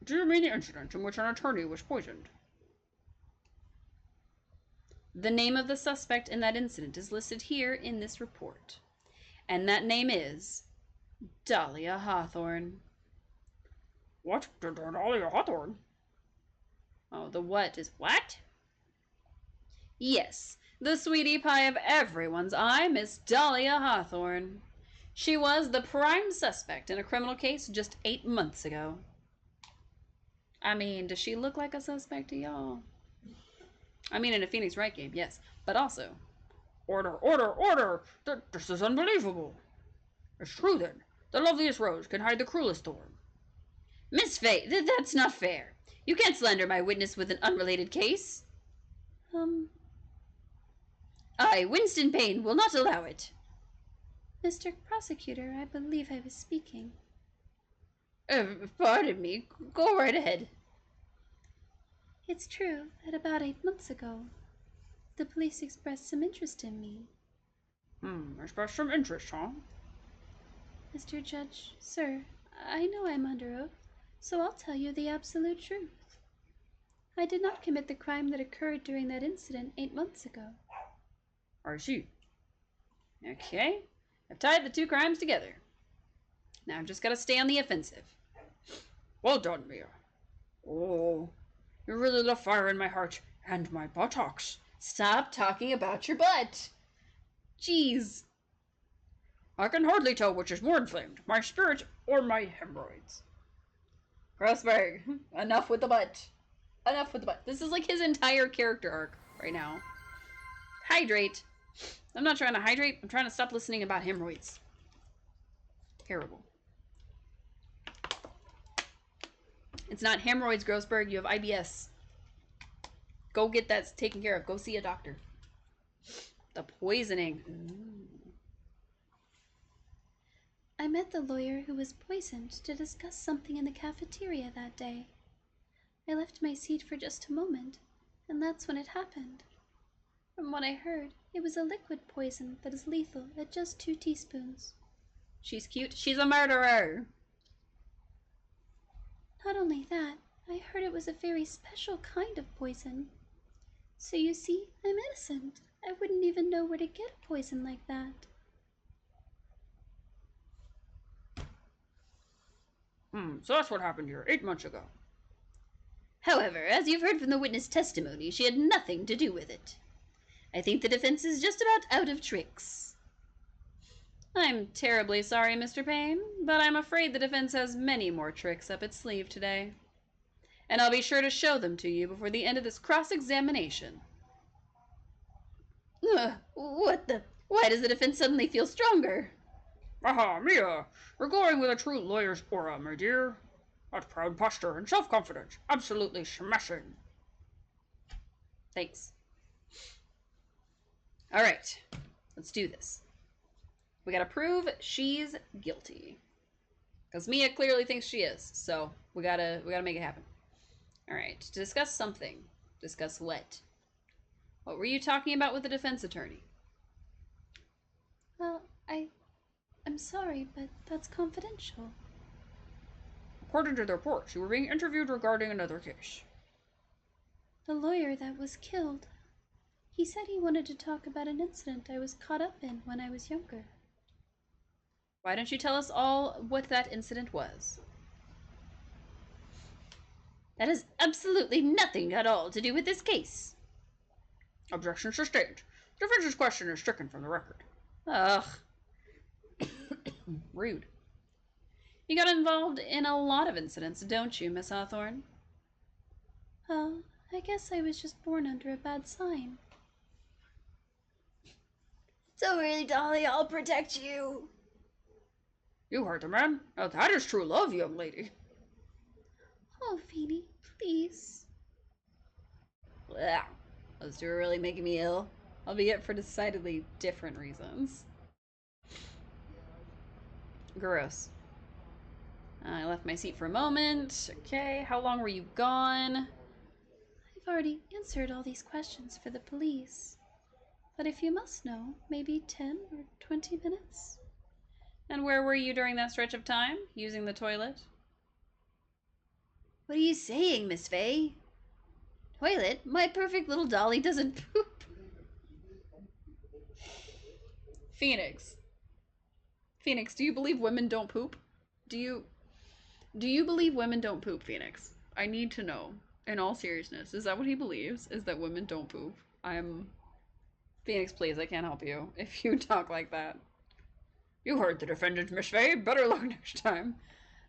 Do you mean the incident in which an attorney was poisoned? The name of the suspect in that incident is listed here in this report. And that name is Dahlia Hawthorne. What? Dahlia Hawthorne? Oh, the what is what? Yes, the sweetie pie of everyone's eye, Miss Dahlia Hawthorne. She was the prime suspect in a criminal case just 8 months ago. I mean, does she look like a suspect to y'all? I mean, in a Phoenix Wright game, yes, but also... Order, order, order! This is unbelievable. It's true, then. The loveliest rose can hide the cruelest thorn. Miss Fay, that's not fair. You can't slander my witness with an unrelated case. I, Winston Payne, will not allow it. Mr. Prosecutor, I believe I was speaking. Pardon me. Go right ahead. It's true that about 8 months ago, the police expressed some interest in me. Expressed some interest, huh? Mr. Judge, sir, I know I'm under oath, so I'll tell you the absolute truth. I did not commit the crime that occurred during that incident 8 months ago. I see. Okay, I've tied the two crimes together. Now I've just got to stay on the offensive. Well done, Mia. Oh, you really lit a fire in my heart and my buttocks. Stop talking about your butt. Jeez. I can hardly tell which is more inflamed, my spirit or my hemorrhoids. Grossberg, enough with the butt. Enough with the butt. This is like his entire character arc right now. Hydrate. I'm not trying to hydrate. I'm trying to stop listening about hemorrhoids. Terrible. It's not hemorrhoids, Grossberg. You have IBS. Go get that taken care of. Go see a doctor. The poisoning. I met the lawyer who was poisoned to discuss something in the cafeteria that day. I left my seat for just a moment, and that's when it happened. From what I heard, it was a liquid poison that is lethal at just 2 teaspoons. She's cute. She's a murderer. Not only that, I heard it was a very special kind of poison. So you see, I'm innocent. I wouldn't even know where to get a poison like that. So that's what happened here 8 months ago. However, as you've heard from the witness testimony, she had nothing to do with it. I think the defense is just about out of tricks. I'm terribly sorry, Mr. Payne, but I'm afraid the defense has many more tricks up its sleeve today. And I'll be sure to show them to you before the end of this cross-examination. What the... Why does the defense suddenly feel stronger? Aha, Mia! You're glowing with a true lawyer's aura, my dear. That proud posture and self-confidence. Absolutely smashing. Thanks. Alright, let's do this. We gotta prove she's guilty. Because Mia clearly thinks she is, so we gotta make it happen. Alright, to discuss something. Discuss what? What were you talking about with the defense attorney? Well, I'm sorry, but that's confidential. According to the reports, you were being interviewed regarding another case. The lawyer that was killed. He said he wanted to talk about an incident I was caught up in when I was younger. Why don't you tell us all what that incident was? That has absolutely nothing at all to do with this case. Objection sustained. Defense's question is stricken from the record. Ugh. Rude. You got involved in a lot of incidents, don't you, Miss Hawthorne? Well, I guess I was just born under a bad sign. Don't worry, Dolly, I'll protect you. You heard the man. Now that is true love, young lady. Oh, Feenie, please. Blah. Those two are really making me ill. Albeit for decidedly different reasons. Gross. I left my seat for a moment. Okay, how long were you gone? I've already answered all these questions for the police. But if you must know, maybe 10 or 20 minutes? And where were you during that stretch of time? Using the toilet? What are you saying, Miss Fay? Toilet? My perfect little Dolly doesn't poop. Phoenix. Phoenix, do you believe women don't poop? Do you believe women don't poop, Phoenix? I need to know. In all seriousness, is that what he believes? Is that women don't poop? Phoenix, please, I can't help you if you talk like that. You heard the defendant, Miss Fay. Better luck next time.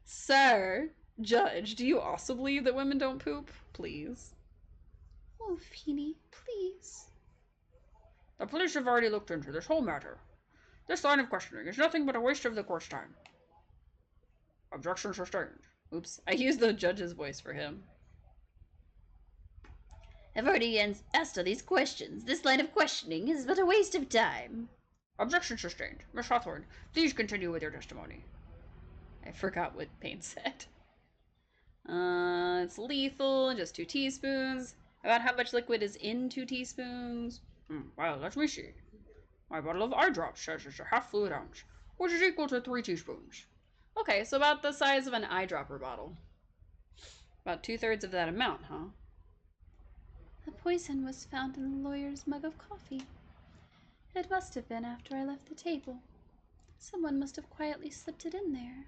Sir, Judge, do you also believe that women don't poop? Please. Oh, Feenie, please. The police have already looked into this whole matter. This line of questioning is nothing but a waste of the court's time. Objection sustained. Oops, I used the judge's voice for him. I've already asked all these questions. This line of questioning is but a waste of time. Objection sustained. Miss Hawthorne, please continue with your testimony. I forgot what Payne said. It's lethal, just 2 teaspoons. About how much liquid is in 2 teaspoons? Well, let me see. My bottle of eye drops says it's a half fluid ounce, which is equal to 3 teaspoons. Okay, so about the size of an eyedropper bottle. About 2/3 of that amount, huh? The poison was found in the lawyer's mug of coffee. It must have been after I left the table. Someone must have quietly slipped it in there.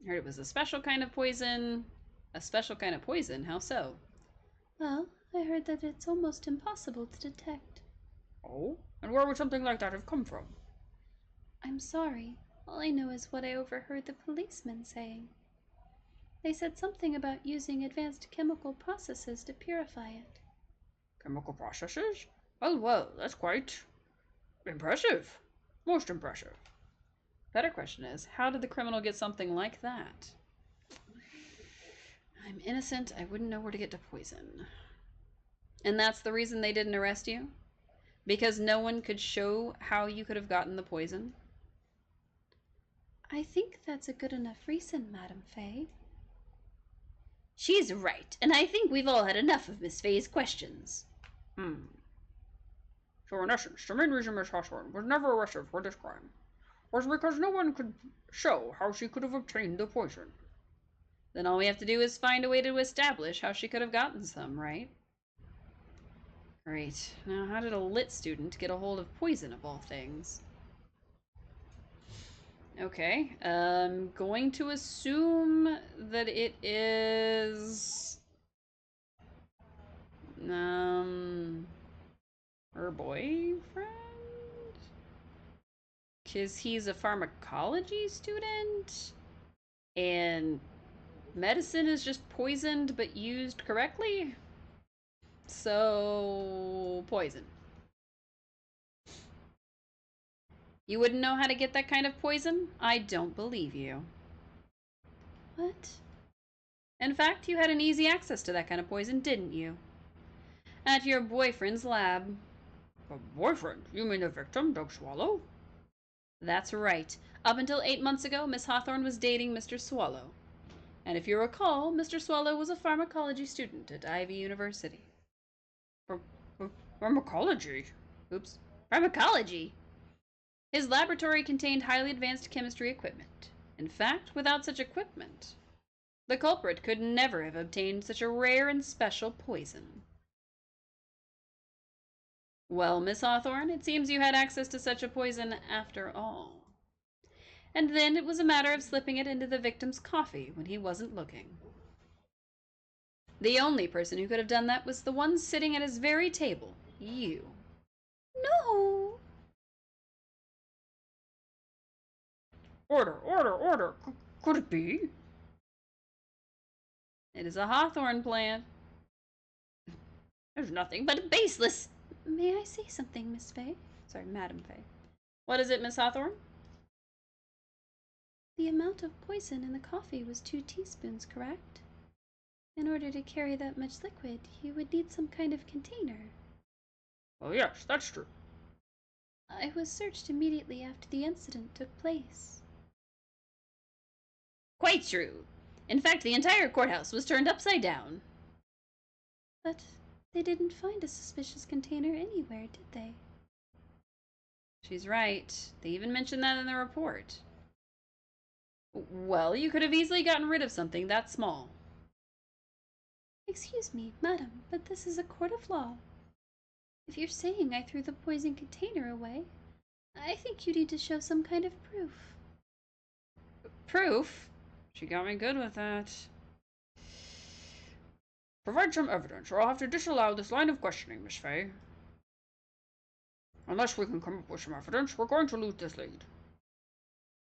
I heard it was a special kind of poison. A special kind of poison? How so? Well, I heard that it's almost impossible to detect. Oh? And where would something like that have come from? I'm sorry. All I know is what I overheard the policemen saying. They said something about using advanced chemical processes to purify it. Chemical processes? Well, that's quite impressive. Most impressive. Better question is, how did the criminal get something like that? I'm innocent. I wouldn't know where to get to poison. And that's the reason they didn't arrest you? Because no one could show how you could have gotten the poison? I think that's a good enough reason, Madam Fay. She's right, and I think we've all had enough of Miss Fay's questions. So in essence, the main reason Miss Hawthorne was never arrested for this crime was because no one could show how she could have obtained the poison. Then all we have to do is find a way to establish how she could have gotten some, right? Great. Now, how did a lit student get a hold of poison, of all things? Okay, I'm going to assume that it is... her boyfriend? Because he's a pharmacology student? And medicine is just poisoned but used correctly? So, poison. You wouldn't know how to get that kind of poison? I don't believe you. What? In fact, you had an easy access to that kind of poison, didn't you? At your boyfriend's lab. A boyfriend? You mean the victim, Doug Swallow? That's right. Up until 8 months ago, Miss Hawthorne was dating Mr. Swallow. And if you recall, Mr. Swallow was a pharmacology student at Ivy University. Pharmacology? Oops. Pharmacology? His laboratory contained highly advanced chemistry equipment. In fact, without such equipment, the culprit could never have obtained such a rare and special poison. Well, Miss Hawthorne, it seems you had access to such a poison after all. And then it was a matter of slipping it into the victim's coffee when he wasn't looking. The only person who could have done that was the one sitting at his very table, You. No! Order, order, order. Could it be? It is a hawthorn plant. There's nothing but baseless. May I say something, Miss Fay? Sorry, Madam Fay. What is it, Miss Hawthorne? The amount of poison in the coffee was 2 teaspoons, correct? In order to carry that much liquid, you would need some kind of container. Oh, yes, that's true. I was searched immediately after the incident took place. Quite true. In fact, the entire courthouse was turned upside down. But they didn't find a suspicious container anywhere, did they? She's right. They even mentioned that in the report. Well, you could have easily gotten rid of something that small. Excuse me, madam, but this is a court of law. If you're saying I threw the poison container away, I think you need to show some kind of proof. Proof? She got me good with that. Provide some evidence, or I'll have to disallow this line of questioning, Miss Fay. Unless we can come up with some evidence, we're going to lose this lead.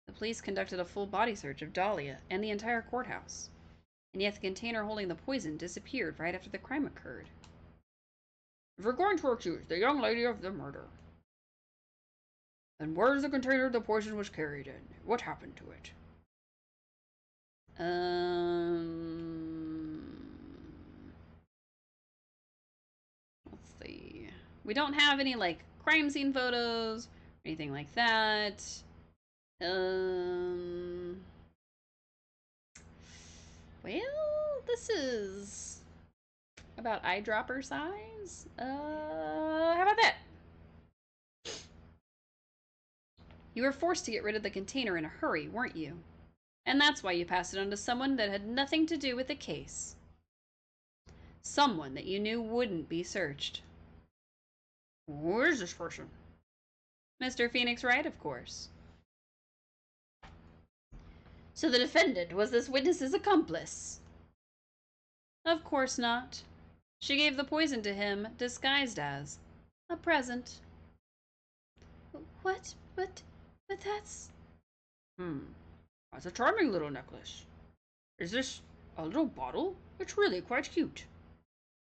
The police conducted a full body search of Dahlia and the entire courthouse, and yet the container holding the poison disappeared right after the crime occurred. If we're going to accuse the young lady of the murder, then where's the container the poison was carried in? What happened to it? Let's see. We don't have any, like, crime scene photos or anything like that. Well, this is about eyedropper size. How about that? You were forced to get rid of the container in a hurry, weren't you? And that's why you passed it on to someone that had nothing to do with the case. Someone that you knew wouldn't be searched. Who is this person? Mr. Phoenix Wright, of course. So the defendant was this witness's accomplice? Of course not. She gave the poison to him, disguised as a present. What? But that's... That's a charming little necklace. Is this a little bottle? It's really quite cute.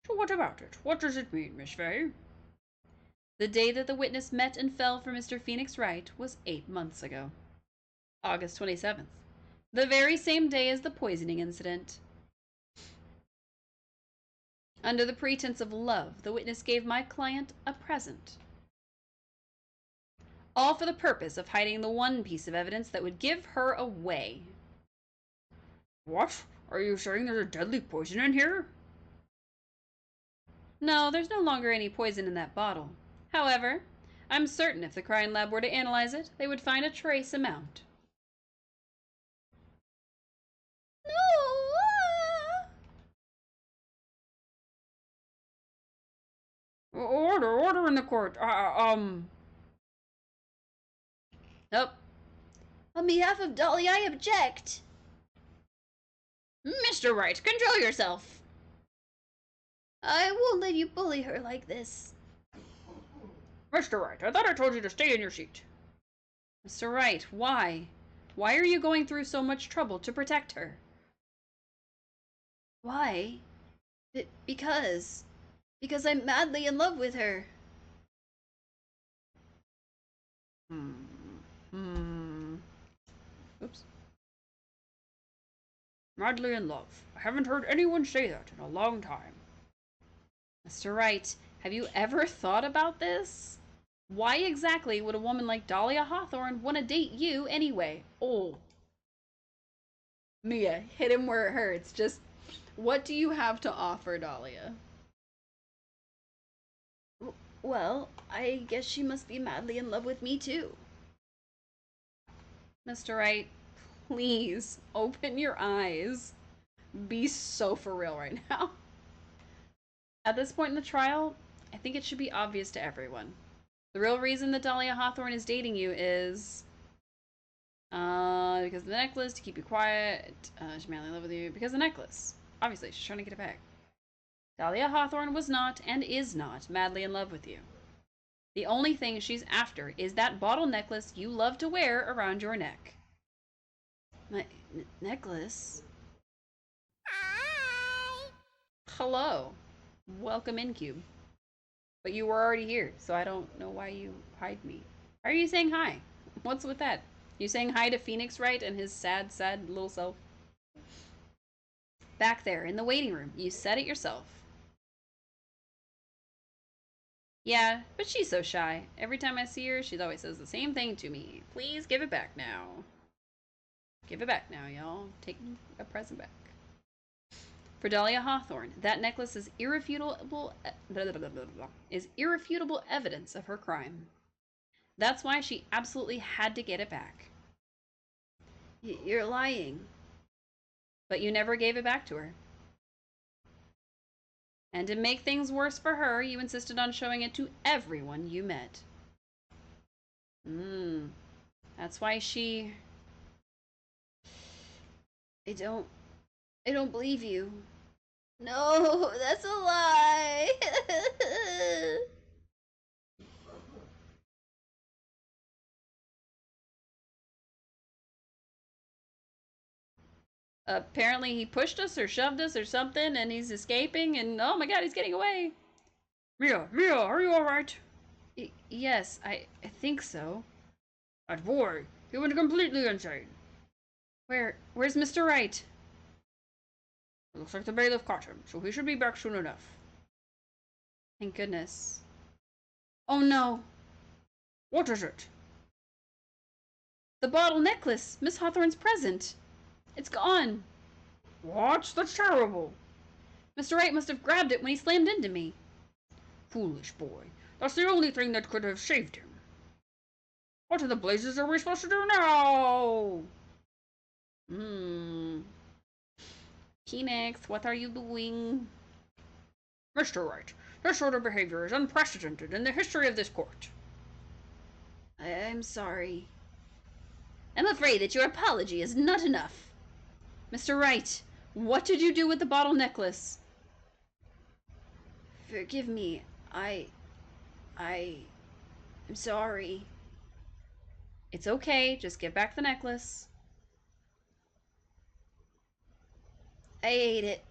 So what about it? What does it mean, Miss Fay? The day that the witness met and fell for Mr. Phoenix Wright was 8 months ago. August 27th. The very same day as the poisoning incident. Under the pretense of love, the witness gave my client a present. All for the purpose of hiding the one piece of evidence that would give her away. What? Are you saying there's a deadly poison in here? No, there's no longer any poison in that bottle. However, I'm certain if the crime lab were to analyze it, they would find a trace amount. Order in the court. Nope. On behalf of Dahlia, I object. Mr. Wright, control yourself. I won't let you bully her like this. Mr. Wright, I thought I told you to stay in your seat. Mr. Wright, why? Why are you going through so much trouble to protect her? Why? Because I'm madly in love with her. Oops. Madly in love. I haven't heard anyone say that in a long time. Mr. Wright, have you ever thought about this? Why exactly would a woman like Dahlia Hawthorne want to date you anyway? Oh. Mia, hit him where it hurts. Just, what do you have to offer, Dahlia? Well, I guess she must be madly in love with me too. Mr. Wright, please open your eyes. Be so for real right now. At this point in the trial, I think it should be obvious to everyone. The real reason that Dahlia Hawthorne is dating you is because of the necklace, to keep you quiet. She's madly in love with you because of the necklace. Obviously, she's trying to get it back. Dahlia Hawthorne was not and is not madly in love with you. The only thing she's after is that bottle necklace you love to wear around your neck. My necklace? Hello. Welcome in, Cube. But you were already here, so I don't know why you hide me. Why are you saying hi? What's with that? You saying hi to Phoenix, right? And his sad, sad little self? Back there, in the waiting room. You said it yourself. Yeah, but she's so shy. Every time I see her, she always says the same thing to me. Please give it back now. Give it back now, y'all. Take a present back. For Dahlia Hawthorne, that necklace is irrefutable evidence of her crime. That's why she absolutely had to get it back. You're lying. But you never gave it back to her. And to make things worse for her, you insisted on showing it to everyone you met. That's why she... I don't believe you. No, that's a lie. Apparently he pushed us or shoved us or something, and he's escaping, and oh my god, he's getting away. Mia, are you alright? Yes, I think so. That boy, he went completely insane. Where's Mr. Wright? It looks like the bailiff caught him, so he should be back soon enough. Thank goodness. Oh no. What is it? The bottle necklace, Miss Hawthorne's present. It's gone. What? That's terrible. Mr. Wright must have grabbed it when he slammed into me. Foolish boy. That's the only thing that could have saved him. What in the blazes are we supposed to do now? Phoenix, what are you doing? Mr. Wright, this sort of behavior is unprecedented in the history of this court. I'm sorry. I'm afraid that your apology is not enough. Mr. Wright, what did you do with the bottle necklace? Forgive me. I'm sorry. It's okay, just give back the necklace. I ate it.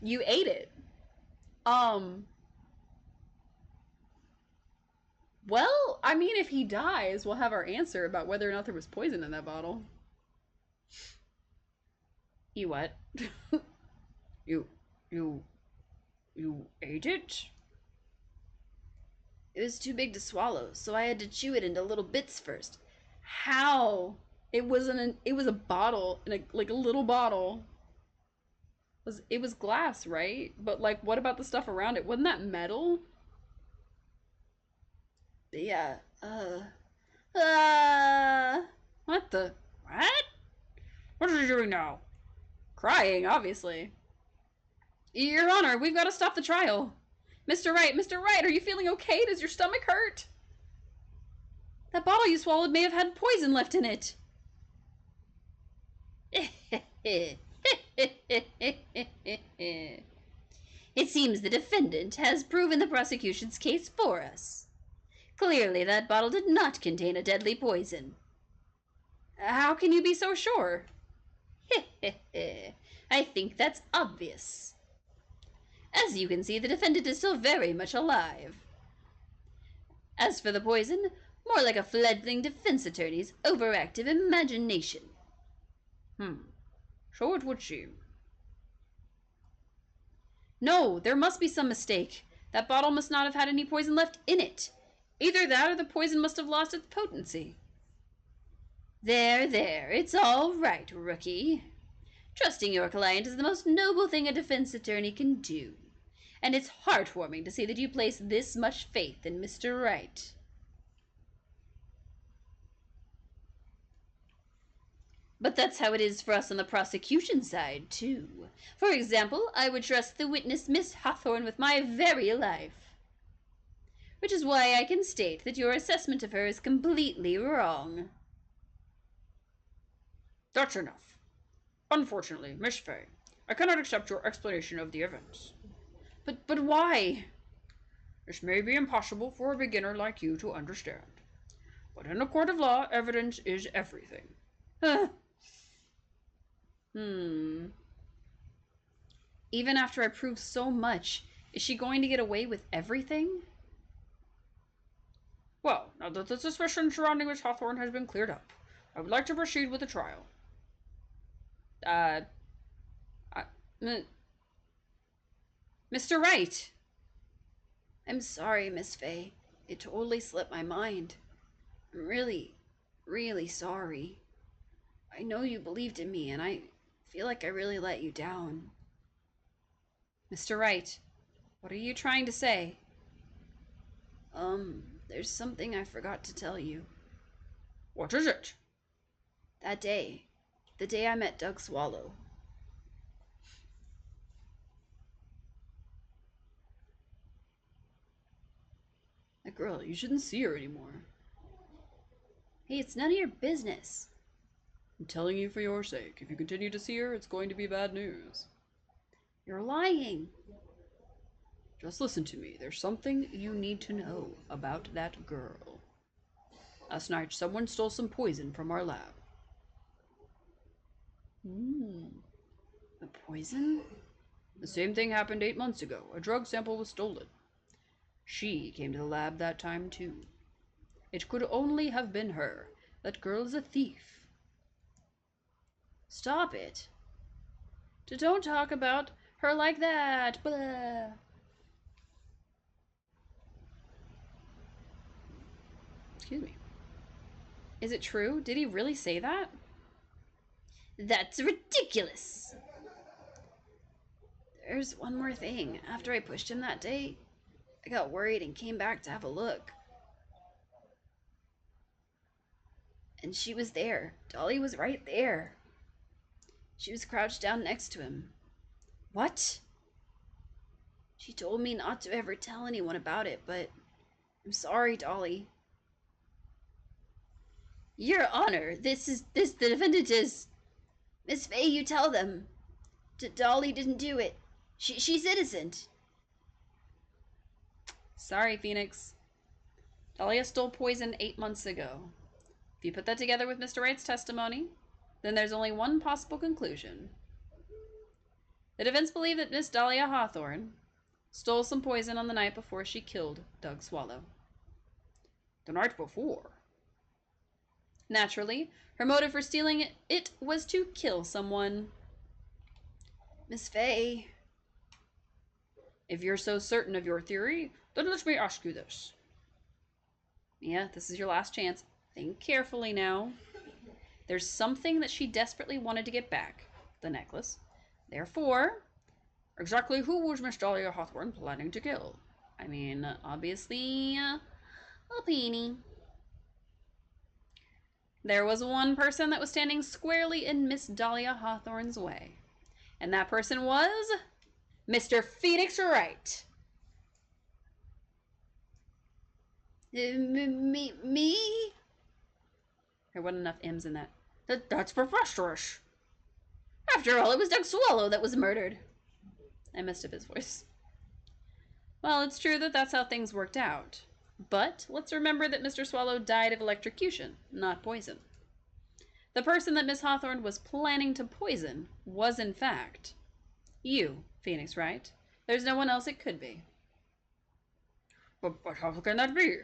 You ate it. Well, I mean, if he dies, we'll have our answer about whether or not there was poison in that bottle. You what? You ate it? It was too big to swallow, so I had to chew it into little bits first. How? It was a bottle, in a little bottle. It was glass, right? But like, what about the stuff around it? Wasn't that metal? Yeah. What the? What? What is he doing now? Crying, obviously. Your Honor, we've got to stop the trial. Mr. Wright, are you feeling okay? Does your stomach hurt? That bottle you swallowed may have had poison left in it. It seems the defendant has proven the prosecution's case for us. Clearly, that bottle did not contain a deadly poison. How can you be so sure? I think that's obvious. As you can see, the defendant is still very much alive. As for the poison, more like a fledgling defense attorney's overactive imagination. So it would seem. No, there must be some mistake. That bottle must not have had any poison left in it. Either that or the poison must have lost its potency. There, it's all right, rookie. Trusting your client is the most noble thing a defense attorney can do. And it's heartwarming to see that you place this much faith in Mr. Wright. But that's how it is for us on the prosecution side, too. For example, I would trust the witness, Miss Hawthorne, with my very life. Which is why I can state that your assessment of her is completely wrong. That's enough. Unfortunately, Miss Fay, I cannot accept your explanation of the events. But why? This may be impossible for a beginner like you to understand. But in a court of law, evidence is everything. Hmm. Even after I prove so much, is she going to get away with everything? Well, now that the suspicion surrounding Miss Hawthorne has been cleared up, I would like to proceed with the trial. Uh, Mr. Wright! I'm sorry, Miss Fay. It totally slipped my mind. I'm really, really sorry. I know you believed in me, and I feel like I really let you down. Mr. Wright, what are you trying to say? There's something I forgot to tell you. What is it? That day, the day I met Doug Swallow. That girl, you shouldn't see her anymore. Hey, it's none of your business. I'm telling you for your sake. If you continue to see her, it's going to be bad news. You're lying. Just listen to me. There's something you need to know about that girl. Last night, someone stole some poison from our lab. A poison? The same thing happened 8 months ago. A drug sample was stolen. She came to the lab that time, too. It could only have been her. That girl's a thief. Stop it. Don't talk about her like that. Blah. Excuse me. Is it true? Did he really say that? That's ridiculous. There's one more thing. After I pushed him that day, I got worried and came back to have a look. And she was there. Dolly was right there. She was crouched down next to him. What? She told me not to ever tell anyone about it, but I'm sorry, Dolly. Your Honor, the defendant is... Miss Fay, you tell them. Dolly didn't do it. She's innocent. Sorry, Phoenix. Dahlia stole poison 8 months ago. If you put that together with Mr. Wright's testimony, then there's only one possible conclusion. The defense believe that Miss Dahlia Hawthorne stole some poison on the night before she killed Doug Swallow. The night before? Naturally, her motive for stealing it was to kill someone. Miss Fay. If you're so certain of your theory, then let me ask you this. Yeah, this is your last chance. Think carefully now. There's something that she desperately wanted to get back. The necklace. Therefore, exactly who was Miss Dahlia Hawthorne planning to kill? I mean, obviously, a Feenie. There was one person that was standing squarely in Miss Dahlia Hawthorne's way. And that person was Mr. Phoenix Wright. Me? There wasn't enough M's in that. That's preposterous. After all, it was Doug Swallow that was murdered. I messed up his voice. Well, it's true that that's how things worked out. But let's remember that Mr. Swallow died of electrocution, not poison. The person that Miss Hawthorne was planning to poison was, in fact, you, Phoenix Wright. There's no one else it could be. But how can that be?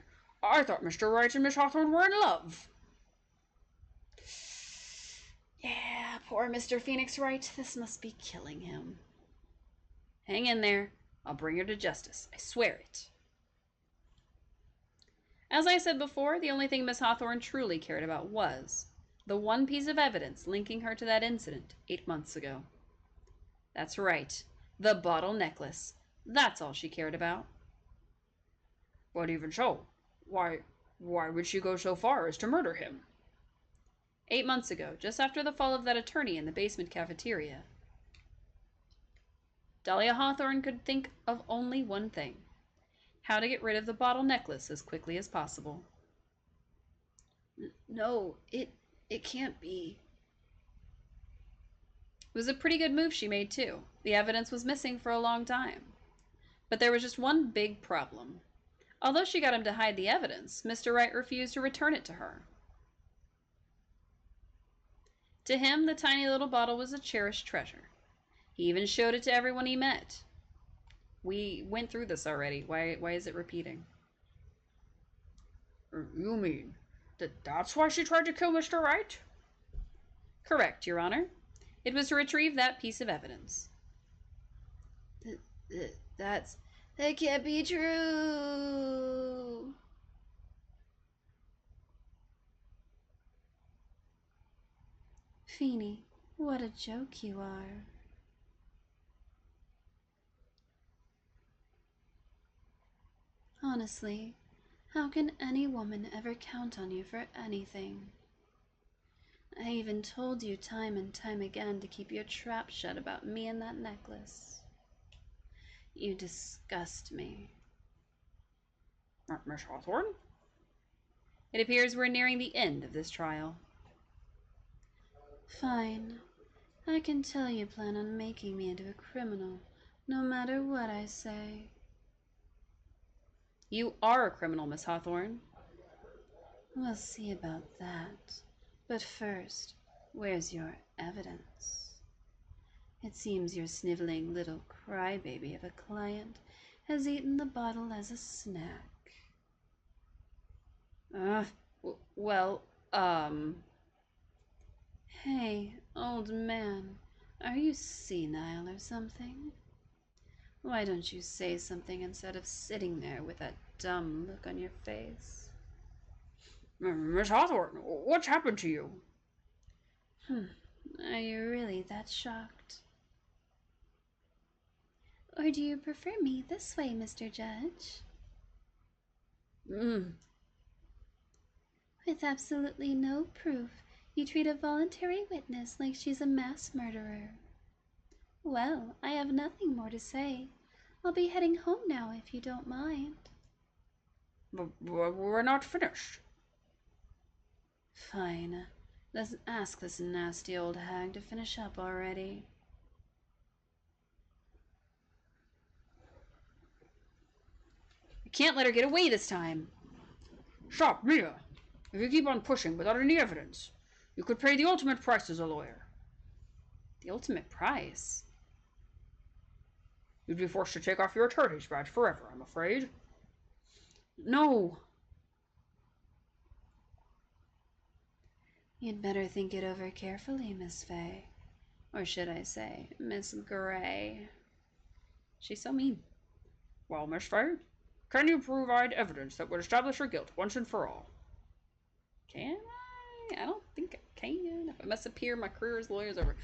I thought Mr. Wright and Miss Hawthorne were in love. Yeah, poor Mr. Phoenix Wright. This must be killing him. Hang in there. I'll bring her to justice. I swear it. As I said before, the only thing Miss Hawthorne truly cared about was the one piece of evidence linking her to that incident 8 months ago. That's right. The bottle necklace. That's all she cared about. But even so, why would she go so far as to murder him? 8 months ago, just after the fall of that attorney in the basement cafeteria, Dahlia Hawthorne could think of only one thing: how to get rid of the bottle necklace as quickly as possible. No, it can't be. It was a pretty good move she made, too. The evidence was missing for a long time. But there was just one big problem. Although she got him to hide the evidence, Mr. Wright refused to return it to her. To him, the tiny little bottle was a cherished treasure. He even showed it to everyone he met. We went through this already. Why is it repeating? You mean that's why she tried to kill Mr. Wright? Correct, Your Honor. It was to retrieve that piece of evidence. That can't be true. Feenie, what a joke you are. Honestly, how can any woman ever count on you for anything? I even told you time and time again to keep your trap shut about me and that necklace. You disgust me. Miss Hawthorne? It appears we're nearing the end of this trial. Fine. I can tell you plan on making me into a criminal, no matter what I say. You are a criminal, Miss Hawthorne. We'll see about that. But first, where's your evidence? It seems your sniveling little crybaby of a client has eaten the bottle as a snack. Well, Hey, old man, are you senile or something? Why don't you say something instead of sitting there with that dumb look on your face? Miss Hawthorne, what's happened to you? Are you really that shocked? Or do you prefer me this way, Mr. Judge? With absolutely no proof, you treat a voluntary witness like she's a mass murderer. Well, I have nothing more to say. I'll be heading home now if you don't mind. But we're not finished. Fine. Let's ask this nasty old hag to finish up already. I can't let her get away this time. Stop, Mia! If you keep on pushing without any evidence, you could pay the ultimate price as a lawyer. The ultimate price? You'd be forced to take off your attorney's badge forever, I'm afraid. No. You'd better think it over carefully, Miss Fay. Or should I say, Miss Gray. She's so mean. Well, Miss Fay, can you provide evidence that would establish your guilt once and for all? Can I? I don't think I can. If I mess up here, my career as a lawyer is over.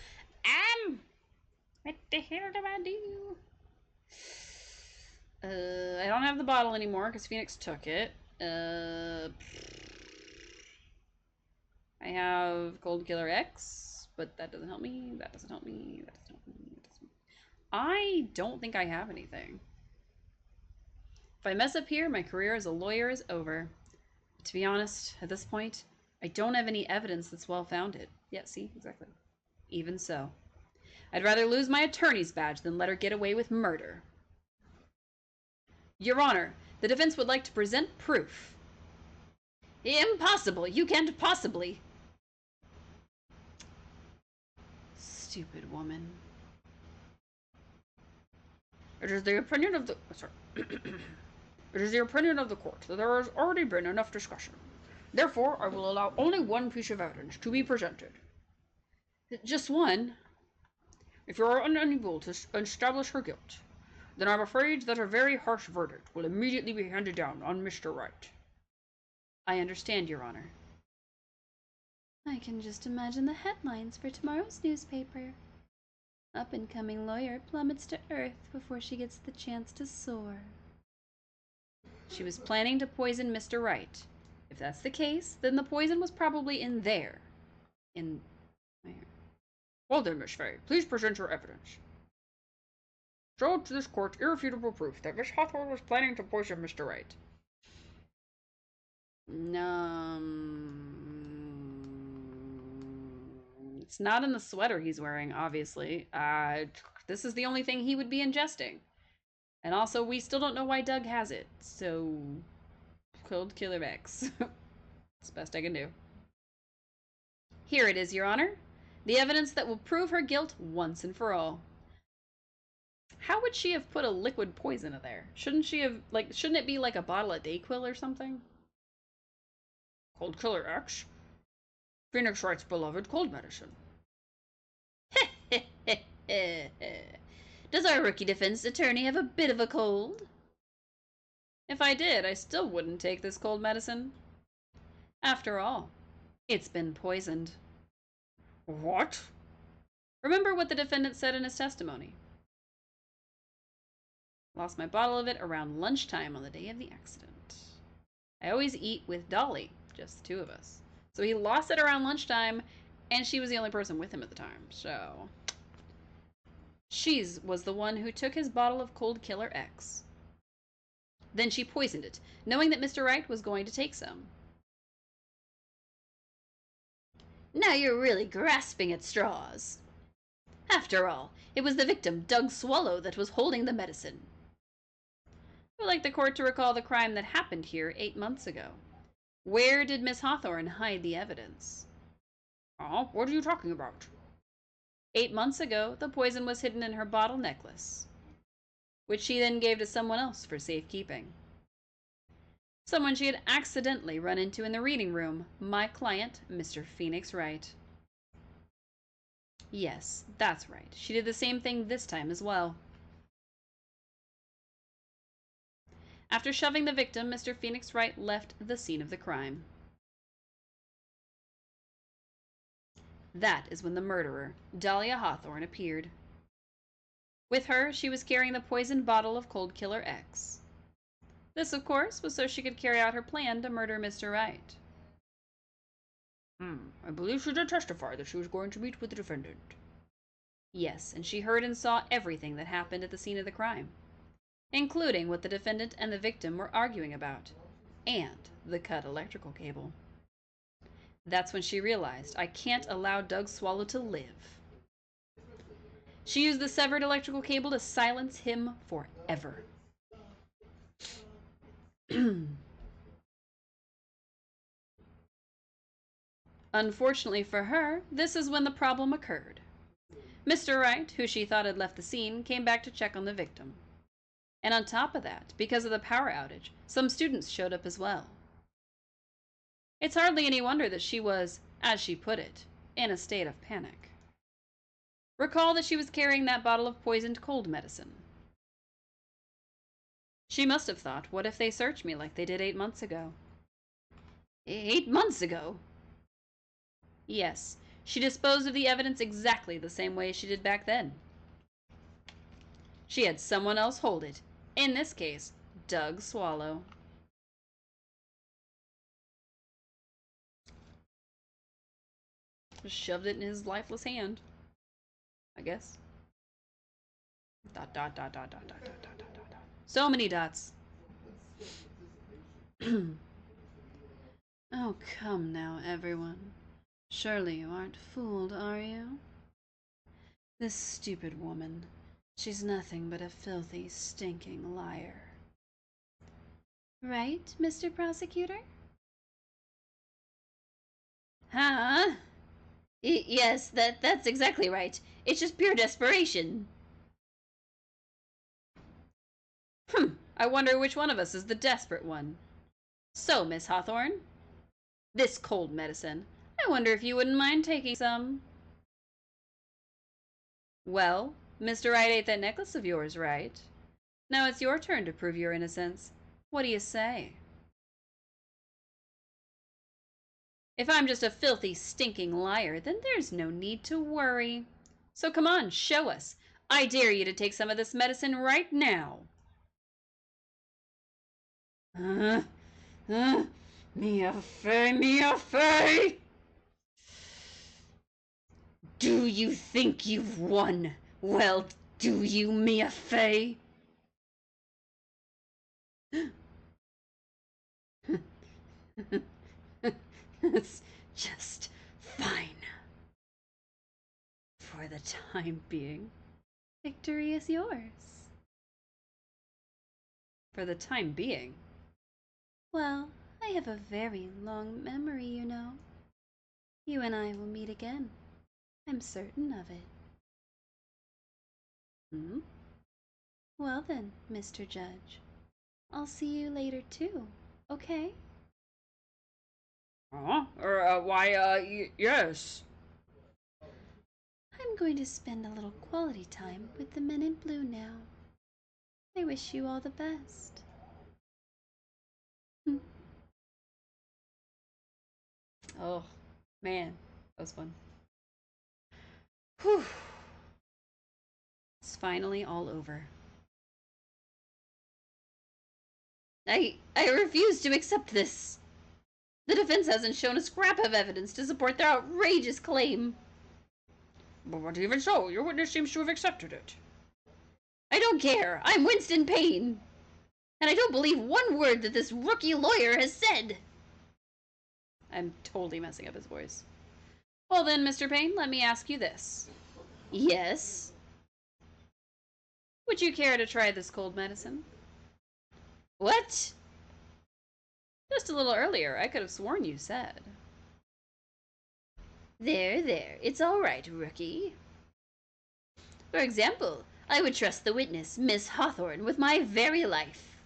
What the hell do I do? I don't have the bottle anymore because Phoenix took it. I have Gold Killer X, but that doesn't help me. That doesn't help me. That doesn't help me. That doesn't... I don't think I have anything. If I mess up here, my career as a lawyer is over. But to be honest, at this point, I don't have any evidence that's well-founded. Yeah, see? Exactly. Even so. I'd rather lose my attorney's badge than let her get away with murder. Your Honor, the defense would like to present proof. Impossible! You can't possibly! Stupid woman. It is the opinion of the... Sorry. It is the opinion of the court that there has already been enough discussion. Therefore, I will allow only one piece of evidence to be presented. Just one? If you are unable to establish her guilt, then I'm afraid that a very harsh verdict will immediately be handed down on Mr. Wright. I understand, Your Honor. I can just imagine the headlines for tomorrow's newspaper. Up-and-coming lawyer plummets to earth before she gets the chance to soar. She was planning to poison Mr. Wright. If that's the case, then the poison was probably in there. In where? Well then, Miss Fay, please present your evidence. Show to this court irrefutable proof that Miss Hawthorne was planning to poison Mr. Wright. It's not in the sweater he's wearing, obviously. This is the only thing he would be ingesting. And also, we still don't know why Doug has it. So, Cold Killer X. It's the best I can do. Here it is, Your Honor. The evidence that will prove her guilt once and for all. How would she have put a liquid poison in there? Shouldn't she have, like, shouldn't it be like a bottle of Dayquil or something? Cold Killer X? Phoenix Wright's beloved cold medicine. Does our rookie defense attorney have a bit of a cold? If I did, I still wouldn't take this cold medicine. After all, it's been poisoned. What? Remember what the defendant said in his testimony. Lost my bottle of it around lunchtime on the day of the accident. I always eat with Dolly, just the two of us. So he lost it around lunchtime, and she was the only person with him at the time, so... She was the one who took his bottle of Cold Killer X. Then she poisoned it, knowing that Mr. Wright was going to take some. Now you're really grasping at straws. After all, it was the victim, Doug Swallow, that was holding the medicine. I would like the court to recall the crime that happened here 8 months ago. Where did Miss Hawthorne hide the evidence? Oh, what are you talking about? 8 months ago, the poison was hidden in her bottle necklace, which she then gave to someone else for safekeeping. Someone she had accidentally run into in the reading room, my client, Mr. Phoenix Wright. Yes, that's right. She did the same thing this time as well. After shoving the victim, Mr. Phoenix Wright left the scene of the crime. That is when the murderer, Dahlia Hawthorne, appeared. With her, she was carrying the poisoned bottle of Cold Killer X. This, of course, was so she could carry out her plan to murder Mr. Wright. I believe she did testify that she was going to meet with the defendant. Yes, and she heard and saw everything that happened at the scene of the crime, including what the defendant and the victim were arguing about, and the cut electrical cable. That's when she realized, I can't allow Doug Swallow to live. She used the severed electrical cable to silence him forever. Unfortunately for her, this is when the problem occurred. Mr. Wright, who she thought had left the scene, came back to check on the victim. And on top of that, because of the power outage, some students showed up as well. It's hardly any wonder that she was, as she put it, in a state of panic. Recall that she was carrying that bottle of poisoned cold medicine. She must have thought, what if they search me like they did 8 months ago? 8 months ago? Yes, she disposed of the evidence exactly the same way she did back then. She had someone else hold it. In this case, Doug Swallow. Just shoved it in his lifeless hand, I guess. Dot, dot, dot, dot, dot, dot, dot, dot, dot, dot. So many dots. Oh, come now, everyone. Surely you aren't fooled, are you? This stupid woman, she's nothing but a filthy, stinking liar. Right, Mr. Prosecutor? Huh? Yes, that's exactly right. It's just pure desperation. I wonder which one of us is the desperate one. So, Miss Hawthorne, this cold medicine, I wonder if you wouldn't mind taking some. Well, Mr. Wright ate that necklace of yours, right? Now it's your turn to prove your innocence. What do you say? If I'm just a filthy, stinking liar, then there's no need to worry. So come on, show us. I dare you to take some of this medicine right now. Mia Fey! Do you think you've won? Well, do you, Mia Fey? It's just fine. time being. Victory is yours. For the time being. Well, I have a very long memory, you know. You and I will meet again. I'm certain of it. Hmm? Well then, Mr. Judge. I'll see you later too, okay? Yes. I'm going to spend a little quality time with the men in blue now. I wish you all the best. Oh, man. That was fun. Whew. It's finally all over. I refuse to accept this. The defense hasn't shown a scrap of evidence to support their outrageous claim. But even so, your witness seems to have accepted it. I don't care. I'm Winston Payne. And I don't believe one word that this rookie lawyer has said. I'm totally messing up his voice. Well then, Mr. Payne, let me ask you this. Yes? Would you care to try this cold medicine? What? Just a little earlier, I could have sworn you said. There. It's all right, rookie. For example, I would trust the witness, Miss Hawthorne, with my very life.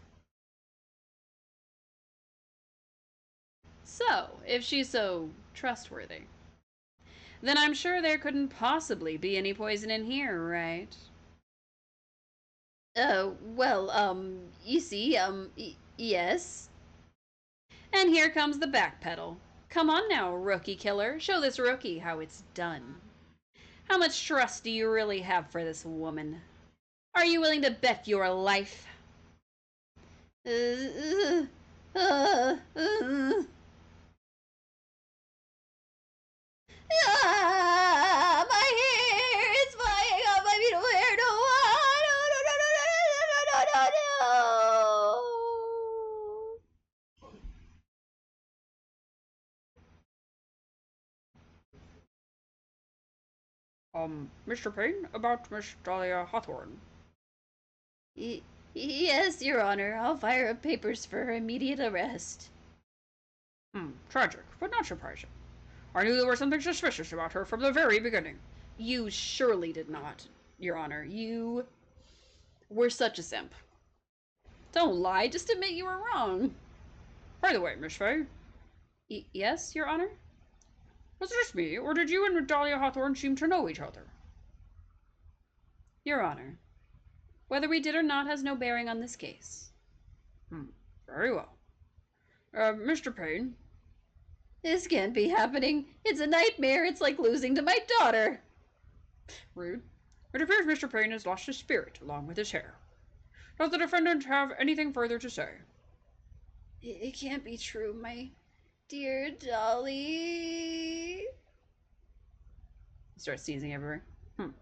So, if she's so trustworthy, then I'm sure there couldn't possibly be any poison in here, right? You see, yes. And here comes the backpedal. Come on now, rookie killer. Show this rookie how it's done. How much trust do you really have for this woman? Are you willing to bet your life? Uh, uh, uh, my hair is flying out my beautiful hair. No, Mr. Payne, about Miss Dahlia Hawthorne. no. Yes, Your Honor. I'll fire up papers for her immediate arrest. Tragic, but not surprising. I knew there was something suspicious about her from the very beginning. You surely did not, Your Honor. You were such a simp. Don't lie, just admit you were wrong. By the way, Miss Fay, Yes, Your Honor? was this me, or did you and Dahlia Hawthorne seem to know each other? Your Honor, whether we did or not has no bearing on this case. Very well. Mr. Payne, This can't be happening. It's a nightmare. It's like losing to my daughter. Rude. it appears Mr. Payne has lost his spirit along with his hair. Does the defendant have anything further to say? It can't be true, my dear Dolly. Start sneezing everywhere.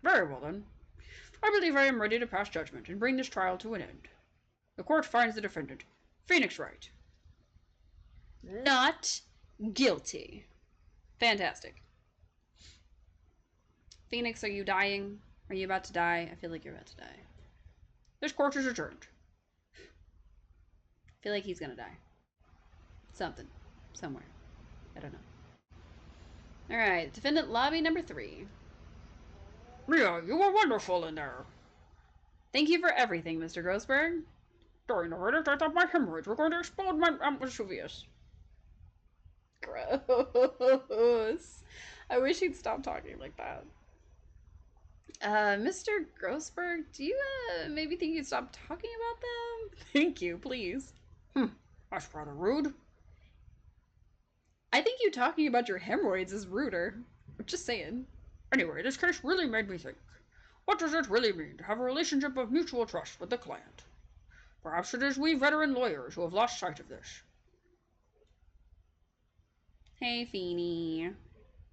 Very well then. I believe I am ready to pass judgment and bring this trial to an end. The court finds the defendant, Phoenix Wright, Not guilty. Fantastic. Phoenix, are you dying? Are you about to die? I feel like you're about to die. This court is adjourned. I feel like he's gonna die. Something. Somewhere. I don't know. Alright, defendant lobby number 3. Mia, you were wonderful in there. Thank you for everything, Mr. Grossberg. During the verdict, I thought my hemorrhoids were going to explode my Aunt Vesuvius. Gross. I wish he'd stop talking like that. Mr. Grossberg, do you maybe think you'd stop talking about them? Thank you, please. That's rather rude. I think you talking about your hemorrhoids is ruder. I'm just saying. Anyway, this case really made me think. What does it really mean to have a relationship of mutual trust with the client? Perhaps it is we veteran lawyers who have lost sight of this. Hey, Feenie.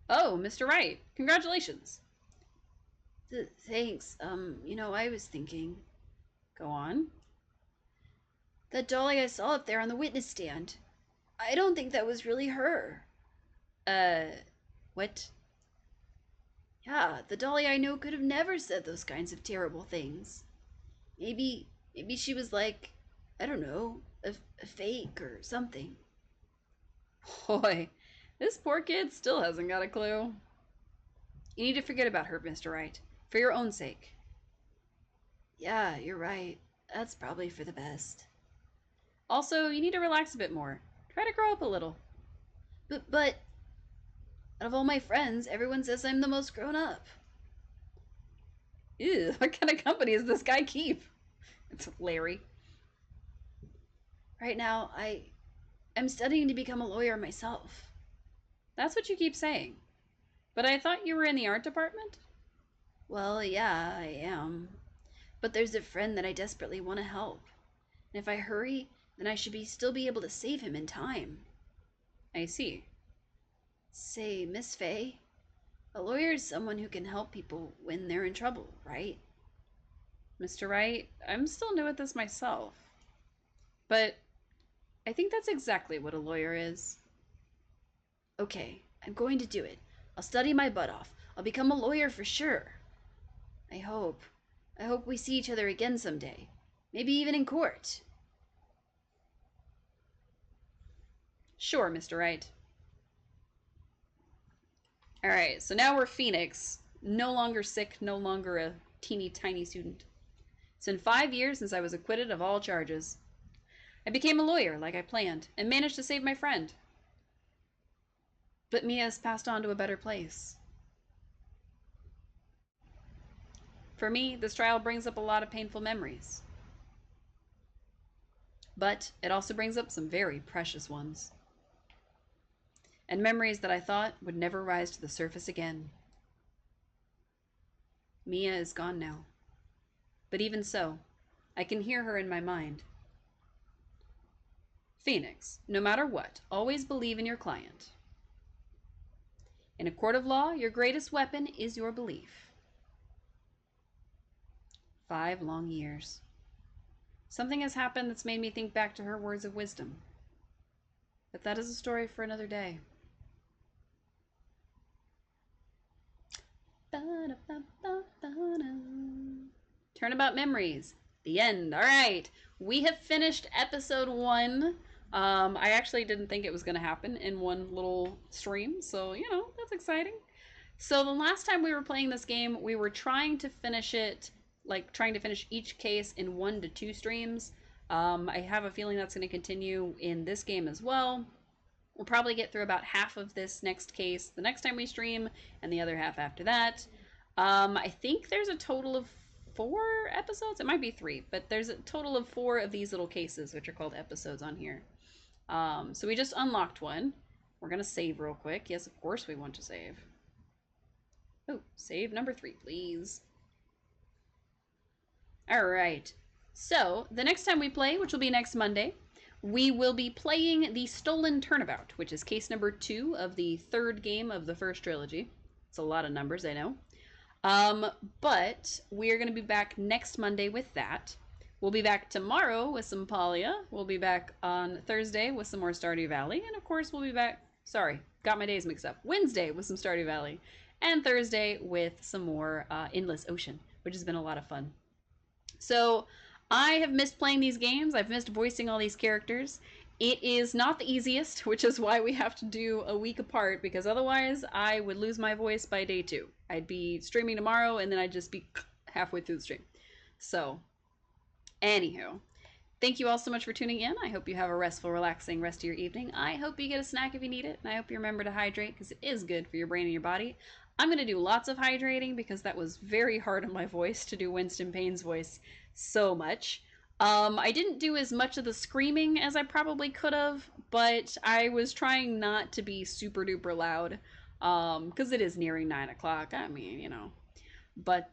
Oh, Mr. Wright. Congratulations. Thanks. I was thinking. Go on. That dolly I saw up there on the witness stand. I don't think that was really her. What? Yeah, the Dolly I know could have never said those kinds of terrible things. Maybe she was like, I don't know, a fake or something. Boy, this poor kid still hasn't got a clue. You need to forget about her, Mr. Wright, for your own sake. Yeah, you're right. That's probably for the best. Also, you need to relax a bit more. Try to grow up a little. But out of all my friends, everyone says I'm the most grown up. Ew, what kind of company does this guy keep? It's Larry. Right now, I'm studying to become a lawyer myself. That's what you keep saying. But I thought you were in the art department? Well, yeah, I am. But there's a friend that I desperately want to help. And if I hurry, then I should still be able to save him in time. I see. Say, Miss Fay, a lawyer is someone who can help people when they're in trouble, right? Mr. Wright, I'm still new at this myself. But I think that's exactly what a lawyer is. Okay, I'm going to do it. I'll study my butt off. I'll become a lawyer for sure. I hope. I hope we see each other again someday. Maybe even in court. Sure, Mr. Wright. Alright, so now we're Phoenix. No longer sick, no longer a teeny tiny student. It's been 5 years since I was acquitted of all charges. I became a lawyer like I planned and managed to save my friend. But Mia has passed on to a better place. For me, this trial brings up a lot of painful memories. But it also brings up some very precious ones. And memories that I thought would never rise to the surface again. Mia is gone now. But even so, I can hear her in my mind. Phoenix, no matter what, always believe in your client. In a court of law, your greatest weapon is your belief. 5 long years. Something has happened that's made me think back to her words of wisdom. But that is a story for another day. Turnabout Memories. The end. All right. We have finished episode 1. I actually didn't think it was going to happen in one little stream, so, that's exciting. So the last time we were playing this game, we were trying to finish it, trying to finish each case in 1 to 2 streams. I have a feeling that's going to continue in this game as well. We'll probably get through about half of this next case the next time we stream, and the other half after that. I think there's a total of 4 episodes. It might be 3, but there's a total of 4 of these little cases, which are called episodes on here. So we just unlocked one. We're going to save real quick. Yes, of course we want to save. Oh, save number 3, please. All right. So the next time we play, which will be next Monday, we will be playing the Stolen Turnabout, which is case number 2 of the 3rd game of the first trilogy. It's a lot of numbers, I know. But we're going to be back next Monday with that. We'll be back tomorrow with some Palia. We'll be back on Thursday with some more Stardew Valley. And of course, we'll be back, sorry, got my days mixed up, Wednesday with some Stardew Valley. And Thursday with some more Endless Ocean, which has been a lot of fun. So I have missed playing these games. I've missed voicing all these characters. It is not the easiest, which is why we have to do a week apart, because otherwise I would lose my voice by day 2. I'd be streaming tomorrow, and then I'd just be halfway through the stream. So, anywho, thank you all so much for tuning in. I hope you have a restful, relaxing rest of your evening. I hope you get a snack if you need it, and I hope you remember to hydrate, because it is good for your brain and your body. I'm going to do lots of hydrating, because that was very hard on my voice to do Winston Payne's voice so much. I didn't do as much of the screaming as I probably could have, but I was trying not to be super duper loud, because it is nearing 9 o'clock. I mean, But,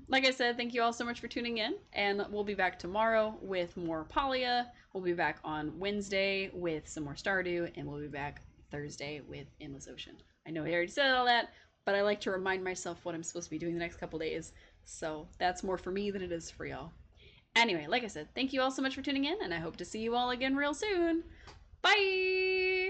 like I said, thank you all so much for tuning in, and we'll be back tomorrow with more Palia. We'll be back on Wednesday with some more Stardew, and we'll be back Thursday with Endless Ocean. I know I already said all that, but I like to remind myself what I'm supposed to be doing the next couple days, so that's more for me than it is for y'all. Anyway, like I said, thank you all so much for tuning in, and I hope to see you all again real soon. Bye!